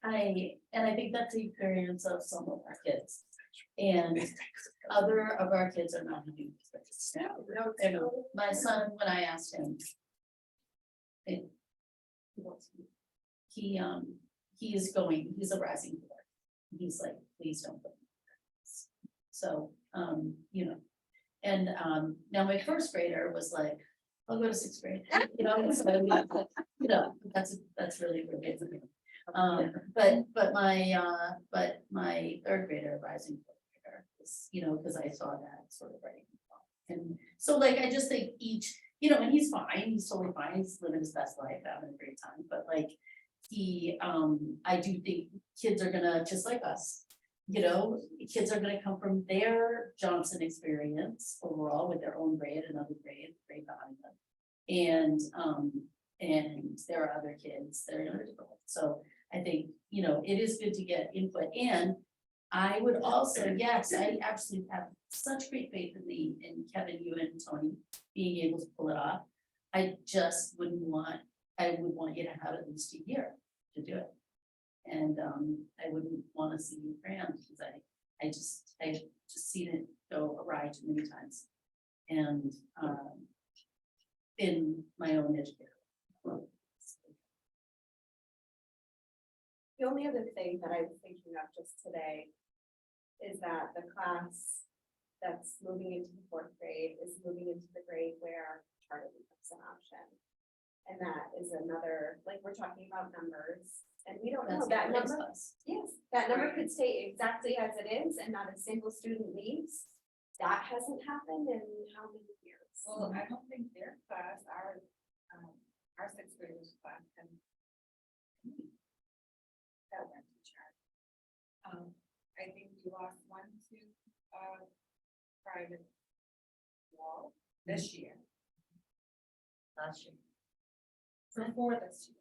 I think that's the experience of some of our kids. And other of our kids are not having this. My son, when I asked him. He's a rising board. He's like, please don't put me in this. So, you know. And now my first grader was like, I'll go to sixth grade, you know, so, you know, that's really amazing. But my third grader, rising grader, is, you know, because I saw that sort of writing. And so like, I just think each, you know, and he's fine, he's totally fine, he's living his best life, having a great time, but like, I do think kids are gonna, just like us, you know, kids are gonna come from their Johnson experience overall with their own grade, another grade behind them. And there are other kids that are gonna do it. So I think, you know, it is good to get input, and I would also, yes, I absolutely have such great faith in Kevin, you and Tony being able to pull it off. I just I would want you to have at least a year to do it. And I wouldn't want to see you crammed, because I just seen it go awry too many times. And in my own education. The only other thing that I was thinking of just today is that the class that's moving into the 4th grade is moving into the grade where charter becomes an option. And that is another, like, we're talking about numbers, and we don't know that number. Yes, that number could stay exactly as it is and not a single student leaves. That hasn't happened in how many years? Well, I don't think their class, our 6th graders class can. That went to charter. I think we lost 1 to private wall this year. Last year. For this year.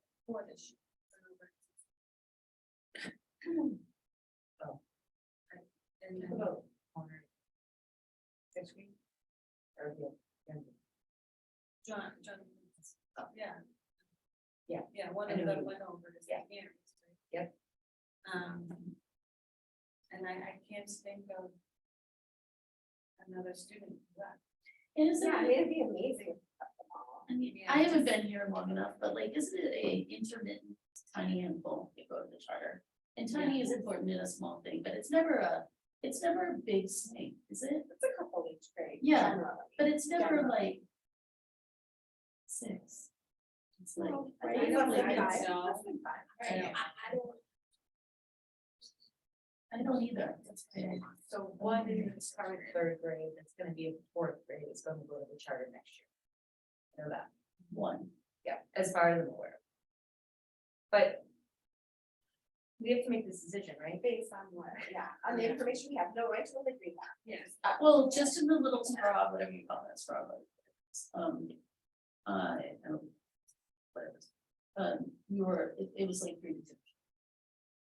Oh. And then. This week. John. Yeah. Yeah, one of them went over to St. Mary's. Right? Yep. And I can't think of another student left. And is Yeah, it, it'd be amazing. I mean, Yeah, I haven't been here long enough, but like, isn't it a intermittent tiny handful to go to the charter? And tiny is important in a small thing, but it's never a big swing, is it? It's a couple each grade. Yeah, generally. But it's never Generally. like, 6. It's like. Well, I right, think less like than it's- five, so- less than five. I know, I don't either. So one in this current third grade, that's gonna be a fourth grade, is gonna go to the charter next year. I know that, One. yeah, as far as I'm aware. But we have to make this decision, right? Based on what, yeah, on the information we have, no, I totally agree with that. Yes. Well, just in the little straw, whatever you call that straw. I don't. Whatever. We were, it was like 3 to 2.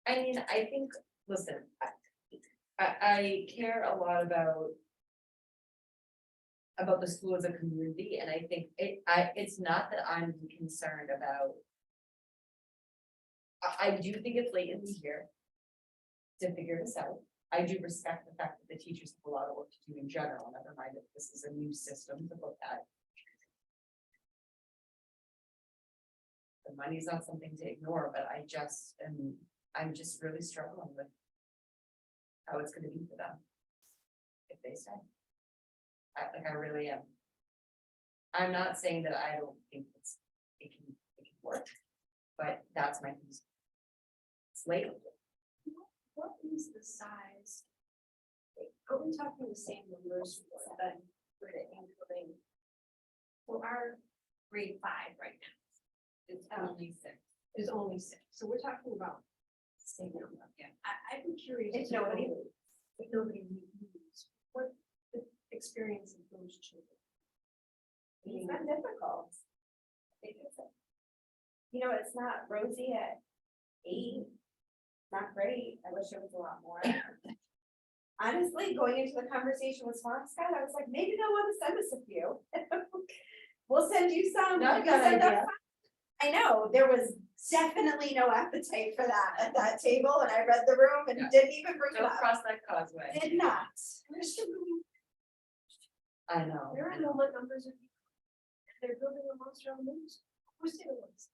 I mean, I think, listen, I care a lot about the school as a community, and I think it's not that I'm concerned about. I do think it's late in the year to figure this out. I do respect the fact that the teachers have a lot of work to do in general, never mind that this is a new system to look at. The money's not something to ignore, but I'm just really struggling with how it's gonna be for them if they stay. I really am. I'm not saying that I don't think it can work, but that's my concern. It's late. What is the size? Are we talking the same numbers that for the incoming? So our grade 5 right now It's only 6. is only 6, so we're talking about the same number. Yeah. I'd be curious. If to know nobody If nobody moves, what the experience of those children? It's not difficult. You know, it's not rosy at 8, not great, I wish it was a lot more. Honestly, going into the conversation with Swampscott, I was like, maybe they'll want to send us a few. We'll send you some. Not a You'll bad send us idea. some. I know, there was definitely no appetite for that at that table, and I read the room and didn't even bring it Don't up. cross that causeway. Did not. I know. There are no numbers of people. They're building a monster on the news. Who's the ones?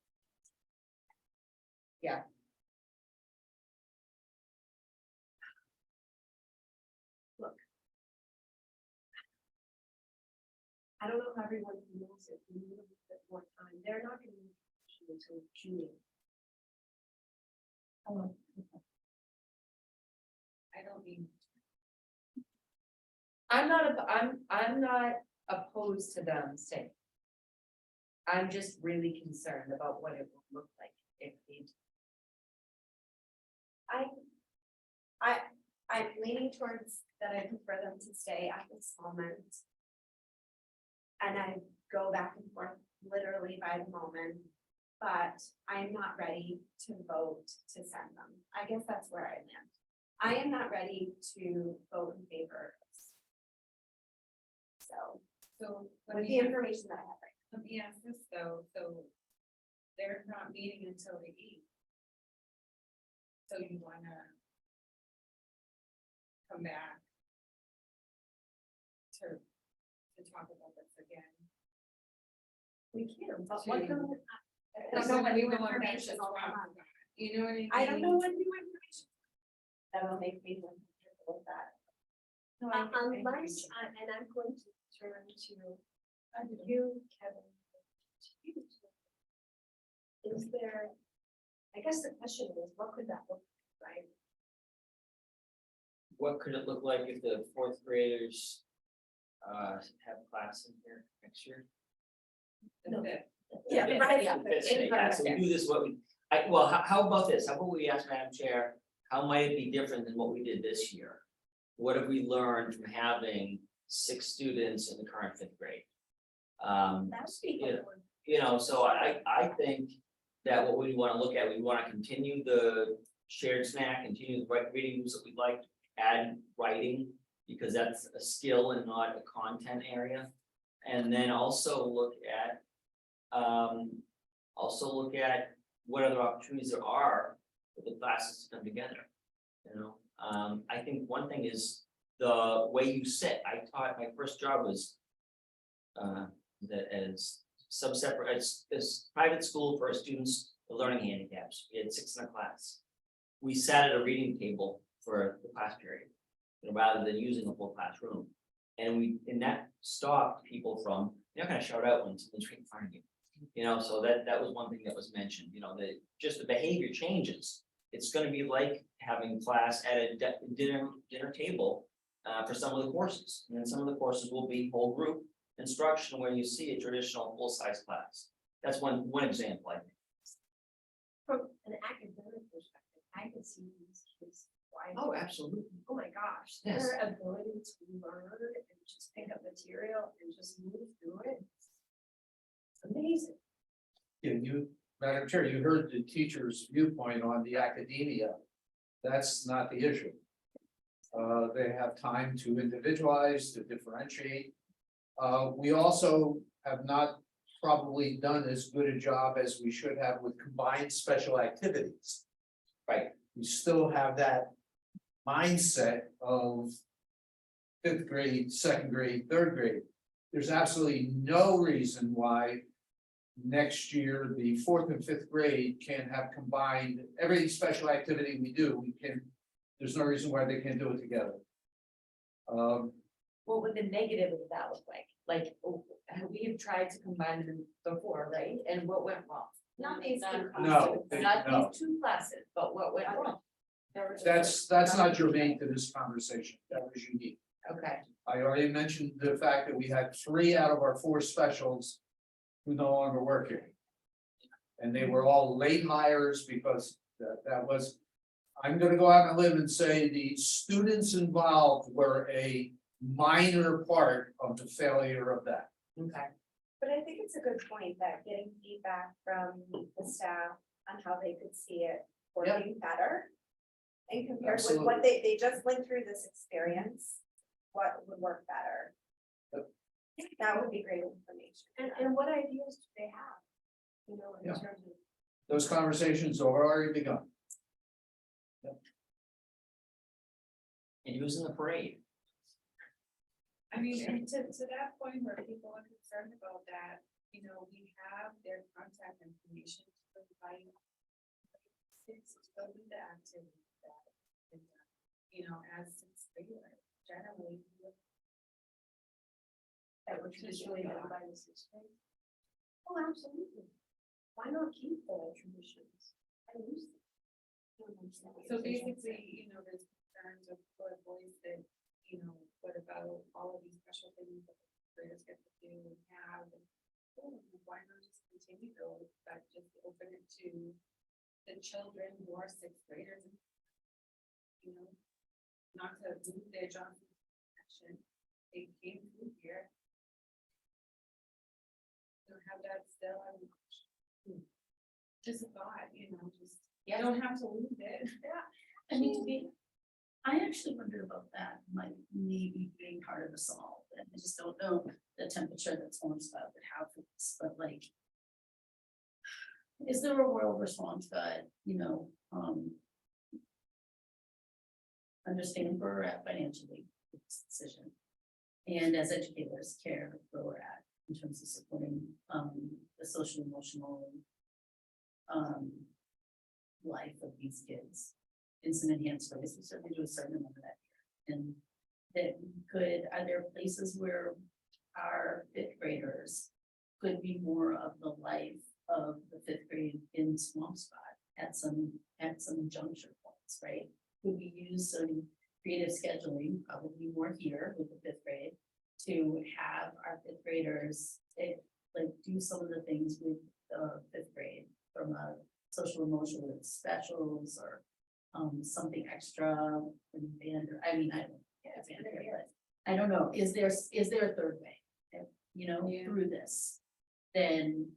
Yeah. I don't know how everyone knows it, we need a little bit more time, they're not gonna be until June. I don't mean. I'm not opposed to them staying. I'm just really concerned about what it will look like if they. I'm leaning towards that I prefer them to stay at this moment. And I go back and forth literally by the moment, but I'm not ready to vote to send them. I guess that's where I land. I am not ready to vote in favor of this. So, So with the information that I have right let me ask this though, so they're not meeting until the 8th. So you wanna come back to talk about this again? We can, but To- what can? I don't know what new information will come on. You know what I mean? I don't know what new information. That'll make me uncomfortable with that. No, I agree. Unless, and I'm going to turn to you, Kevin. to you two. Is there, I guess the question is, what could that look like, right? What could it look like if the 4th graders have class in here next year? The 5th. Yeah, right, yeah. Yeah, so we do this, how about this, how about we ask Madam Chair, how might it be different than what we did this year? What have we learned from having 6 students in the current 5th grade? That would be Yeah. helpful. So I think that what we wanna look at, we wanna continue the shared snack, continue the reading groups that we like, add writing, because that's a skill and not a content area. And then also look at what other opportunities there are for the classes to come together. I think one thing is the way you sit. I taught, my first job was that as sub-separate, as private school for students with learning handicaps. We had 6 in a class. We sat at a reading table for the class period, rather than using a full classroom. And that stopped people from, you're not gonna shout out when someone's right in front of you. You know, so that was one thing that was mentioned, you know, that just the behavior changes. It's gonna be like having class at a dinner table for some of the courses. And then some of the courses will be whole group instruction where you see a traditional full-size class. That's one example, I think. From an academic perspective, I could see these kids. Oh, absolutely. Oh my gosh, Yes. their ability to learn and just pick up material and just move through it. It's amazing. Yeah, Madam Chair, you heard the teacher's viewpoint on the academia. That's not the issue. They have time to individualize, to differentiate. We also have not probably done as good a job as we should have with combined special activities. Right. We still have that mindset of fifth grade, second grade, third grade. There's absolutely no reason why next year, the fourth and fifth grade can have combined every special activity we do, there's no reason why they can't do it together. What would the negative of that look like? Like, we have tried to combine them before, right? And what went wrong? Not these two No, classes. Not no. these two classes, but what went wrong? That's not germane to this conversation, that was unique. Okay, I already mentioned the fact that we had 3 out of our 4 specials who no longer work here. And they were all late hires because that was, I'm gonna go out on a limb and say the students involved were a minor part of the failure of that. okay. But I think it's a good point that getting feedback from the staff on how they could see it working better. And compared with what they just went through this experience, what would work better? That would be great information. And what ideas do they have? You know, in Yeah. terms of. Those conversations are already begun. And he was in the parade. I mean, and to that point where people are concerned about that, you know, we have their contact information to provide. It's go do the activity that, and, you know, as sixth grader, generally. That would traditionally done by the sixth grade. Oh, absolutely. Why not keep the traditions? I use them. I don't understand what So you're saying. basically, you know, there's concerns of for boys that, you know, what about all of these special things that graders get to do and have? And why not just continue those, but just open it to the children who are sixth graders? You know, not to lose their Johnson connection. They came through here. You know, have that still, just a thought, you know, just, you don't have to lose it. Yeah, I mean, I actually wondered about that, like maybe being part of the solve, and I just don't know the temperature that Swampscott would have for this, but like. Is there a world where Swampscott, you know, understand where we're at financially with this decision? And as educators care where we're at in terms of supporting the social emotional life of these kids. It's an enhanced ways, we certainly do a certain amount of that here. And that are there places where our fifth graders could be more of the life of the fifth grade in Swampscott at some juncture points, right? Could we use some creative scheduling, probably more here with the fifth grade, to have our fifth graders like do some of the things with the fifth grade from a social emotional specials or something extra in band, or I mean, I don't but I don't know, is there a third way? You know, through this, then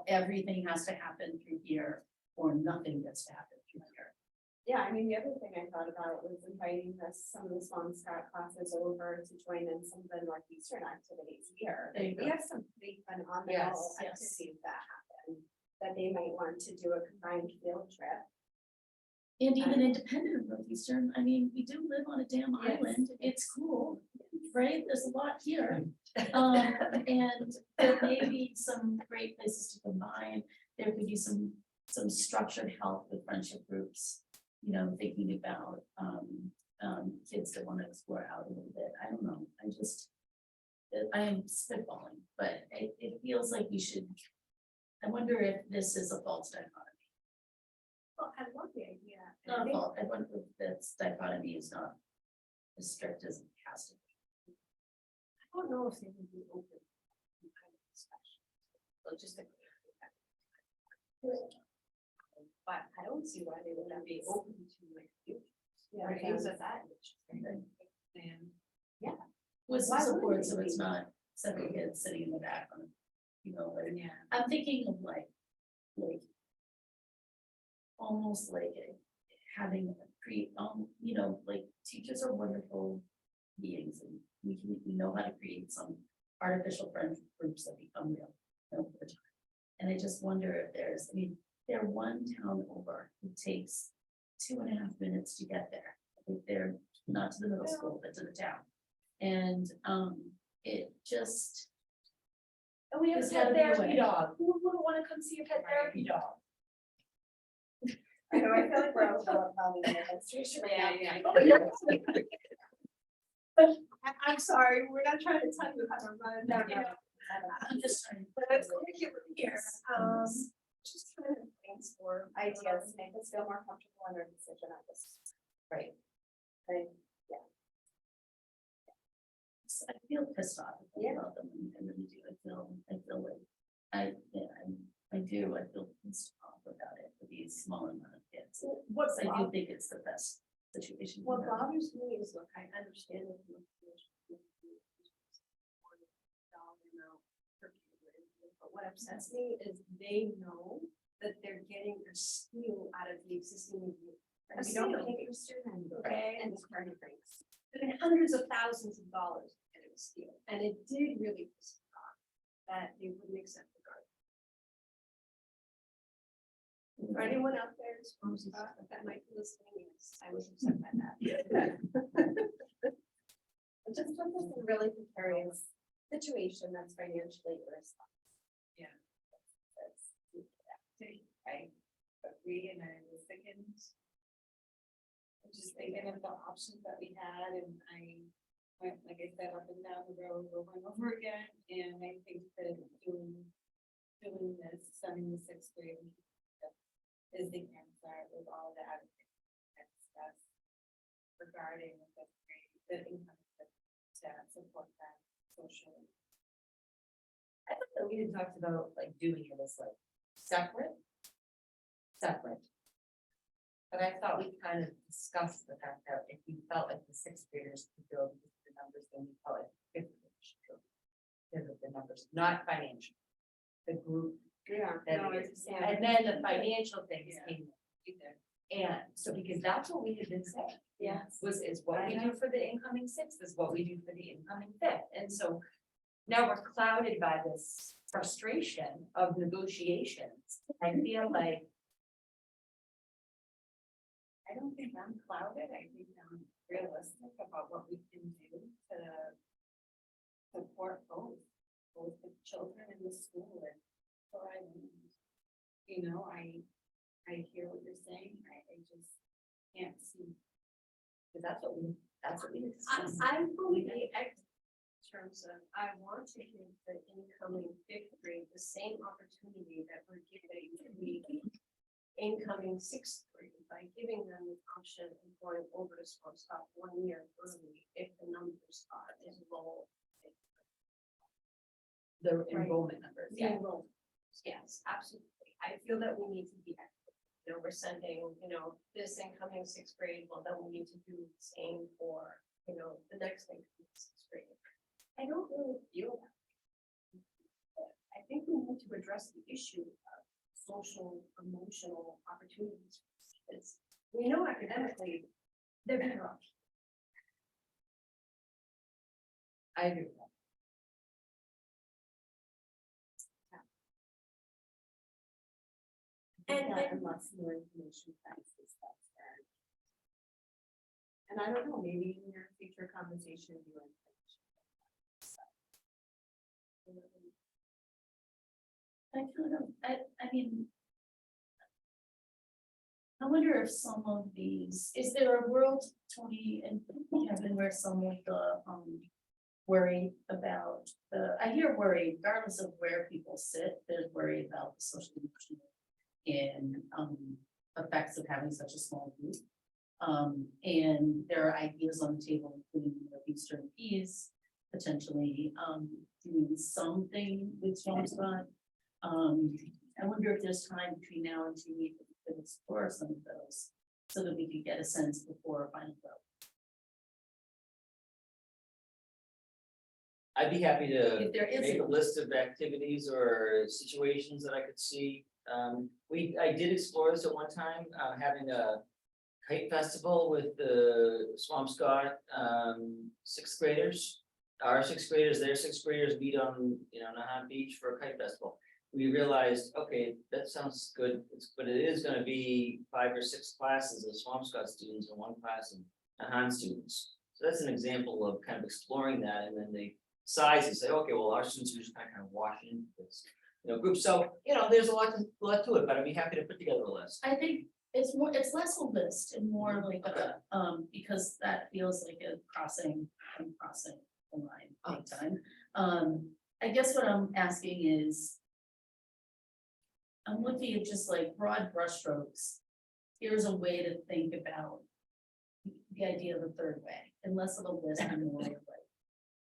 everything has to happen through here or nothing gets to happen through here. Yeah, I mean, the other thing I thought about was inviting some of the Swampscott classes over to join in some of the Northeastern activities here. There you We go. have some pretty phenomenal Yes, yes. activities that happen, that they might want to do a combined field trip. And even independent of Northeastern, I mean, we do live on a damn Yes. island, it's cool, right? There's a lot here. And there may be some great places to combine, there could be some structured help with friendship groups. You know, thinking about kids that want to explore out a little bit, I don't know, I am spitballing, but it feels like we should I wonder if this is a false dichotomy. Well, I love the idea. and I Not a think- fault, I wonder if this dichotomy is not as strict as it has to be. I don't know if they would be open. to kind of discussion. Logistically. But I don't see why they wouldn't be open to like. Or things of that. nature. And, yeah. With some Why wouldn't support, they so it's be? not 7 kids sitting in the back on, you know, like, Yeah. I'm thinking of like. Almost like having a you know, like teachers are wonderful beings and we know how to create some artificial friend groups that become real. Over time. And I just wonder if there's, I mean, they're one town over, it takes 2.5 minutes to get there. I think they're not to the middle school, but to the town. And it just. And we have a There's gotta pet be a therapy way. dog. Who wouldn't wanna come see a pet therapy dog? I know, I feel like we're all about the administration right now. I'm sorry, we're not trying to tell you how to run. No, you know, I'm just trying. But it's curriculum here, just trying to brainstorm Ideas, make us feel more comfortable in our decision on this. Right. Right, I feel pissed off Yeah. about them, I really do, I feel like, I do, I feel pissed off about it for these small amount of kids. What's I do think it's the best situation. for What them. bothers me is, look, I understand that. But what upsets me is they know that they're getting a steal out of the existing. review. and we don't take it for student, Okay. and it's party drinks. Spending hundreds of thousands of dollars getting a steal, and it did really piss me off that they wouldn't accept the garden. For anyone out there who's that might be listening, yes, I was upset by that. It just puts us in a really precarious situation that's financially irresponsible. Yeah. I agree, and I was thinking. I'm just thinking of the options that we had, and I went, like I said, up and down the road over and over again, and I think that doing this, 7th to 6th grade is the answer with all that stuff regarding the 5th grade, the income to support that socially. I thought that we had talked about like doing it as like separate. But I thought we kind of discussed the fact that if you felt like the 6th graders could go with the numbers, then we felt like 5th graders should go. Because of the numbers, not financial. The group. Yeah. that no, it it's- is. And then the financial things came. And so because that's what we had been saying. Yes. Is what we do for the incoming 6th is what we do for the incoming 5th. And so now we're clouded by this frustration of negotiations. I feel like. I don't think I'm clouded, I think I'm realistic about what we can do to support both the children in the school and for I you know, I hear what you're saying, I just can't see. Because that's what we discussed. I'm fully in terms of, I want to give the incoming 5th grade the same opportunity that we're giving the incoming 6th grade by giving them the option of going over to school stop 1 year early if the numbers are as low. The enrollment numbers, yeah. Yes, absolutely. I feel that we need to be, you know, we're sending, you know, this incoming 6th grade, well, then we need to do the same for, you know, the next incoming 6th grade. I don't really feel that. I think we need to address the issue of social, emotional opportunities. It's, we know academically, they're better off. I agree with that. And unless more information finds this stuff there. And I don't know, maybe in your future conversation, you and. I kind of, I mean. I wonder if some of these, is there a world, Tony and Kevin, where some of the worry about I hear worry regardless of where people sit, there's worry about the social emotional and effects of having such a small group. And there are ideas on the table, including Eastern Peas, potentially doing something with Swampscott. I wonder if there's time between now and 2 weeks to explore some of those so that we could get a sense before a final vote. I'd be happy to If there is make a a- list of activities or situations that I could see. I did explore this at one time, having a kite festival with the Swampscott, sixth graders. Our sixth graders, their sixth graders meet on, Nahant Beach for a kite festival. We realized, okay, that sounds good, but it is gonna be 5 or 6 classes of Swampscott students and 1 class of Nahant students. So that's an example of kind of exploring that, and then they size and say, okay, well, our students are just kind of washing into this, group. So, there's a lot to it, but I'd be happy to put together a list. I think it's less a list and more like because that feels like a crossing the line big time. I guess what I'm asking is, I'm looking at just like broad brushstrokes. Here's a way to think about the idea of a third way, and less of a list and more like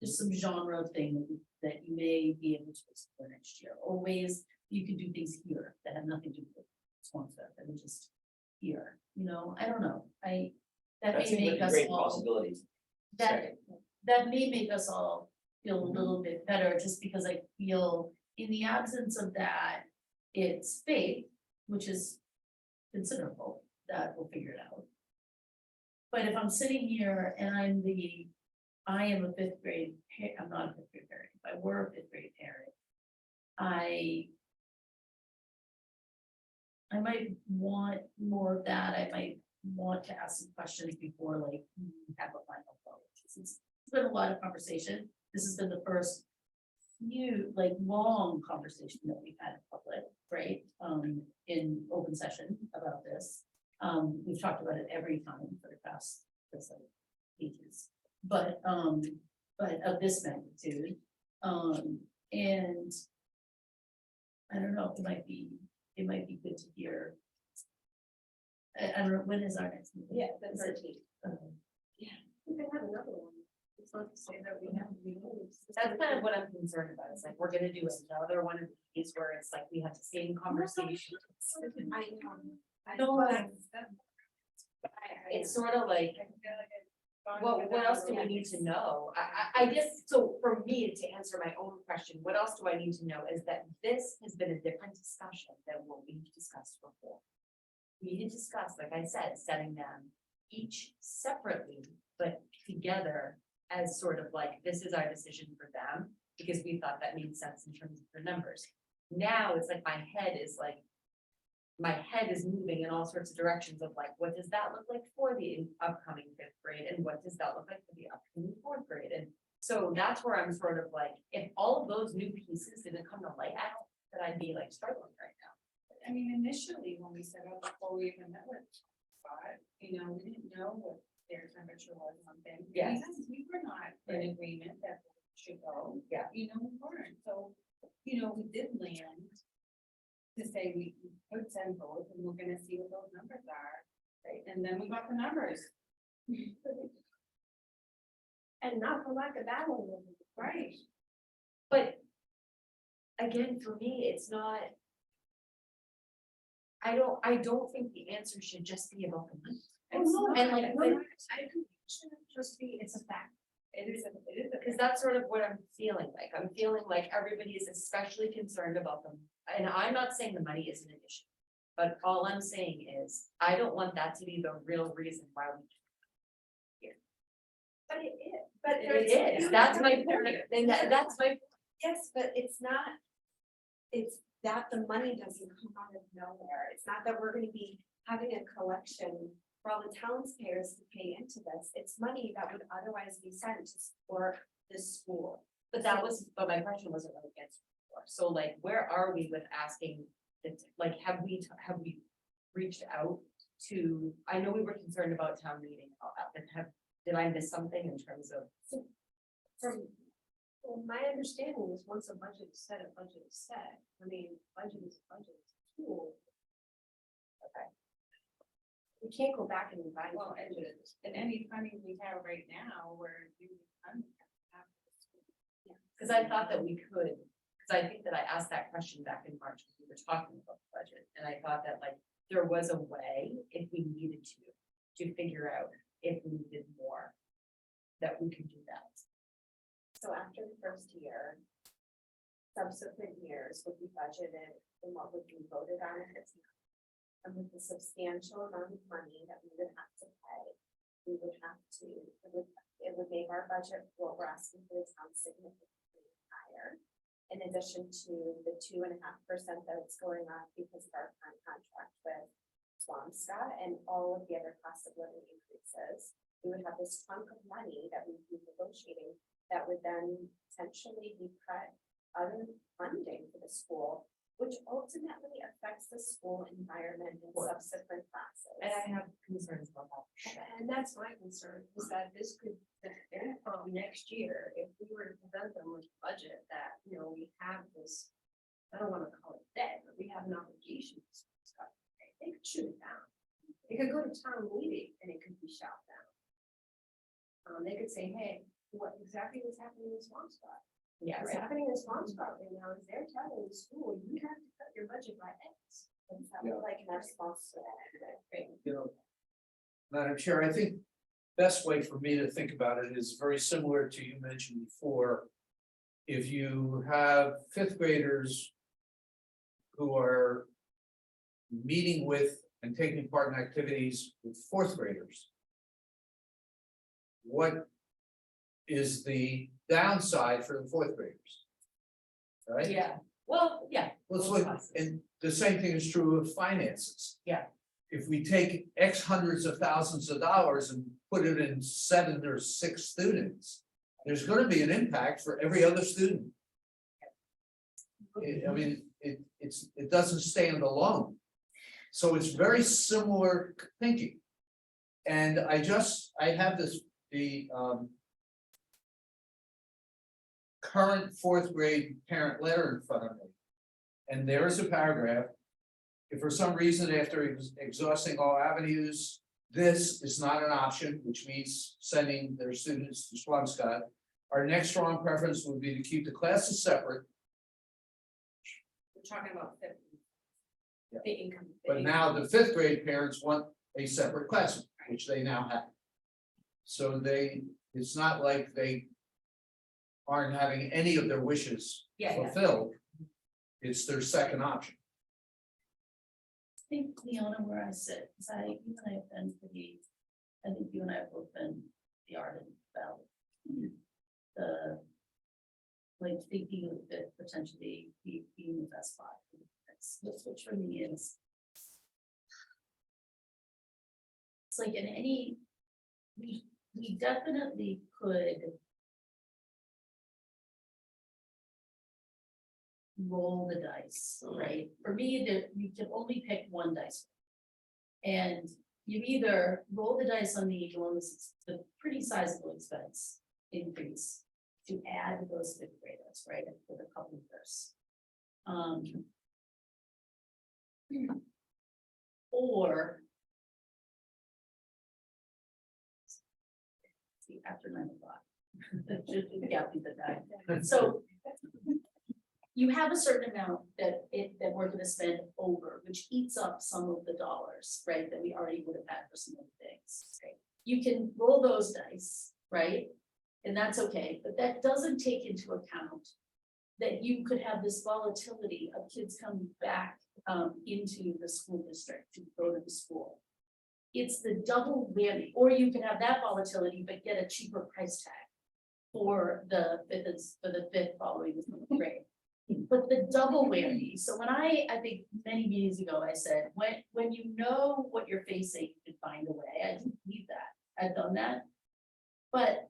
just some genre thing that you may be able to explore next year, or ways you can do things here that have nothing to do with Swampscott, that are just here, I don't know, that That may seems make like a us great all, possibilities. that may make us all feel a little bit better, just because I feel in the absence of that, it's faith, which is considerable, that we'll figure it out. But if I'm sitting here and I am a 5th grade, I'm not a 5th grade parent, if I were a 5th grade parent, I might want more of that, I might want to ask some questions before we have a final vote. It's been a lot of conversation, this has been the first few, long conversation that we've had in public, right? In open session about this. We've talked about it every time for the past, ages. But of this magnitude, and I don't know, it might be good to hear. I don't know, when is our next meeting? Yeah, the Is it- 13th. We can have another one. It's not to say that we have to be. That's kind of what I'm concerned about. It's like, we're gonna do another one of these where it's like we have the same conversation. I No, know. It's sort of like, what else do we need to know? I guess, so for me, to answer my own question, what else do I need to know is that this has been a different discussion than what we've discussed before. We had discussed, like I said, setting them each separately, but together as sort of like, this is our decision for them, because we thought that made sense in terms of the numbers. Now it's like my head is moving in all sorts of directions of like, what does that look like for the upcoming 5th grade? And what does that look like for the upcoming 4th grade? And so that's where I'm sort of like, if all of those new pieces didn't come to light, I don't, that I'd be like struggling right now. I mean, initially, when we set up, before we even met with Scott, we didn't know what their temperature was on things. Yes. Because we were not in agreement that we should go. Yeah. We weren't, so, we did land to say we could send both, and we're gonna see what those numbers are, right? And then we got the numbers. And not for lack of battle. Right. But again, for me, it's not. I don't think the answer should just be about the money. It's not. And like, but- I agree. It shouldn't just be, it's a fact. It is, because that's sort of what I'm feeling like. I'm feeling like everybody is especially concerned about them. And I'm not saying the money isn't an issue. But all I'm saying is, I don't want that to be the real reason why we. But it is, but It is, that's my point, and that's my, yes, but it's not. It's that the money doesn't come out of nowhere. It's not that we're gonna be having a collection for all the townspeople to pay into this. It's money that would otherwise be sent to support the school. but my question wasn't really answered before. So like, where are we with asking, like, have we reached out to, I know we were concerned about town meeting, and all that, but did I miss something in terms of? From Well, my understanding is once a budget is set, a budget is set. I mean, budget is a budget, it's a tool. Okay. We can't go back and revise Well, budgets. and any funding we have right now, where you. Because I thought that we could, because I think that I asked that question back in March when we were talking about the budget, and I thought that like there was a way, if we needed to figure out if we needed more, that we could do that. So after the first year, subsequent years would be budgeted and what would be voted on if it's not. And with the substantial amount of money that we would have to pay, we would have to, it would make our budget, what we're asking for the town significantly higher. In addition to the 2.5% that it's going up because of our current contract with Swampscott and all of the other cost of living increases, we would have this chunk of money that we'd be negotiating that would then potentially be cut other funding for the school, which ultimately affects the school environment in subsequent classes. And I have concerns about that. And that's my concern, is that this could, next year, if we were to present them with a budget that, you know, we have this, I don't wanna call it debt, but we have an obligation to discuss. They could shoot it down. It could go to town meeting and it could be shot down. They could say, hey, what exactly was happening in Swampscott? Yeah, What's right. happening in Swampscott right now is they're telling the school, you have to cut your budget by X. What's that look like in our response to that? You know, Madam Chair, I think best way for me to think about it is very similar to you mentioned before. If you have fifth graders who are meeting with and taking part in activities with fourth graders, what is the downside for the fourth graders? Right? Yeah, well, yeah. Let's look, and the same thing is true of finances. Yeah. If we take X hundreds of thousands of dollars and put it in 7 or 6 students, there's gonna be an impact for every other student. I mean, it doesn't stand alone. So it's very similar thinking. And I have the current fourth grade parent letter in front of me. And there is a paragraph. If for some reason, after exhausting all avenues, this is not an option, which means sending their students to Swampscott. Our next strong preference would be to keep the classes separate, We're talking about fifth. Yeah. The income. but now the fifth grade parents want a separate classroom, which they now have. So it's not like they aren't having any of their wishes Yeah. fulfilled. It's their second option. I think, Leona, where I sit, because you and I have been pretty, I think you and I have both been the ardent about the, like, thinking of it potentially being the best spot. That's which for me is. It's like in any, we definitely could roll the dice, right? For me, you can only pick one dice. And you either roll the dice on the enormous, the pretty sizable expense increase to add those fifth graders, right, for the couple of years. Or see, after 9 o'clock. Yeah, people die. So you have a certain amount that we're gonna spend over, which eats up some of the dollars, right, that we already would have had for some of the things, right? You can roll those dice, right? And that's okay, but that doesn't take into account that you could have this volatility of kids coming back into the school district to go to the school. It's the double whammy, or you can have that volatility, but get a cheaper price tag for the fifth following the seventh grade. But the double whammy, so when I think many meetings ago, I said, when you know what you're facing, you can find a way. I didn't believe that, I've done that. But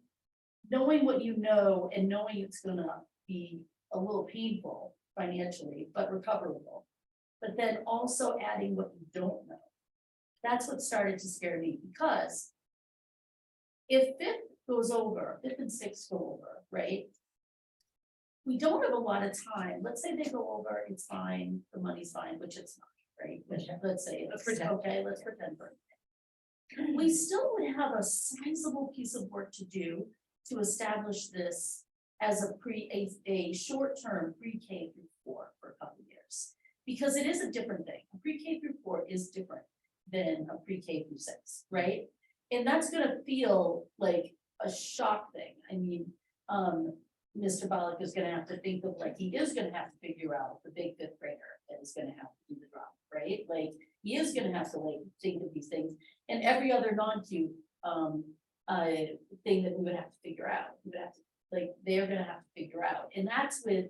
knowing what you know and knowing it's gonna be a little painful financially, but recoverable. But then also adding what you don't know. That's what started to scare me, because if fifth goes over, fifth and sixth go over, right? we don't have a lot of time. Let's say they go over, it's fine, the money's fine, which it's not, right? But let's say, let's pretend, okay, let's pretend for a minute. We still would have a sizable piece of work to do to establish this as a short-term pre-K through 4 for a couple of years. Because it is a different thing. A pre-K through 4 is different than a pre-K through 6, right? And that's gonna feel like a shock thing. I mean, Mr. Bollock is gonna have to think of, like, he is gonna have to figure out the big 5th grader that is gonna have to do the drop, right? Like, he is gonna have to like think of these things and every other non-cute thing that we would have to figure out. We would have to, like, they're gonna have to figure out, and that's with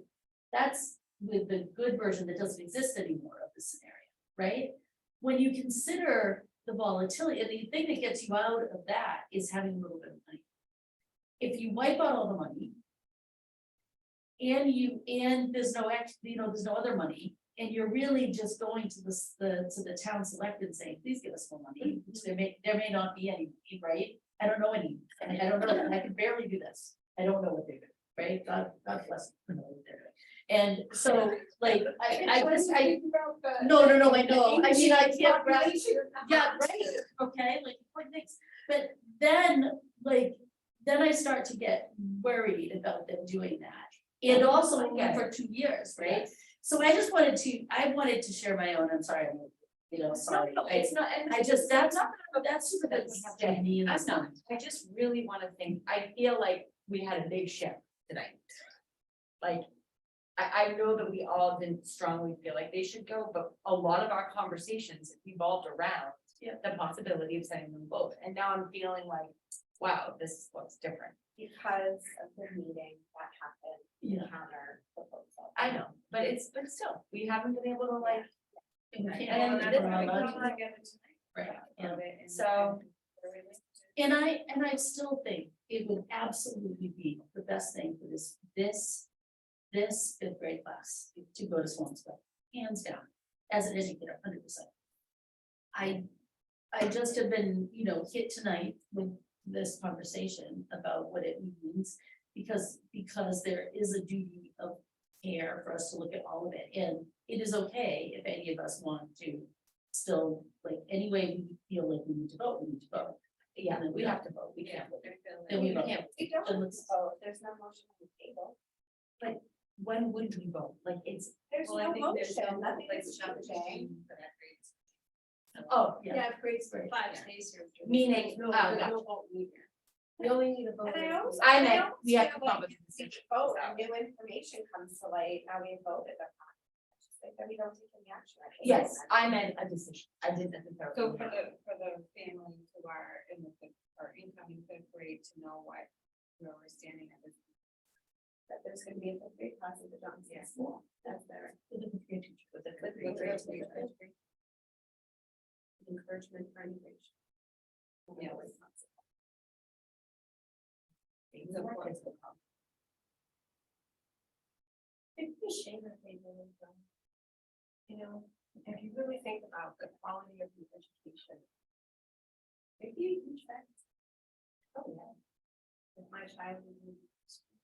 the good version that doesn't exist anymore of the scenario, right? When you consider the volatility, and the thing that gets you out of that is having a little bit of money. If you wipe out all the money, and there's no there's no other money, and you're really just going to the town select and saying, please give us more money, which there may not be any, right? I don't know any, and I don't know, I can barely do this. I don't know what they're doing, right? God bless them. I don't know what they're doing. And so, like, I no, I know. I mean, I can't, right? Yeah, right, okay, like, what things, but then, like, then I start to get worried about them doing that. And also only for 2 years, right? So I wanted to share my own, I'm sorry, sorry. It's not, and I just, that's super good to me. I'm not, I just really wanna think, I feel like we had a big shift tonight. Like, I know that we all didn't strongly feel like they should go, but a lot of our conversations evolved around the possibility of sending them both, and now I'm feeling like, wow, this looks different. Because of the meeting that happened, counter proposal. I know, but still, we haven't been able to like. And we can't And all this- have our own lives. Right, yeah. So. And I still think it would absolutely be the best thing for this 5th grade class to go to Swansville, hands down, as an educator, 100%. I just have been, hit tonight with this conversation about what it means, because there is a duty of care for us to look at all of it, and it is okay if any of us want to still, like, any way we feel like we need to vote, we need to vote. Yeah, we have to vote, we can't vote. Then we vote. We don't Then have let's- to vote, there's no motion on the table. When would we vote? Like, it's, There's Well, I no think there's motion, no, nothing like, is chapter changing. 15 for that grade. oh, Yeah. grades Right. 5 stays here. meaning, No, oh, there's gotcha. no vote neither. We only need a vote. And I also, I I meant, also we have to feel come like up with a if decision. we vote and new information comes to light, now we voted upon. I just think that we don't take any action. I think Yes, that's- I meant a decision. I didn't necessarily. So for the families who are in the 5th or incoming 5th grade to know where we're standing at this. That there's gonna be a 5th grade class at the Johnson School, that's their encouragement for innovation. Yeah. The work is the problem. It's a shame that they really don't. If you really think about the quality of the education. It'd be a huge fact. Oh, yeah. If my child was in school.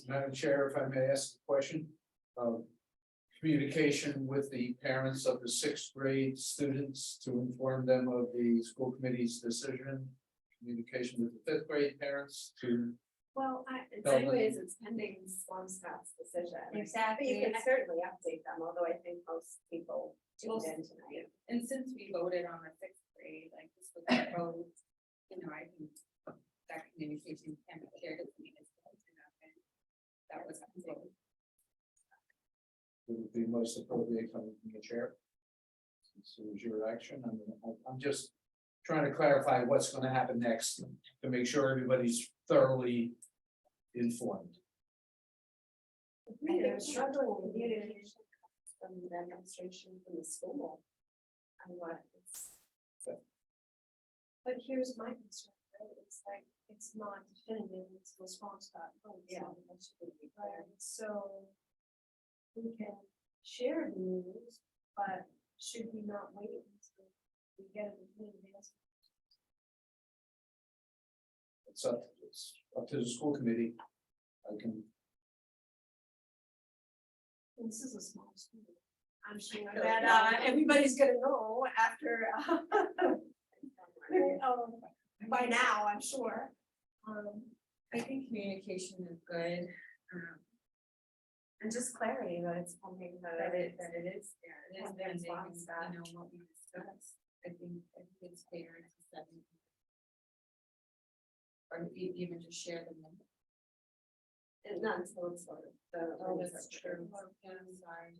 Madam Chair, if I may ask a question, communication with the parents of the 6th grade students to inform them of the school committee's decision. Communication with the 5th grade parents to, Well, in Tell some them. ways, it's pending Swampscott's decision. But Exactly. you can certainly update them, although I think most people tuned in tonight. And since we voted on the 6th grade, like this was a vote, I think that communication can be shared with me as well. That was something. would be most appropriate coming from the chair. So is your action, I'm just trying to clarify what's gonna happen next to make sure everybody's thoroughly informed. I think struggling with communication comes from the demonstration from the school. On what it's. But here's my concern, right, it's like, it's not definitive, it's the Swampscott. Yeah. Right, so. We can share the news, but should we not wait until we get a definitive answer? it's up to the school committee. I can, This is a small school. I'm sure that everybody's gonna know after by now, I'm sure. I think communication is good. And just clarity that it's something That it is there, it is Have there, the and they can, response back. you know, what we discussed, I think it's fair to set. Or even just share them. And not until it's sort of the. Oh, that's true. Yeah, I'm sorry.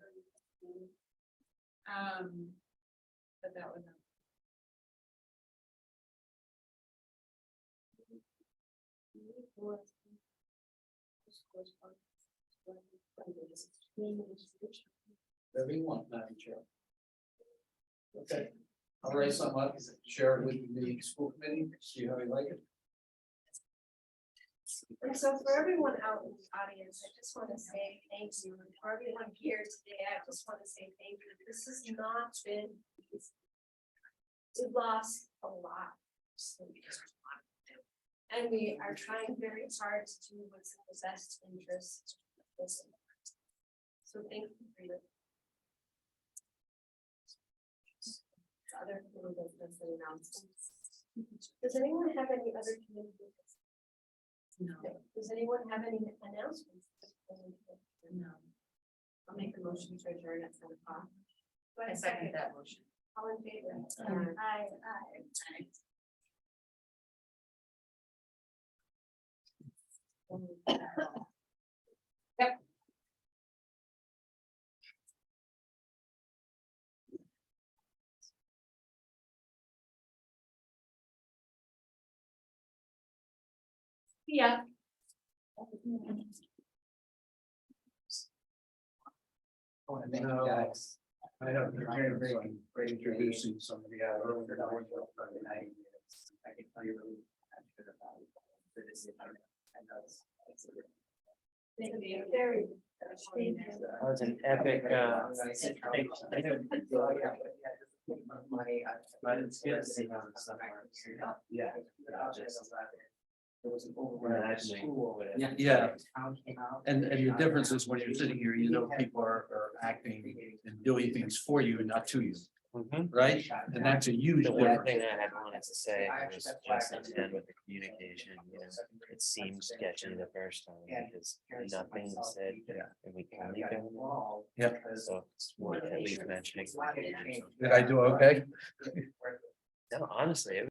But that was. whatever you want, Madam Chair. Okay, I'll write some up, share it with the school committee, see how you like it. And so for everyone out in the audience, I just want to say thank you. And for everyone here today, I just want to say thank you. This has not been easy. We've lost a lot. And we are trying very hard to do what's in the best interest of this. So thank you for your. Other community business and announcements. Does anyone have any other community business? No. Does anyone have any announcements? No. I'll make a motion to adjourn at 10 o'clock. I second that motion. All in favor? Aye. Yeah. I want to thank you guys. I have been great introducing somebody out earlier. I can tell you really good about it. For this, I know it's Thank you. Very. Thank you. That was an epic, Yeah. There was an override at school. Yeah. And the difference is when you're sitting here, you know, people are acting and doing things for you and not to you, right? And that's a huge The one difference. thing I had wanted to say was just at the end with the communication, you know, it seemed sketchy the first time because nothing was said and we can leave it. Yep. So it's worth at least mentioning. Did I do okay? No, honestly, it